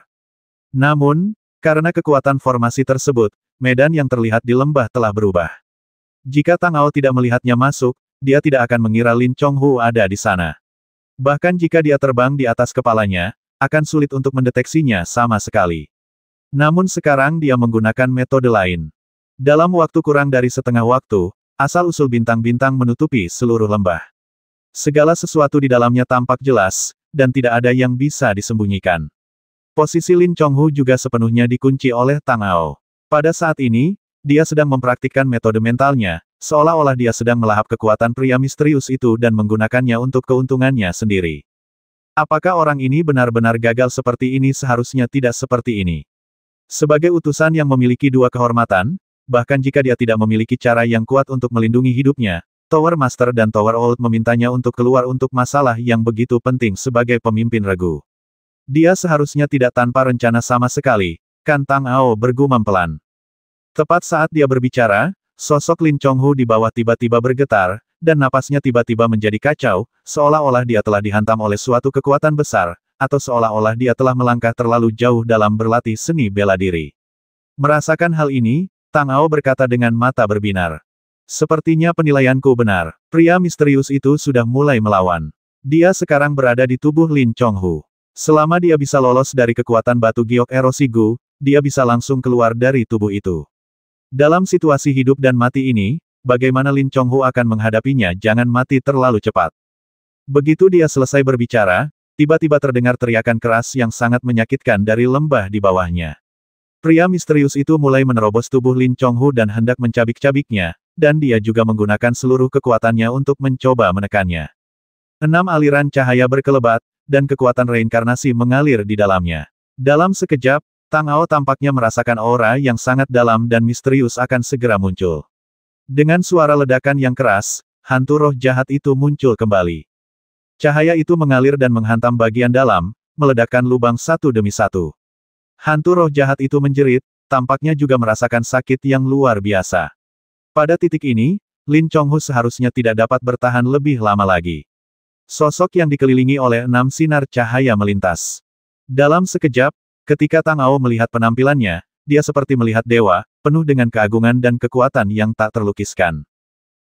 Namun, karena kekuatan formasi tersebut, medan yang terlihat di lembah telah berubah. Jika Tang Ao tidak melihatnya masuk, dia tidak akan mengira Lin Chonghu ada di sana. Bahkan jika dia terbang di atas kepalanya, akan sulit untuk mendeteksinya sama sekali. Namun sekarang dia menggunakan metode lain. Dalam waktu kurang dari setengah waktu, asal-usul bintang-bintang menutupi seluruh lembah. Segala sesuatu di dalamnya tampak jelas, dan tidak ada yang bisa disembunyikan. Posisi Lin Chonghu juga sepenuhnya dikunci oleh Tang Ao. Pada saat ini, dia sedang mempraktikkan metode mentalnya, seolah-olah dia sedang melahap kekuatan pria misterius itu dan menggunakannya untuk keuntungannya sendiri. Apakah orang ini benar-benar gagal seperti ini? Seharusnya tidak seperti ini. Sebagai utusan yang memiliki dua kehormatan, bahkan jika dia tidak memiliki cara yang kuat untuk melindungi hidupnya, Tower Master dan Tower Old memintanya untuk keluar untuk masalah yang begitu penting sebagai pemimpin regu. Dia seharusnya tidak tanpa rencana sama sekali, kan? Tang Ao bergumam pelan. Tepat saat dia berbicara, sosok Lin Chonghu di bawah tiba-tiba bergetar, dan napasnya tiba-tiba menjadi kacau, seolah-olah dia telah dihantam oleh suatu kekuatan besar, atau seolah-olah dia telah melangkah terlalu jauh dalam berlatih seni bela diri. Merasakan hal ini, Tang Ao berkata dengan mata berbinar. Sepertinya penilaianku benar. Pria misterius itu sudah mulai melawan. Dia sekarang berada di tubuh Lin Chonghu. Selama dia bisa lolos dari kekuatan batu giok erosi Gu, dia bisa langsung keluar dari tubuh itu. Dalam situasi hidup dan mati ini, bagaimana Lin Chonghu akan menghadapinya? Jangan mati terlalu cepat. Begitu dia selesai berbicara, tiba-tiba terdengar teriakan keras yang sangat menyakitkan dari lembah di bawahnya. Pria misterius itu mulai menerobos tubuh Lin Chonghu dan hendak mencabik-cabiknya, dan dia juga menggunakan seluruh kekuatannya untuk mencoba menekannya. 6 aliran cahaya berkelebat, dan kekuatan reinkarnasi mengalir di dalamnya. Dalam sekejap, Tang Ao tampaknya merasakan aura yang sangat dalam dan misterius akan segera muncul. Dengan suara ledakan yang keras, hantu roh jahat itu muncul kembali. Cahaya itu mengalir dan menghantam bagian dalam, meledakkan lubang satu demi satu. Hantu roh jahat itu menjerit, tampaknya juga merasakan sakit yang luar biasa. Pada titik ini, Lin Chonghu seharusnya tidak dapat bertahan lebih lama lagi. Sosok yang dikelilingi oleh 6 sinar cahaya melintas. Dalam sekejap, ketika Tang Ao melihat penampilannya, dia seperti melihat dewa, penuh dengan keagungan dan kekuatan yang tak terlukiskan.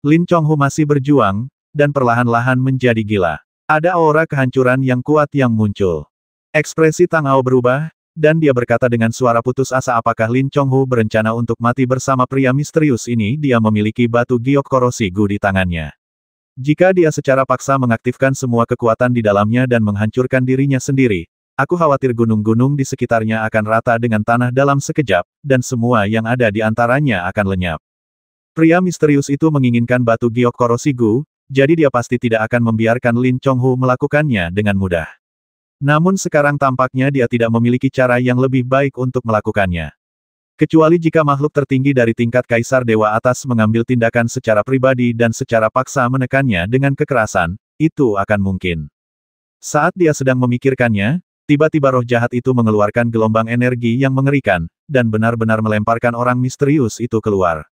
Lin Chonghu masih berjuang, dan perlahan-lahan menjadi gila. Ada aura kehancuran yang kuat yang muncul. Ekspresi Tang Ao berubah, dan dia berkata dengan suara putus asa, apakah Lin Chonghu berencana untuk mati bersama pria misterius ini? Dia memiliki batu giok korosi gu di tangannya. Jika dia secara paksa mengaktifkan semua kekuatan di dalamnya dan menghancurkan dirinya sendiri, aku khawatir gunung-gunung di sekitarnya akan rata dengan tanah dalam sekejap, dan semua yang ada di antaranya akan lenyap. Pria misterius itu menginginkan batu giok korosi gu, jadi dia pasti tidak akan membiarkan Lin Chonghu melakukannya dengan mudah. Namun sekarang tampaknya dia tidak memiliki cara yang lebih baik untuk melakukannya. Kecuali jika makhluk tertinggi dari tingkat Kaisar Dewa Atas mengambil tindakan secara pribadi dan secara paksa menekannya dengan kekerasan, itu akan mungkin. Saat dia sedang memikirkannya, tiba-tiba roh jahat itu mengeluarkan gelombang energi yang mengerikan, dan benar-benar melemparkan orang misterius itu keluar.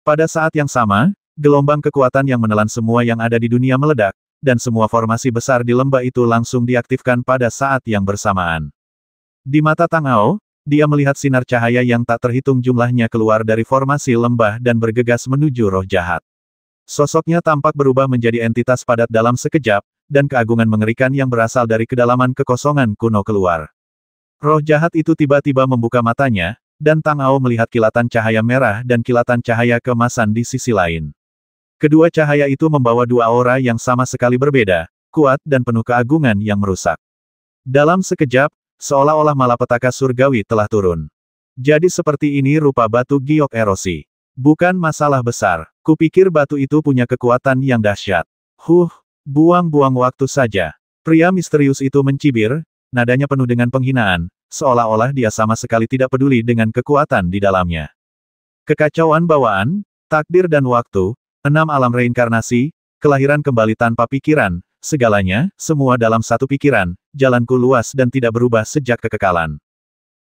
Pada saat yang sama, gelombang kekuatan yang menelan semua yang ada di dunia meledak, dan semua formasi besar di lembah itu langsung diaktifkan pada saat yang bersamaan. Di mata Tang Ao, dia melihat sinar cahaya yang tak terhitung jumlahnya keluar dari formasi lembah dan bergegas menuju roh jahat. Sosoknya tampak berubah menjadi entitas padat dalam sekejap, dan keagungan mengerikan yang berasal dari kedalaman kekosongan kuno keluar. Roh jahat itu tiba-tiba membuka matanya, dan Tang Ao melihat kilatan cahaya merah dan kilatan cahaya keemasan di sisi lain. Kedua cahaya itu membawa dua aura yang sama sekali berbeda, kuat dan penuh keagungan yang merusak. Dalam sekejap, seolah-olah malapetaka surgawi telah turun. Jadi seperti ini rupa batu giok erosi. Bukan masalah besar. Kupikir batu itu punya kekuatan yang dahsyat. Buang-buang waktu saja. Pria misterius itu mencibir, nadanya penuh dengan penghinaan, seolah-olah dia sama sekali tidak peduli dengan kekuatan di dalamnya. Kekacauan bawaan, takdir dan waktu, 6 alam reinkarnasi, kelahiran kembali tanpa pikiran, segalanya, semua dalam satu pikiran, jalanku luas dan tidak berubah sejak kekekalan.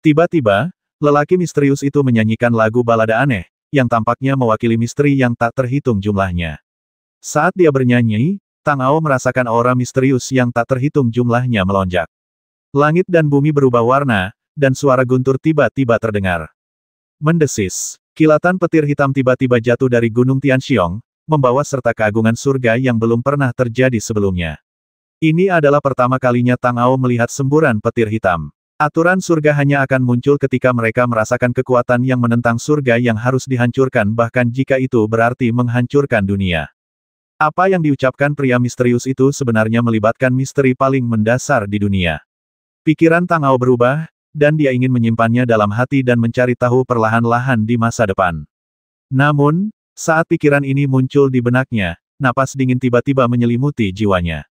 Tiba-tiba, lelaki misterius itu menyanyikan lagu balada aneh, yang tampaknya mewakili misteri yang tak terhitung jumlahnya. Saat dia bernyanyi, Tang Ao merasakan aura misterius yang tak terhitung jumlahnya melonjak. Langit dan bumi berubah warna, dan suara guntur tiba-tiba terdengar. Mendesis. Kilatan petir hitam tiba-tiba jatuh dari Gunung Tianxiong, membawa serta keagungan surga yang belum pernah terjadi sebelumnya. Ini adalah pertama kalinya Tang Ao melihat semburan petir hitam. Aturan surga hanya akan muncul ketika mereka merasakan kekuatan yang menentang surga yang harus dihancurkan, bahkan jika itu berarti menghancurkan dunia. Apa yang diucapkan pria misterius itu sebenarnya melibatkan misteri paling mendasar di dunia. Pikiran Tang Ao berubah, dan dia ingin menyimpannya dalam hati dan mencari tahu perlahan-lahan di masa depan. Namun, saat pikiran ini muncul di benaknya, napas dingin tiba-tiba menyelimuti jiwanya.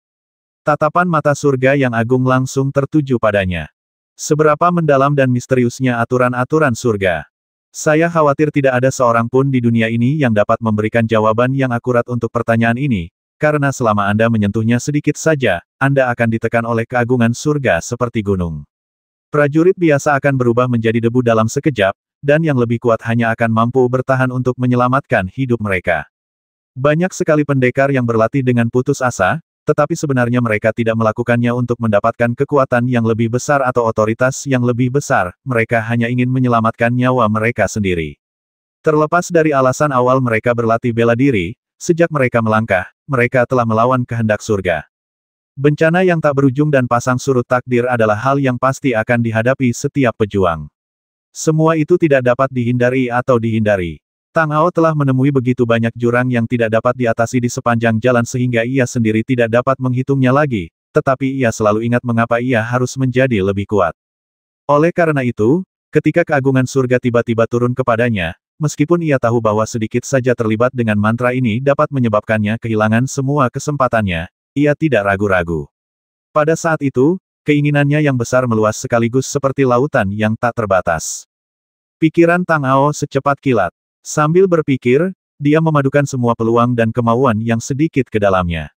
Tatapan mata surga yang agung langsung tertuju padanya. Seberapa mendalam dan misteriusnya aturan-aturan surga. Saya khawatir tidak ada seorang pun di dunia ini yang dapat memberikan jawaban yang akurat untuk pertanyaan ini, karena selama Anda menyentuhnya sedikit saja, Anda akan ditekan oleh keagungan surga seperti gunung. Prajurit biasa akan berubah menjadi debu dalam sekejap, dan yang lebih kuat hanya akan mampu bertahan untuk menyelamatkan hidup mereka. Banyak sekali pendekar yang berlatih dengan putus asa, tetapi sebenarnya mereka tidak melakukannya untuk mendapatkan kekuatan yang lebih besar atau otoritas yang lebih besar, mereka hanya ingin menyelamatkan nyawa mereka sendiri. Terlepas dari alasan awal mereka berlatih bela diri, sejak mereka melangkah, mereka telah melawan kehendak surga. Bencana yang tak berujung dan pasang surut takdir adalah hal yang pasti akan dihadapi setiap pejuang. Semua itu tidak dapat dihindari atau dihindari. Tang Ao telah menemui begitu banyak jurang yang tidak dapat diatasi di sepanjang jalan sehingga ia sendiri tidak dapat menghitungnya lagi, tetapi ia selalu ingat mengapa ia harus menjadi lebih kuat. Oleh karena itu, ketika keagungan surga tiba-tiba turun kepadanya, meskipun ia tahu bahwa sedikit saja terlibat dengan mantra ini dapat menyebabkannya kehilangan semua kesempatannya, ia tidak ragu-ragu. Pada saat itu, keinginannya yang besar meluas sekaligus seperti lautan yang tak terbatas. Pikiran Tang Ao secepat kilat. Sambil berpikir, dia memadukan semua peluang dan kemauan yang sedikit ke dalamnya.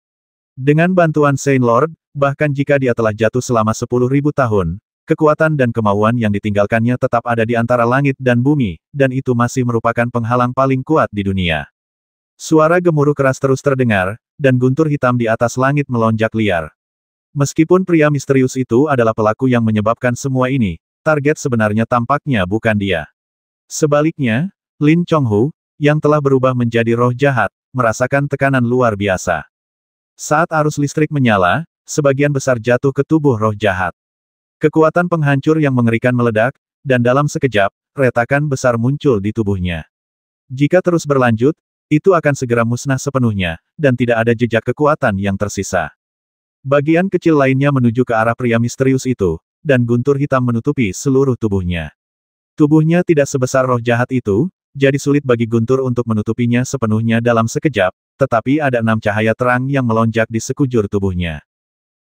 Dengan bantuan Saint Lord, bahkan jika dia telah jatuh selama 10.000 tahun, kekuatan dan kemauan yang ditinggalkannya tetap ada di antara langit dan bumi, dan itu masih merupakan penghalang paling kuat di dunia. Suara gemuruh keras terus terdengar, dan guntur hitam di atas langit melonjak liar. Meskipun pria misterius itu adalah pelaku yang menyebabkan semua ini, target sebenarnya tampaknya bukan dia. Sebaliknya, Lin Chonghu, yang telah berubah menjadi roh jahat, merasakan tekanan luar biasa. Saat arus listrik menyala, sebagian besar jatuh ke tubuh roh jahat. Kekuatan penghancur yang mengerikan meledak, dan dalam sekejap, retakan besar muncul di tubuhnya. Jika terus berlanjut, itu akan segera musnah sepenuhnya, dan tidak ada jejak kekuatan yang tersisa. Bagian kecil lainnya menuju ke arah pria misterius itu, dan guntur hitam menutupi seluruh tubuhnya. Tubuhnya tidak sebesar roh jahat itu, jadi sulit bagi guntur untuk menutupinya sepenuhnya dalam sekejap, tetapi ada 6 cahaya terang yang melonjak di sekujur tubuhnya.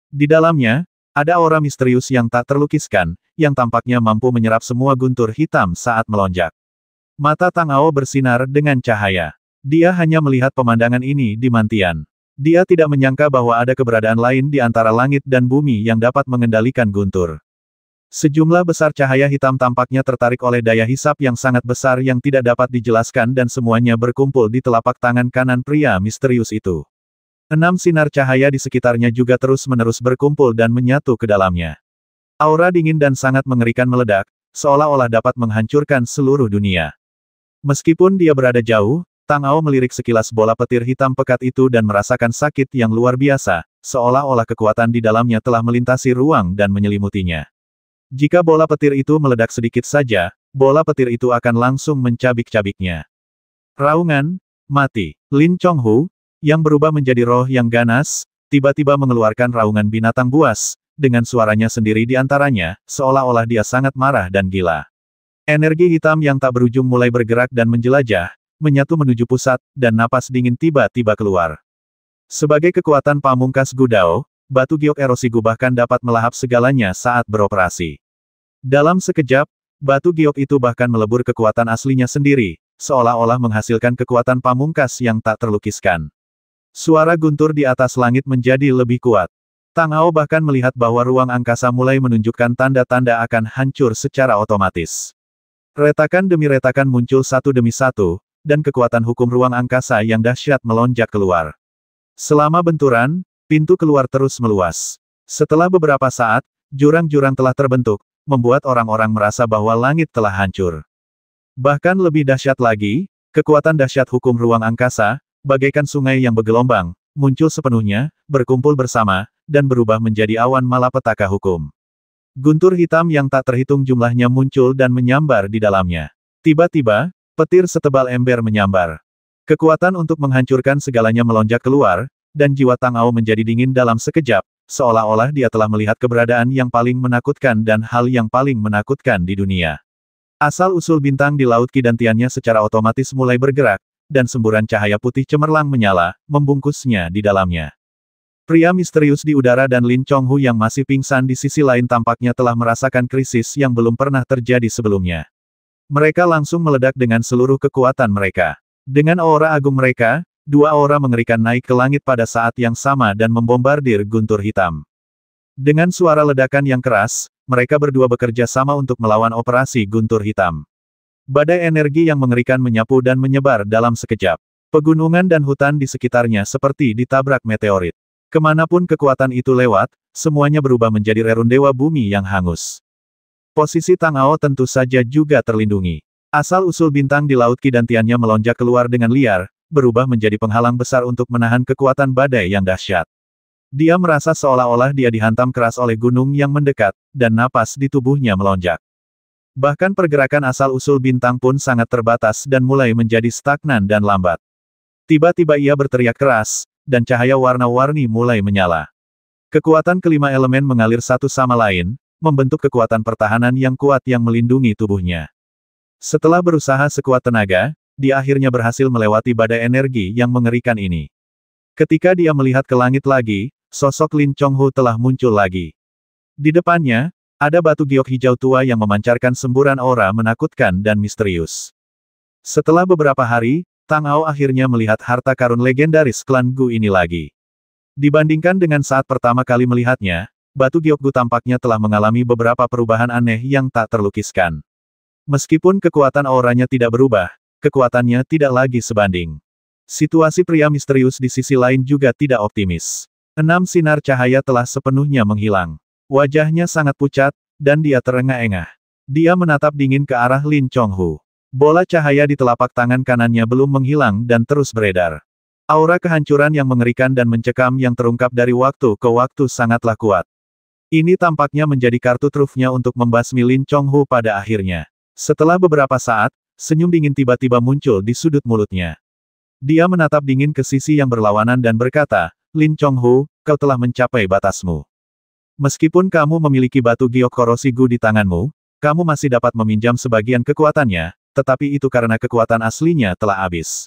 Di dalamnya, ada aura misterius yang tak terlukiskan, yang tampaknya mampu menyerap semua guntur hitam saat melonjak. Mata Tang Ao bersinar dengan cahaya. Dia hanya melihat pemandangan ini di mantian. Dia tidak menyangka bahwa ada keberadaan lain di antara langit dan bumi yang dapat mengendalikan guntur. Sejumlah besar cahaya hitam tampaknya tertarik oleh daya hisap yang sangat besar yang tidak dapat dijelaskan dan semuanya berkumpul di telapak tangan kanan pria misterius itu. 6 sinar cahaya di sekitarnya juga terus-menerus berkumpul dan menyatu ke dalamnya. Aura dingin dan sangat mengerikan meledak, seolah-olah dapat menghancurkan seluruh dunia. Meskipun dia berada jauh, Tang Ao melirik sekilas bola petir hitam pekat itu dan merasakan sakit yang luar biasa, seolah-olah kekuatan di dalamnya telah melintasi ruang dan menyelimutinya. Jika bola petir itu meledak sedikit saja, bola petir itu akan langsung mencabik-cabiknya. Raungan, mati. Lin Chonghu, yang berubah menjadi roh yang ganas, tiba-tiba mengeluarkan raungan binatang buas, dengan suaranya sendiri di antaranya, seolah-olah dia sangat marah dan gila. Energi hitam yang tak berujung mulai bergerak dan menjelajah, menyatu menuju pusat, dan napas dingin tiba-tiba keluar. Sebagai kekuatan pamungkas Gudao, batu giok erosi Gu bahkan dapat melahap segalanya saat beroperasi. Dalam sekejap, batu giok itu bahkan melebur kekuatan aslinya sendiri, seolah-olah menghasilkan kekuatan pamungkas yang tak terlukiskan. Suara guntur di atas langit menjadi lebih kuat. Tang Ao bahkan melihat bahwa ruang angkasa mulai menunjukkan tanda-tanda akan hancur secara otomatis. Retakan demi retakan muncul satu demi satu, dan kekuatan hukum ruang angkasa yang dahsyat melonjak keluar. Selama benturan, pintu keluar terus meluas. Setelah beberapa saat, jurang-jurang telah terbentuk, membuat orang-orang merasa bahwa langit telah hancur. Bahkan lebih dahsyat lagi, kekuatan dahsyat hukum ruang angkasa, bagaikan sungai yang bergelombang, muncul sepenuhnya, berkumpul bersama, dan berubah menjadi awan malapetaka hukum. Guntur hitam yang tak terhitung jumlahnya muncul dan menyambar di dalamnya. Tiba-tiba, petir setebal ember menyambar. Kekuatan untuk menghancurkan segalanya melonjak keluar, dan jiwa Tang Ao menjadi dingin dalam sekejap, seolah-olah dia telah melihat keberadaan yang paling menakutkan dan hal yang paling menakutkan di dunia. Asal-usul bintang di laut Kidantiannya secara otomatis mulai bergerak, dan semburan cahaya putih cemerlang menyala, membungkusnya di dalamnya. Pria misterius di udara dan Lin Chonghu yang masih pingsan di sisi lain tampaknya telah merasakan krisis yang belum pernah terjadi sebelumnya. Mereka langsung meledak dengan seluruh kekuatan mereka. Dengan aura agung mereka, 2 aura mengerikan naik ke langit pada saat yang sama dan membombardir guntur hitam. Dengan suara ledakan yang keras, mereka berdua bekerja sama untuk melawan operasi guntur hitam. Badai energi yang mengerikan menyapu dan menyebar dalam sekejap. Pegunungan dan hutan di sekitarnya seperti ditabrak meteorit. Kemanapun kekuatan itu lewat, semuanya berubah menjadi rerundewa bumi yang hangus. Posisi Tang Ao tentu saja juga terlindungi. Asal-usul bintang di laut Kidantiannya melonjak keluar dengan liar, berubah menjadi penghalang besar untuk menahan kekuatan badai yang dahsyat. Dia merasa seolah-olah dia dihantam keras oleh gunung yang mendekat, dan napas di tubuhnya melonjak. Bahkan pergerakan asal-usul bintang pun sangat terbatas dan mulai menjadi stagnan dan lambat. Tiba-tiba ia berteriak keras, dan cahaya warna-warni mulai menyala. Kekuatan kelima elemen mengalir satu sama lain, membentuk kekuatan pertahanan yang kuat yang melindungi tubuhnya. Setelah berusaha sekuat tenaga, dia akhirnya berhasil melewati badai energi yang mengerikan ini. Ketika dia melihat ke langit lagi, sosok Lin Chonghu telah muncul lagi. Di depannya, ada batu giok hijau tua yang memancarkan semburan aura menakutkan dan misterius. Setelah beberapa hari, Tang Ao akhirnya melihat harta karun legendaris klan Gu ini lagi. Dibandingkan dengan saat pertama kali melihatnya, batu giok Gu tampaknya telah mengalami beberapa perubahan aneh yang tak terlukiskan. Meskipun kekuatan auranya tidak berubah, kekuatannya tidak lagi sebanding. Situasi pria misterius di sisi lain juga tidak optimis. 6 sinar cahaya telah sepenuhnya menghilang. Wajahnya sangat pucat, dan dia terengah-engah. Dia menatap dingin ke arah Lin Chonghu. Bola cahaya di telapak tangan kanannya belum menghilang dan terus beredar. Aura kehancuran yang mengerikan dan mencekam yang terungkap dari waktu ke waktu sangatlah kuat. Ini tampaknya menjadi kartu trufnya untuk membasmi Lin Chonghu pada akhirnya. Setelah beberapa saat, senyum dingin tiba-tiba muncul di sudut mulutnya. Dia menatap dingin ke sisi yang berlawanan dan berkata, Lin Chonghu, kau telah mencapai batasmu. Meskipun kamu memiliki batu giok korosi Gu di tanganmu, kamu masih dapat meminjam sebagian kekuatannya, tetapi itu karena kekuatan aslinya telah habis.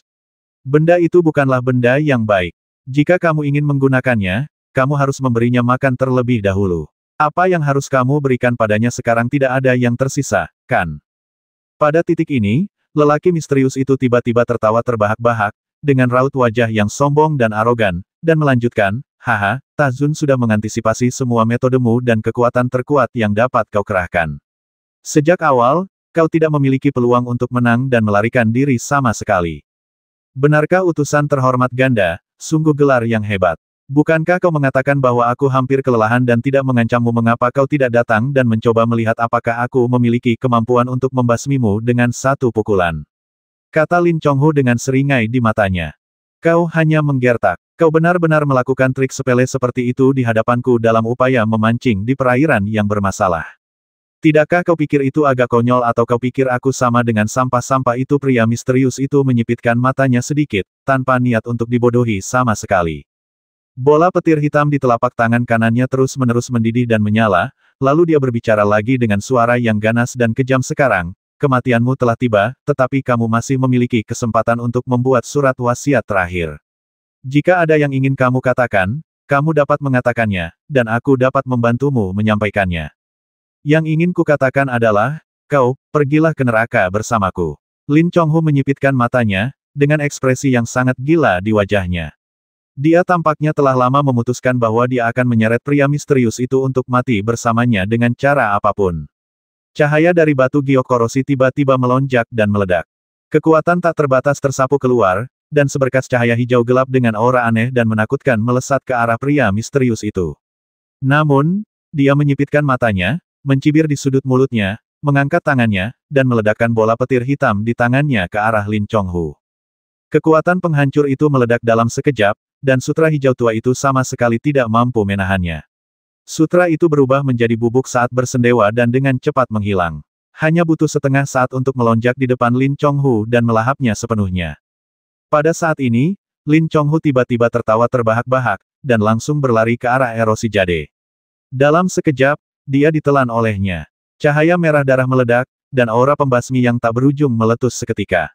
Benda itu bukanlah benda yang baik. Jika kamu ingin menggunakannya, kamu harus memberinya makan terlebih dahulu. Apa yang harus kamu berikan padanya sekarang tidak ada yang tersisa, kan? Pada titik ini, lelaki misterius itu tiba-tiba tertawa terbahak-bahak, dengan raut wajah yang sombong dan arogan, dan melanjutkan, haha, Tazun sudah mengantisipasi semua metodemu dan kekuatan terkuat yang dapat kau kerahkan. Sejak awal, kau tidak memiliki peluang untuk menang dan melarikan diri sama sekali. Benarkah utusan terhormat Ganda, sungguh gelar yang hebat. Bukankah kau mengatakan bahwa aku hampir kelelahan dan tidak mengancammu mengapa kau tidak datang dan mencoba melihat apakah aku memiliki kemampuan untuk membasmimu dengan satu pukulan? Kata Lin Chonghu dengan seringai di matanya. Kau hanya menggertak. Kau benar-benar melakukan trik sepele seperti itu di hadapanku dalam upaya memancing di perairan yang bermasalah. Tidakkah kau pikir itu agak konyol atau kau pikir aku sama dengan sampah-sampah itu? Pria misterius itu menyipitkan matanya sedikit, tanpa niat untuk dibodohi sama sekali. Bola petir hitam di telapak tangan kanannya terus-menerus mendidih dan menyala, lalu dia berbicara lagi dengan suara yang ganas dan kejam. Sekarang, kematianmu telah tiba, tetapi kamu masih memiliki kesempatan untuk membuat surat wasiat terakhir. Jika ada yang ingin kamu katakan, kamu dapat mengatakannya, dan aku dapat membantumu menyampaikannya. Yang ingin kukatakan adalah, kau, pergilah ke neraka bersamaku. Lin Chonghu menyipitkan matanya, dengan ekspresi yang sangat gila di wajahnya. Dia tampaknya telah lama memutuskan bahwa dia akan menyeret pria misterius itu untuk mati bersamanya dengan cara apapun. Cahaya dari batu giok korosi tiba-tiba melonjak dan meledak. Kekuatan tak terbatas tersapu keluar, dan seberkas cahaya hijau gelap dengan aura aneh dan menakutkan melesat ke arah pria misterius itu. Namun, dia menyipitkan matanya, mencibir di sudut mulutnya, mengangkat tangannya, dan meledakkan bola petir hitam di tangannya ke arah Lin Chonghu. Kekuatan penghancur itu meledak dalam sekejap, dan sutra hijau tua itu sama sekali tidak mampu menahannya. Sutra itu berubah menjadi bubuk saat bersendewa dan dengan cepat menghilang. Hanya butuh setengah saat untuk melonjak di depan Lin Chonghu dan melahapnya sepenuhnya. Pada saat ini, Lin Chonghu tiba-tiba tertawa terbahak-bahak, dan langsung berlari ke arah erosi jade. Dalam sekejap, dia ditelan olehnya. Cahaya merah darah meledak, dan aura pembasmi yang tak berujung meletus seketika.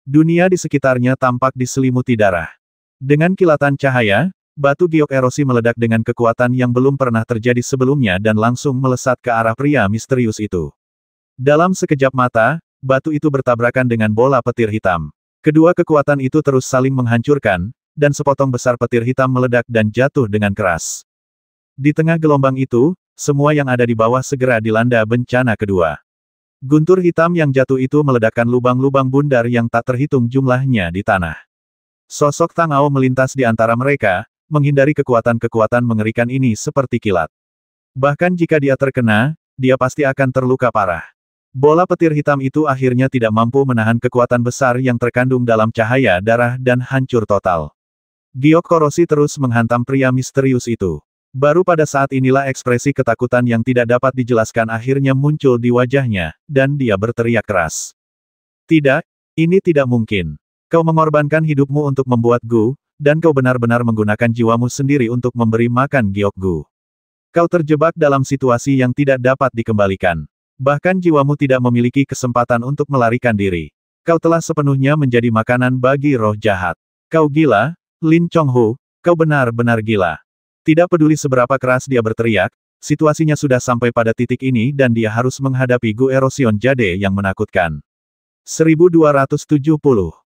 Dunia di sekitarnya tampak diselimuti darah. Dengan kilatan cahaya, batu giok erosi meledak dengan kekuatan yang belum pernah terjadi sebelumnya dan langsung melesat ke arah pria misterius itu. Dalam sekejap mata, batu itu bertabrakan dengan bola petir hitam. Kedua kekuatan itu terus saling menghancurkan, dan sepotong besar petir hitam meledak dan jatuh dengan keras. Di tengah gelombang itu, semua yang ada di bawah segera dilanda bencana kedua. Guntur hitam yang jatuh itu meledakkan lubang-lubang bundar yang tak terhitung jumlahnya di tanah. Sosok Tang Ao melintas di antara mereka, menghindari kekuatan-kekuatan mengerikan ini seperti kilat. Bahkan jika dia terkena, dia pasti akan terluka parah. Bola petir hitam itu akhirnya tidak mampu menahan kekuatan besar yang terkandung dalam cahaya darah dan hancur total. Giok korosi terus menghantam pria misterius itu. Baru pada saat inilah ekspresi ketakutan yang tidak dapat dijelaskan akhirnya muncul di wajahnya, dan dia berteriak keras. Tidak, ini tidak mungkin. Kau mengorbankan hidupmu untuk membuat Gu, dan kau benar-benar menggunakan jiwamu sendiri untuk memberi makan giok Gu. Kau terjebak dalam situasi yang tidak dapat dikembalikan. Bahkan jiwamu tidak memiliki kesempatan untuk melarikan diri. Kau telah sepenuhnya menjadi makanan bagi roh jahat. Kau gila, Lin Chonghu, kau benar-benar gila. Tidak peduli seberapa keras dia berteriak, situasinya sudah sampai pada titik ini dan dia harus menghadapi Gu Erosion Jade yang menakutkan. 1270